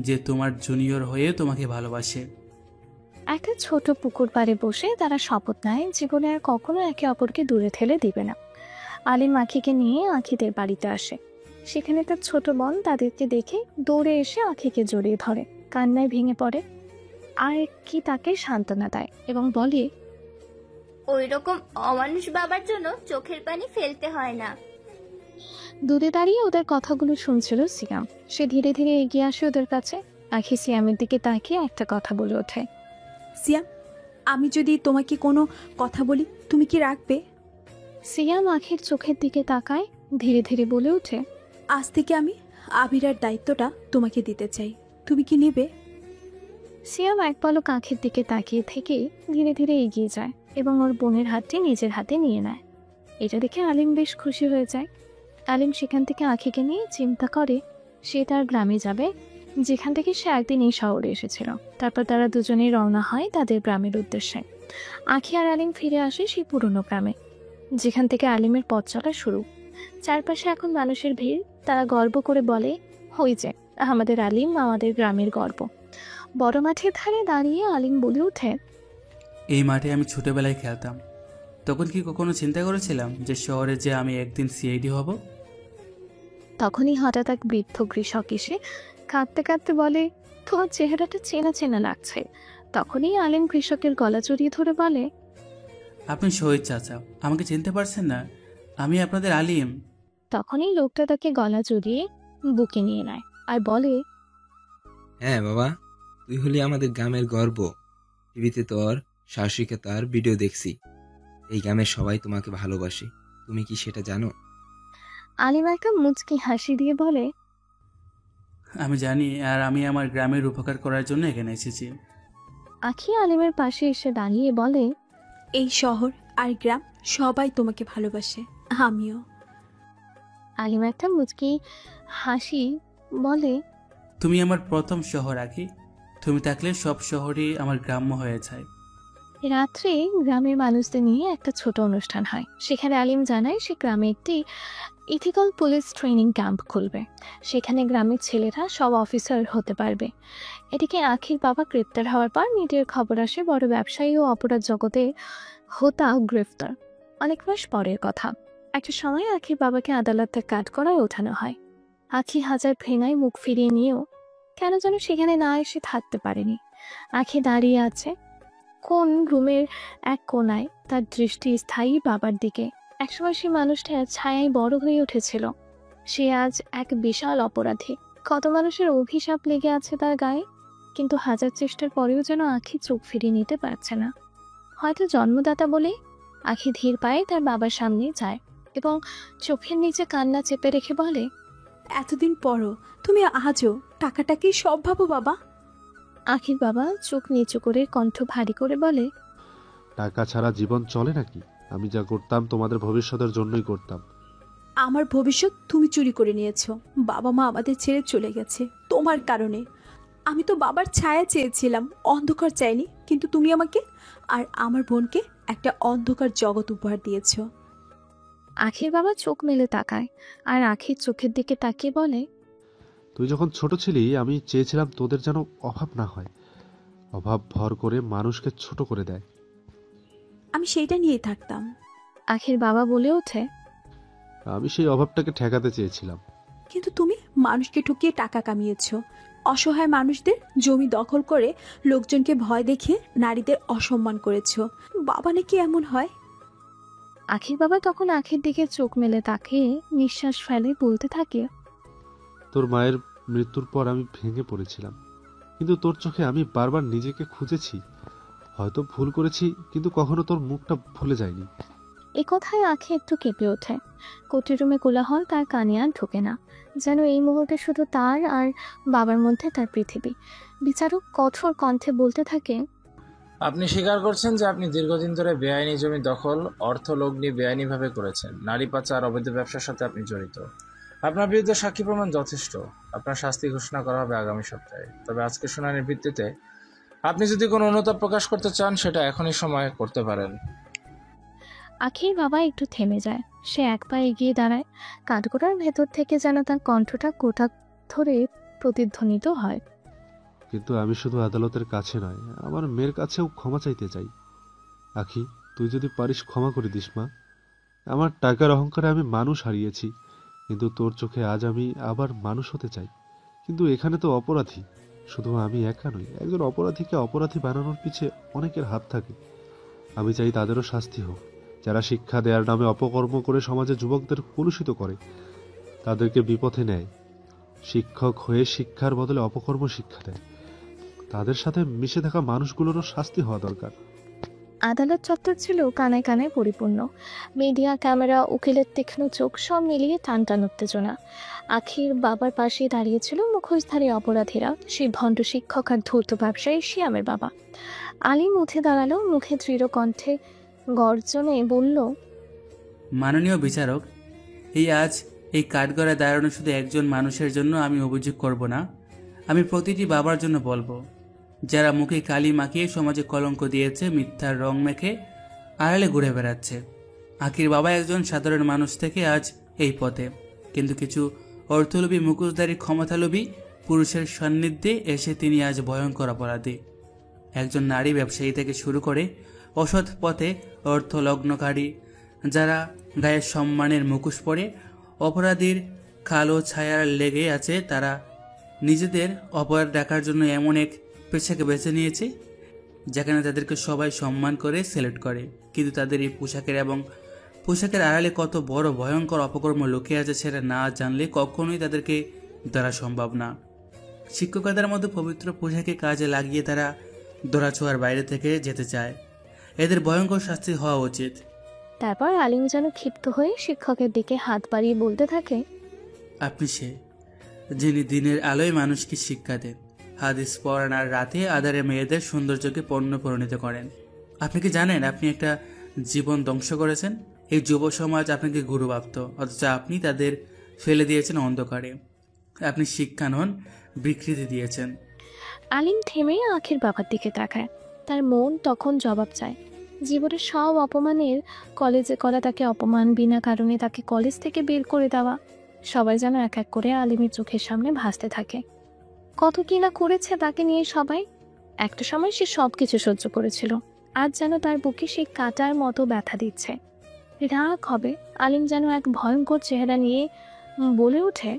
যে তোমার জুনিয়র হয়ে তোমাকে ভালোবাসে। একটা ছোট পুকুর পাড়ে বসে তারা শপথ নেয় জীবনে আর কখনো একে অপরকে দূরে ঠেলে দিবে না। আলিম আখিকে নিয়ে আখিদের বাড়িতে আসে। সেখানে তার ছোট বোন তাদেরকে দেখে দৌড়ে এসে আখিকে জড়িয়ে ধরে, কান্নায় ভেঙে পড়ে। আর কি তাকে সান্ত্বনা দেয় এবং বলে, ওই রকম অমানুষ বাবার জন্য চোখের পানি ফেলতে হয় না। দূরে দাঁড়িয়ে ওদের কথাগুলো শুনছিল সিয়াম। সে ধীরে ধীরে এগিয়ে আসে ওদের কাছে। আখি সিয়ামের দিকে তাকিয়ে একটা কথা বলে ওঠে, সিয়াম, আমি যদি তোমাকে কোনো কথা বলি তুমি কি রাখবে? সিয়াম আখির চোখের দিকে তাকায়, ধীরে ধীরে বলে ওঠে, আজ থেকে আমি আবিরার দায়িত্বটা তোমাকে দিতে চাই, তুমি কি নেবে? সিয়াম এক পলক আখির দিকে তাকিয়ে থেকে ধীরে ধীরে এগিয়ে যায় এবং ওর বোনের হাতটি নিজের হাতে নিয়ে নেয়। এটা দেখে আলিম বেশ খুশি হয়ে যায়। আলিম সেখান থেকে আখিকে নিয়ে চিন্তা করে সে তার গ্রামে যাবে, যেখান থেকে সে একদিন এই শহরে এসেছিল। তারপর তারা দুজনেই রওনা হয় তাদের গ্রামের উদ্দেশ্যে। আখি আর আলিম ফিরে আসে সেই পুরনো গ্রামে, যেখান থেকে আলিমের পথ চলা শুরু। চারপাশে এখন মানুষের ভিড়। তারা গর্ব করে বলে, ওই যে আমাদের আলিম, আমাদের গ্রামের গর্ব। বড় মাঠের ধারে দাঁড়িয়ে আলিম বলে ওঠে, এই মাঠে আমি ছোটবেলায় খেলতাম। তখন কি কখনো চিন্তা করেছিলাম যে শহরে যে আমি একদিন সিআইডি হব? তখনই হঠাৎ এক বৃদ্ধ কৃষক এসে কাঁদতে কাঁদতে বলে, তোমার চেহারাটা চেনা চেনা লাগছে। তখনই আলিম কৃষকের গলা জড়িয়ে ধরে বলে, আপনি শহীদ চাচা, আমাকে চিনতে পারছেন না? আমি আপনাদের আলিম। তখনই লোকটা তাকে গলা জড়িয়ে বুকে নিয়ে নেয় আর বলে, হ্যাঁ বাবা, তুই হলি আমাদের গ্রামের গর্ব। টিভিতে তোর সাহসিকতার ভিডিও দেখছি। এই গ্রামের সবাই তোমাকে ভালোবাসে, তুমি কি সেটা জানো? আলিম একটা মুচকি হাসি দিয়ে বলে, আমি জানি, আর আমি আমার গ্রামের উপকার করার জন্য এখানে এসেছি। আখি আলিমের পাশে এসে দাঁড়িয়ে বলে, এই শহর আর গ্রাম সবাই তোমাকে ভালোবাসে, আমিও। আলিম একটা মুচকি হাসি বলে, তুমি আমার প্রথম শহর আখি। তুমি থাকলে সব শহরই আমার গ্রাম্য হয়ে যায়। রাত্রে গ্রামের মানুষদের নিয়ে একটা ছোট অনুষ্ঠান হয়। সেখানে আলিম জানায় সে গ্রামে একটি ইথিক্যাল পুলিশ ট্রেনিং ক্যাম্প খুলবে। সেখানে গ্রামের ছেলেরা সব অফিসার হতে পারবে। এদিকে আখির বাবা গ্রেপ্তার হওয়ার পর মিডিয়ার খবর আসে বড় ব্যবসায়ী ও অপরাধ জগতে হোতা গ্রেফতার। অনেক মাস পরের কথা। একটা সময় আখির বাবাকে আদালতে কাঠগড়ায় ওঠানো হয়। আখি হাজার ভেঙায় মুখ ফিরিয়ে নিয়েও কেন যেন সেখানে না এসে থাকতে পারেনি। আখি দাঁড়িয়ে আছে কোন রুমের এক কোনায়, তার দৃষ্টি স্থায়ী বাবার দিকে। একসময় সেই মানুষটার ছায়ায় বড় হয়ে উঠেছিল। সে আজ এক বিশাল অপরাধী। কত মানুষের অভিশাপ লেগে আছে তার গায়ে, কিন্তু হাজার চেষ্টার পরেও যেন আখি চোখ ফিরিয়ে নিতে পারছে না। হয়তো জন্মদাতা বলে আখি ধীর পায়ে তার বাবার সামনে যায়। এবং চোখের নিচে কান্না চেপে রেখে বলে, এতদিন পরও তুমি আজও টাকাটাকেই সব ভাবো বাবা? আখির বাবা চোখ নিচু করে কণ্ঠ ভারী করে বলে, টাকা ছাড়া জীবন চলে নাকি? আমি যা করতাম তোমাদের ভবিষ্যতের জন্যই করতাম। আমার ভবিষ্যৎ তুমি চুরি করে নিয়েছো। বাবা মা আমাদের ছেড়ে চলে গেছে তোমার কারণে। আমি তো বাবার ছায়া চেয়েছিলাম, অন্ধকার চাইনি, কিন্তু তুমি আমাকে আর আমার বোনকে একটা অন্ধকার জগৎ উপহার দিয়েছো। আখির বাবা চোখ মেলে তাকায় আর আখির চোখের দিকে তাকিয়ে বলে, তুই যখন ছোট ছিলি আমি চেয়েছিলাম তোদের যেন অভাব না হয়। অভাব ভর করে মানুষকে ছোট করে দেয়। আমি সেইটা নিয়েই থাকতাম। আখির বাবা বলে ওঠে, আমি সেই অভাবটাকে ঠেকাতে চেয়েছিলাম। কিন্তু তুমি মানুষকে ঠকিয়ে টাকা কামিয়েছো। অসহায় মানুষদের জমি দখল করে লোকজনকে ভয় দেখিয়ে নারীদের অসম্মান করেছো। বাবা নাকি এমন হয়? আখির বাবা তখন আখির দিকে চোখ মেলে তাকিয়ে নিঃশ্বাস ফেলে বলতে থাকে, তোর মায়ের মৃত্যুর পর আমি ভেঙে পড়েছিলাম, কিন্তু তোর চোখে আমি বারবার নিজেকে খুঁজেছি। হয়তো ভুল করেছি, কিন্তু কখনো তোর মুখটা ভুলে যায়নি। এ কথায় আখি একটু কেঁপে ওঠে। কোঠি রুমে কোলাহল তার কানে আর ঢোকে না, যেন এই মুহূর্তে শুধু তার আর বাবার মধ্যে তার পৃথিবী। বিচারক কঠোর কণ্ঠে বলতে থাকে, আপনি স্বীকার করছেন যে আপনি দীর্ঘদিন ধরে বেআইনি জমি দখল, অর্থ লগ্নি বেআইনিভাবে করেছেন। নারী পাচার, অবৈধ ব্যবসার সাথে আপনি জড়িত। আপনার বিরুদ্ধে সাক্ষী প্রমাণ যথেষ্ট। আপনার শাস্তি ঘোষণা করা হবে আগামী সপ্তাহে। তবে আজকে শুনানির ভিত্তিতে আপনি যদি কোনো অনুতাপ প্রকাশ করতে চান সেটা এখনই সময় করতে পারেন। আখির বাবা একটু থেমে যায়। সে এক পা এগিয়ে দাঁড়ায়। কাঠগোড়ার ভেতর থেকে যেন তার কণ্ঠটা কোটা ধরে প্রতিধ্বনিত হয়। কিন্তু আমি শুধু আদালতের কাছে নয়, আমার মেয়ের কাছেও ক্ষমা চাইতে চাই। আখি, তুই যদি পারিস ক্ষমা করে দিস মা। আমার টাকার অহংকারে আমি মানুষ হারিয়েছি, কিন্তু তোর চোখে আজ আমি আবার মানুষ হতে চাই। কিন্তু এখানে তো অপরাধী শুধু আমি একা নই। একজন অপরাধীকে অপরাধী বানানোর পিছে অনেকের হাত থাকে। আমি চাই তাদেরও শাস্তি হোক। যারা শিক্ষা দেওয়ার নামে অপকর্ম করে সমাজে যুবকদের কলুষিত করে, তাদেরকে বিপথে নেয়। শিক্ষক হয়ে শিক্ষার বদলে অপকর্ম শিক্ষা দেয়, তাদের সাথে মিশে থাকা মানুষগুলোরও শাস্তি হওয়া দরকার। আদালত চত্বর ছিল কানায় কানায় পরিপূর্ণ। মিডিয়া, ক্যামেরা, উকিলের তীক্ষ্ণ চোখ সব মিলিয়ে টান টান উত্তেজনা। আখির বাবার পাশে দাঁড়িয়েছিল মুখোশধারী অপরাধীরা, সেই ভণ্ড শিক্ষক আর ধূর্ত ব্যবসায়ী শিয়ামের বাবা। আলিম উঠে দাঁড়ালো, মুখে দৃঢ় কণ্ঠে গর্জনে বলল, মাননীয় বিচারক, এই কাঠগড়ায় দাঁড়ানো শুধু একজন মানুষের জন্য আমি অভিযোগ করব না, আমি প্রতিটি বাবার জন্য বলবো, যারা মুখে কালি মাখিয়ে সমাজে কলঙ্ক দিয়েছে, মিথ্যার রং মেখে আড়ালে ঘুরে বেড়াচ্ছে। আখির বাবা একজন সাধারণ মানুষ থেকে আজ এই পথে, কিন্তু কিছু অর্থলোভী, মুখোশধারী, ক্ষমতালোভী পুরুষের সান্নিধ্যে এসে তিনি আজ ভয়ঙ্কর অপরাধী। একজন নারী ব্যবসায়ী থেকে শুরু করে অসৎ পথে অর্থলগ্নকারী যারা গায়ে সম্মানের মুখোশ পরে অপরাধীর কালো ছায়ার লেগে আছে, তারা নিজেদের অপরাধ ঢাকার জন্য এমন এক পেশাকে বেছে নিয়েছে যেখানে তাদেরকে সবাই সম্মান করে, সেলেক্ট করে। কিন্তু তাদের এই পোশাকের আড়ালে কত বড় ভয়ঙ্কর অপকর্ম লুকিয়ে আছে সেটা না জানলে কখনোই তাদেরকে ধরা সম্ভব না। শিক্ষকতার মতো পবিত্র পোশাকে কাজে লাগিয়ে তারা ধরাছোঁয়ার বাইরে থেকে যেতে চায়। এদের ভয়ঙ্কর শাস্তি হওয়া উচিত। তারপর আলিম যেন ক্ষিপ্ত হয়ে শিক্ষকের দিকে হাত বাড়িয়ে বলতে থাকে, আপনি সে, যিনি দিনের আলোয় মানুষকে শিক্ষা দেন, হাদিস পড়ান আর রাতে আধারে মেয়েদের সৌন্দর্যকে পণ্য পরিণত করেন। আপনি কি জানেন আপনি একটা জীবন ধ্বংস করেছেন? এই যুব সমাজ আপনাকে গুরু ভাবত, অথচ আপনি তাদের ফেলে দিয়েছেন অন্ধকারে। আপনি শিক্ষা নন, বিকৃতি দিয়েছেন। আলিম থেমে আখির বাবার দিকে তাকায়। তার মন তখন জবাব চায়। জীবনের সব অপমানের কলেজে করা তাকে অপমান, বিনা কারণে তাকে কলেজ থেকে বের করে দেওয়া, সবাই যেন এক এক করে আলিমের চোখের সামনে ভাসতে থাকে। কত কি না করেছে তাকে নিয়ে সবাই। একটা সময় সে সব কিছু সহ্য করেছিল, আজ যেন তার বুকে সেই কাঁটার মতো ব্যথা দিচ্ছে। রাগ হবে। আলিম যেন এক ভয়ঙ্কর চেহারা নিয়ে বলে ওঠে,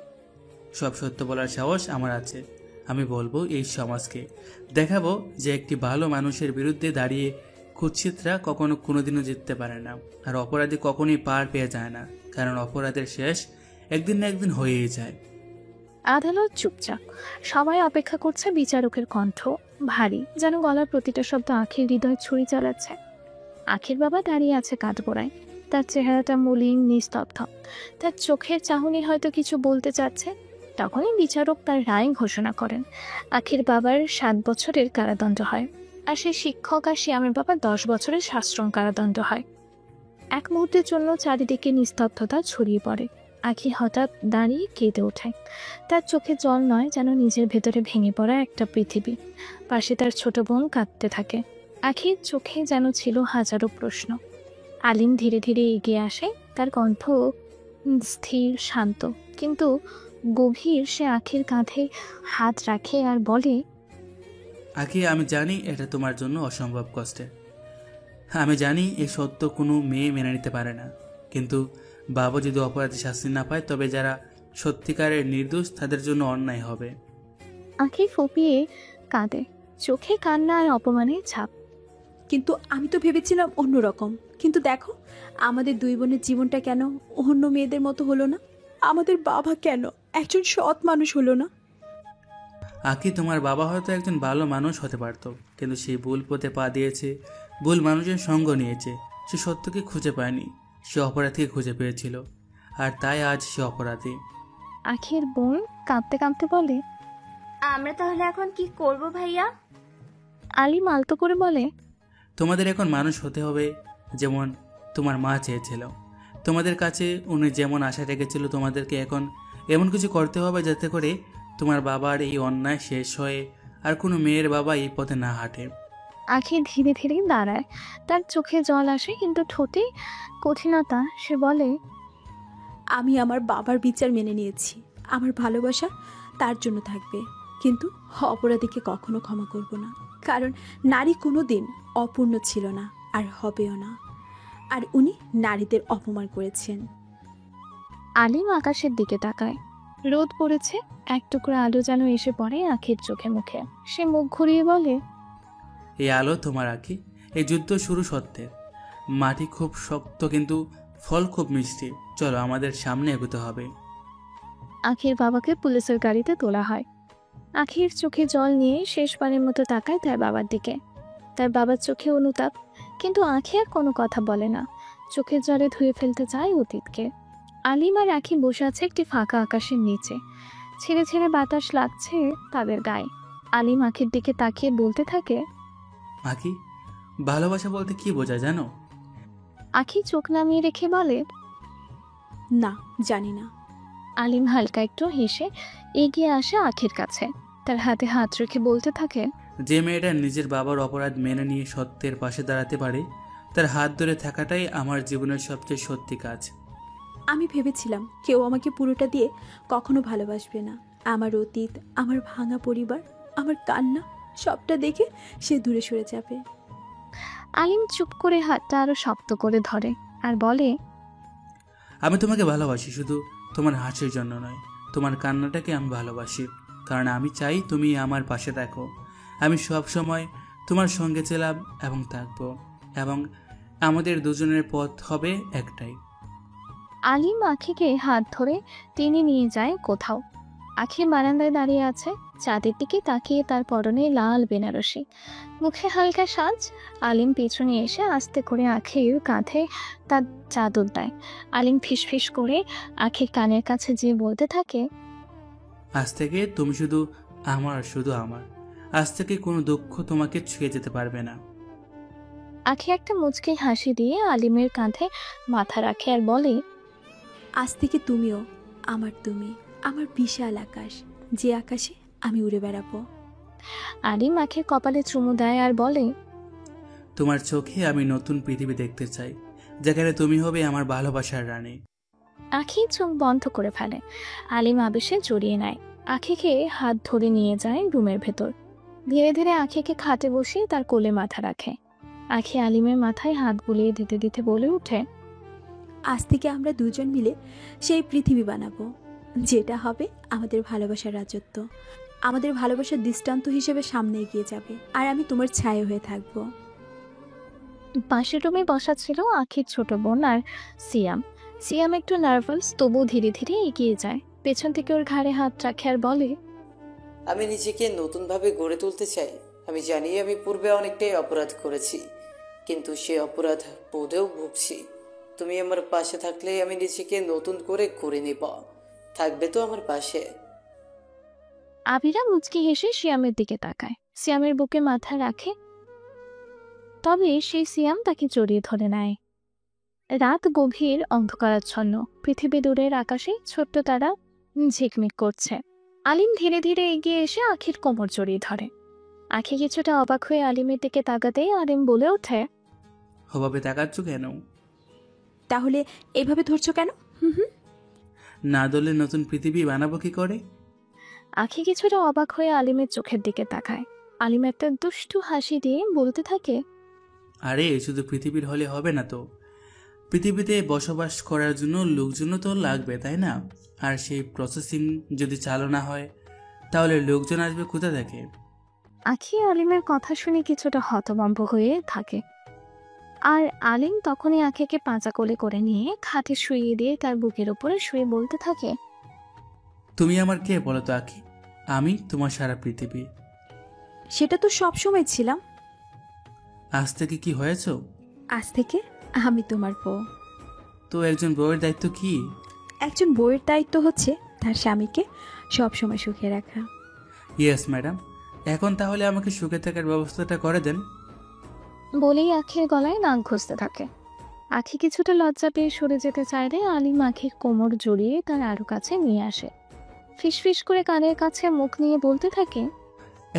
সব সত্য বলার সাহস আমার আছে। আমি বলবো এই সমাজকে, দেখাবো যে একটি ভালো মানুষের বিরুদ্ধে দাঁড়িয়ে কুৎসিতরা কখনো কোনোদিনও জিততে পারে না, আর অপরাধী কখনোই পার পেয়ে যায় না, কারণ অপরাধের শেষ একদিন না একদিন হয়েই যায়। আদালত চুপচাপ। সবাই অপেক্ষা করছে। বিচারকের কণ্ঠ ভারী, যেন গলার প্রতিটা শব্দ আখির হৃদয় ছুরি চালাচ্ছে। আখির বাবা দাঁড়িয়ে আছে কাঠগোড়ায়। তার চেহারাটা মলিন, নিস্তব্ধ। তার চোখের চাহনি হয়তো কিছু বলতে চাচ্ছে। তখনই বিচারক তার রায় ঘোষণা করেন। আখির বাবার 7 বছরের কারাদণ্ড হয়, আর সেই শিক্ষক আর শিয়ামের বাবার 10 বছরের সাশ্রম কারাদণ্ড হয়। এক মুহূর্তের জন্য চারিদিকে নিস্তব্ধতা ছড়িয়ে পড়ে। আখি হঠাৎ দাঁড়িয়ে কেঁদে ওঠে। তার চোখে জল নয়, যেন নিজের ভেতরে ভেঙে পড়া একটা পৃথিবী। পাশে তার ছোট বোন কাঁদতে থাকে। আখির চোখে যেন ছিল হাজারো প্রশ্ন। আলিম ধীরে ধীরে এগিয়ে আসে। তার কণ্ঠ স্থির, শান্ত, কিন্তু গভীর। সে আখির কাঁধে হাত রাখে আর বলে, আখি, আমি জানি এটা তোমার জন্য অসম্ভব কষ্টের। আমি জানি এই সত্য কোনো মেয়ে মেনে নিতে পারে না, কিন্তু বাবা যদি অপরাধী শাস্তি না পায় তবে যারা সত্যিকারের নির্দোষ তাদের জন্য অন্যায় হবে। আখি ফুপিয়ে কাঁদে, চোখে কান্না আর অপমানের ছাপ। কিন্তু আমি তো ভেবেছিলাম অন্যরকম। কিন্তু দেখো, আমাদের 2 বোনের জীবনটা কেন অন্য মেয়েদের মতো হলো না? আমাদের বাবা কেন একজন সৎ মানুষ হলো না? আখি, তোমার বাবা হয়তো একজন ভালো মানুষ হতে পারত, কিন্তু সেই ভুল পথে পা দিয়েছে, ভুল মানুষের সঙ্গ নিয়েছে। সে সত্যকে খুঁজে পায়নি, সে অপরাধীকে খুঁজে পেয়েছিল, আর তাই আজ সে অপরাধী। আখির বোন কাঁদতে কাঁদতে বলে, আমরা তাহলে এখন কি করব ভাইয়া? আলিম আলতো করে বলে, তোমাদের এখন মানুষ হতে হবে যেমন তোমার মা চেয়েছিল। তোমাদের কাছে উনি যেমন আশা রেখেছিল, তোমাদেরকে এখন এমন কিছু করতে হবে যাতে করে তোমার বাবার এই অন্যায় শেষ হয়ে আর কোনো মেয়ের বাবা এই পথে না হাঁটে। আখি ধীরে ধীরে দাঁড়ায়। তার চোখে জল আসে, কিন্তু ঠোঁটে কঠিনতা। সে বলে, আমি আমার বাবার বিচার মেনে নিয়েছি। আমার ভালোবাসা তার জন্য থাকবে, কিন্তু অপরাধীকে কখনো ক্ষমা করব না। কারণ নারী কোনো দিন অপূর্ণ ছিল না, আর হবেও না। আর উনি নারীদের অপমান করেছেন। আলিম আকাশের দিকে তাকায়। রোদ পড়েছে, এক টুকরো আলো যেন এসে পড়ে আখির চোখে মুখে। সে মুখ ঘুরিয়ে বলে, এই আলো তোমার আখি। এই যুদ্ধ শুরু সত্যের। মাটি খুব শক্ত, কিন্তু ফল খুব মিষ্টি। চলো, আমাদের সামনে এগোতে হবে। আখির বাবাকে পুলিশের গাড়িতে তোলা হয়। আখির চোখে জল নিয়ে শেষবারের মতো তাকায় তার বাবার দিকে। তার বাবার চোখে অনুতাপ, কিন্তু আখি আর কোনো কথা বলে না। চোখের জলে ধুয়ে ফেলতে চায় অতীতকে। আলিম আর আখি বসে আছে একটি ফাঁকা আকাশের নিচে। ছেড়ে ছেড়ে বাতাস লাগছে তাদের গায়ে। আলিম আখির দিকে তাকিয়ে বলতে থাকে, আখি, ভালোবাসা বলতে কি বোঝায় জানো? আখি চোখ নামিয়ে রেখে বলে, না, জানি না। আলিম হালকা একটু হেসে এগিয়ে আসে আখির কাছে। তার হাতে হাত রেখে বলতে থাকে, যে মেয়েটা নিজের বাবার অপরাধ মেনে নিয়ে সত্যের পাশে দাঁড়াতে পারে, তার হাত ধরে থাকাটাই আমার জীবনের সবচেয়ে সত্যি কাজ। আমি ভেবেছিলাম কেউ আমাকে পুরোটা দিয়ে কখনো ভালোবাসবে না। আমার অতীত, আমার ভাঙা পরিবার, আমার কান্না, সবটা দেখে সে দূরে সরে যাবে। আলিম চুপ করে হাতটা আরো শক্ত করে ধরে আর বলে, আমি তোমাকে ভালোবাসি, শুধু তোমার হাসির জন্য নয়। তোমার কান্নাটাকে আমি ভালোবাসি, কারণ আমি চাই তুমি আমার পাশে থাকো। আমি সব সময় তোমার সঙ্গে ছিলাম এবং থাকবো, এবং আমাদের দুজনের পথ হবে একটাই। আলিম আখিকে হাত ধরে টেনে নিয়ে যায় কোথাও। আখি বারান্দায় দাঁড়িয়ে আছে, চাঁদের দিকে তাকিয়ে। তার পরনে লাল বেনারসি, মুখে হালকা সাজ। আলিম পিছনে এসে আস্তে করে আখির কাঁধে তার চাদর দেয়। আলিম ফিসফিস করে আখির কানের কাছে যেয়ে বলতে থাকে, আজ থেকে তুমি শুধু আমার, শুধু আমার। আজ থেকে কোনো দুঃখ তোমাকে ছুঁয়ে যেতে পারবে না। আখি একটা মুচকি হাসি দিয়ে আলিমের কাঁধে মাথা রাখে আর বলে, আজ থেকে তুমিও আমার, তুমি আমার বিশাল আকাশ, যে আকাশে আমি উড়ে বেড়াবো। আলিম আখির কপালে চুমু দেয় আর বলে, তোমার চোখে আমি নতুন পৃথিবী দেখতে চাই, যেখানে তুমি হবে আমার ভালোবাসার রানী। আখি চোখ বন্ধ করে ফেলে। আলিম আবেশে জড়িয়ে নেয়, আখিকে হাত ধরে নিয়ে যায় রুমের ভেতর। ধীরে ধীরে আখিকে খাটে বসিয়ে তার কোলে মাথা রাখে। আখি আলিমের মাথায় হাত বুলিয়ে দিতে দিতে বলে ওঠে, আজ থেকে আমরা দুজন মিলে সেই পৃথিবী বানাবো, যেটা হবে আমাদের ভালোবাসার রাজত্ব। আমাদের ভালোবাসার দৃষ্টান্ত হিসেবে সামনে এগিয়ে যাবে, আর আমি তোমার ছায়া হয়ে থাকবো। পাশের রুমে বসা ছিল আখির ছোট বোন আর সিয়াম। সিয়াম একটু নার্ভাস, তবু ধীরে ধীরে এগিয়ে যায়। পেছন থেকে ওর ঘাড়ে হাত রাখে আর বলে, আমি নিজেকে নতুনভাবে গড়ে তুলতে চাই। আমি জানি আমি পূর্বে অনেকটাই অপরাধ করেছি, কিন্তু সে অপরাধ বোধেও ভুগছি। তুমি আমার পাশে থাকলে আমি নিজেকে নতুন করে করে নিব। থাকবে তো আমার পাশে? আবিরা মুচকি হেসে সিয়ামের দিকে তাকায়, সিয়ামের বুকে মাথা রাখে, তবে সেই সিয়াম তাকে জড়িয়ে ধরে নেয়। রাত গভীর, অন্ধকারাচ্ছন্ন, পৃথিবী দূরের আকাশে ছোট্ট তারা ঝিকমিক করছে। আলিম ধীরে ধীরে এগিয়ে এসে আখির কোমর জড়িয়ে ধরে। আখি কিছুটা অবাক হয়ে আলিমের দিকে তাকাতেই আলিম বলে ওঠে, ওভাবে তাকাচ্ছ কেন? তাহলে এইভাবে ধরছো কেন? না দলে নতুন পৃথিবী বানাবো কি করে? আখি কিছুটা অবাক হয়ে আলিমের চোখের দিকে তাকায়। আলিম একটা দুষ্টু হাসি দিয়ে বলতে থাকে, আরে শুধু পৃথিবীর হলে হবে না তো, পৃথিবীতে বসবাস করার জন্য লোকজনও তো লাগবে, তাই না? আর সেই প্রসেসিং যদি চালু না হয় তাহলে লোকজন আসবে কোথা থেকে? আখি আলিমের কথা শুনে কিছুটা হতভম্ব হয়ে থাকে। আর আলিম তখনই আখিকে পাঁচা কোলে করে নিয়ে খাটে শুইয়ে দিয়ে তার বুকের উপরে শুয়ে বলতে থাকে, তুমি আমার কে বলো তো আখি? আমি তোমার সারা পৃথিবী। সেটা তো সব সময় ছিলাম। আজ থেকে কি হয়েছো? আজ থেকে আমি তোমার বউ। তো একজন বউয়ের দায়িত্ব কি? একজন বউয়ের দায়িত্ব হচ্ছে তার স্বামীকে সব সময় সুখে রাখা। ইয়েস ম্যাডাম, এখন তাহলে আমাকে সুখে থাকার ব্যবস্থাটা করে দেন। বলেই আখির গলায় নাক ঘষতে থাকে। আখি কিছুটা লজ্জা পেয়ে সরে যেতে চাইলে আলিম আখির কোমর জড়িয়ে তার আরো কাছে নিয়ে আসে। ফিসফিস করে কানের কাছে মুখ নিয়ে বলতে থাকে,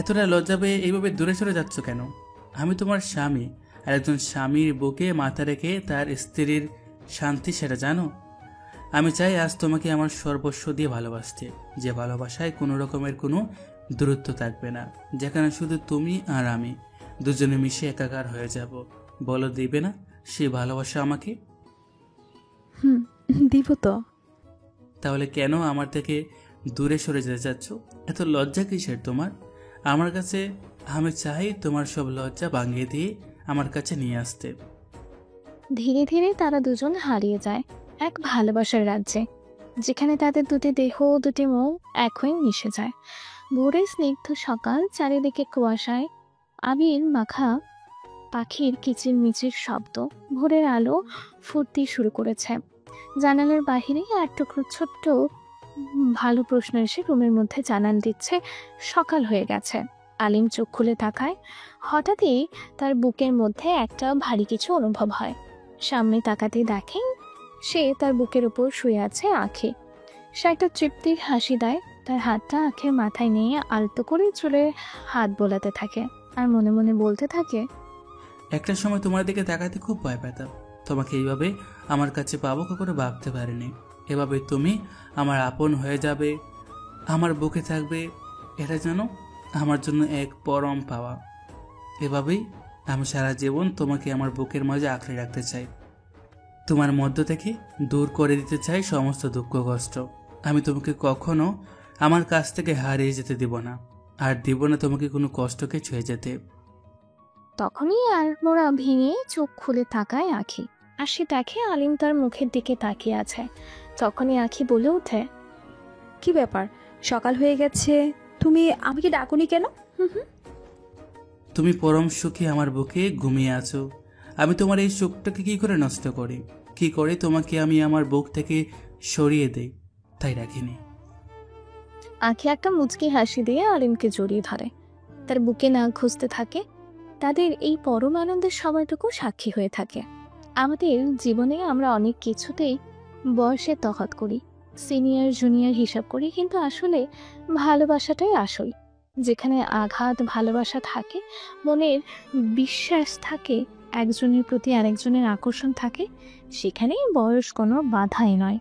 এতটা লজ্জা পেয়ে এইভাবে দূরে সরে যাচ্ছ কেন? আমি তোমার স্বামী, আর একজন স্বামীর বুকে মাথা রেখে তার স্ত্রীর শান্তি সেটা জানো? আমি চাই আজ তোমাকে আমার সর্বস্ব দিয়ে ভালোবাসতে, যে ভালোবাসায় কোনো রকমের কোনো দূরত্ব থাকবে না, যেখানে শুধু তুমি আর আমি দুজনে মিশে একাকার হয়ে যাব। বলো, দিবে না সেই ভালোবাসা আমাকে? দিব তো। তাহলে কেন আমার থেকে দূরে সরে যেতে চাচ্ছ? এত লজ্জা কিসের তোমার? আমার কাছে আমি চাই তোমার সব লজ্জা ভাঙিয়ে দিয়ে আমার কাছে নিয়ে আসতে। ধীরে ধীরে তারা দুজন হারিয়ে যায় এক ভালোবাসার রাজ্যে, যেখানে তাদের দুটি দেহ দুটি মন এক হয়ে মিশে যায়। ভোরের স্নিগ্ধ সকাল, চারিদিকে কুয়াশায় আবির মাখা, পাখির কিচিরমিচির শব্দ, ভোরের আলো ফুটতে শুরু করেছে। জানালার বাহিরে এক টুকরো ছোট্ট ভালো প্রশ্ন এসে রুমের মধ্যে জানান দিচ্ছে সকাল হয়ে গেছে। আলিম চোখ খুলে তাকায়। হঠাৎই তার বুকের মধ্যে একটা ভারী কিছু অনুভব হয়। সামনে তাকাতেই দেখে সে তার বুকের উপর শুয়ে আছে আখি। সে একটা তৃপ্তির হাসি দেয়, তার হাতটা আখের মাথায় নিয়ে আলতো করে চুলে হাত বোলাতে থাকে আর মনে মনে বলতে থাকে, একটা সময় তোমার দিকে তাকাতে খুব ভয় পেতাম, তোমাকে এইভাবে আমার কাছে পাবো কখনো ভাবতে পারিনি। এভাবে তুমি আমার আপন হয়ে যাবে, আমার বুকে থাকবে, এটা যেন আমার জন্য এক পরম পাওয়া। এভাবেই আমি সারা জীবন তোমাকে আমার বুকের মাঝে আঁকড়ে রাখতে চাই, তোমার মধ্য থেকে দূর করে দিতে চাই সমস্ত দুঃখ কষ্ট। আমি তোমাকে কখনো আমার কাছ থেকে হারিয়ে যেতে দিব না, আর দিব না তোমাকে কোনো কষ্টকে ছুঁয়ে যেতে। তখনই আড়মোড়া ভেঙে চোখ খুলে তাকায় আখি, আর সে দেখে আলিম তার মুখের দিকে তাকিয়ে আছে। তখনই আখি বলে ওঠে, কি ব্যাপার, সকাল হয়ে গেছে, তুমি আমাকে ডাকুনি কেন? তুমি পরম সুখে আমার বুকে ঘুমিয়ে আছো, আমি তোমার এই সুখটাকে কি করে নষ্ট করি, কি করে তোমাকে আমি আমার বুক থেকে সরিয়ে দেই, তাই রাখিনি। আখি একটা মুচকি হাসি দিয়ে আলিমকে জড়িয়ে ধরে, তার বুকে নাক ঘষতে থাকে। তাদের এই পরম আনন্দের সময়টুকু সাক্ষী হয়ে থাকে। আমাদের জীবনে আমরা অনেক কিছুতেই বয়সের তফাৎ করি, সিনিয়র জুনিয়র হিসাব করি, কিন্তু আসলে ভালোবাসাটাই আসল। যেখানে আঘাত ভালোবাসা থাকে, মনের বিশ্বাস থাকে, একজনের প্রতি আরেকজনের আকর্ষণ থাকে, সেখানেই বয়স কোনো বাধাই নয়।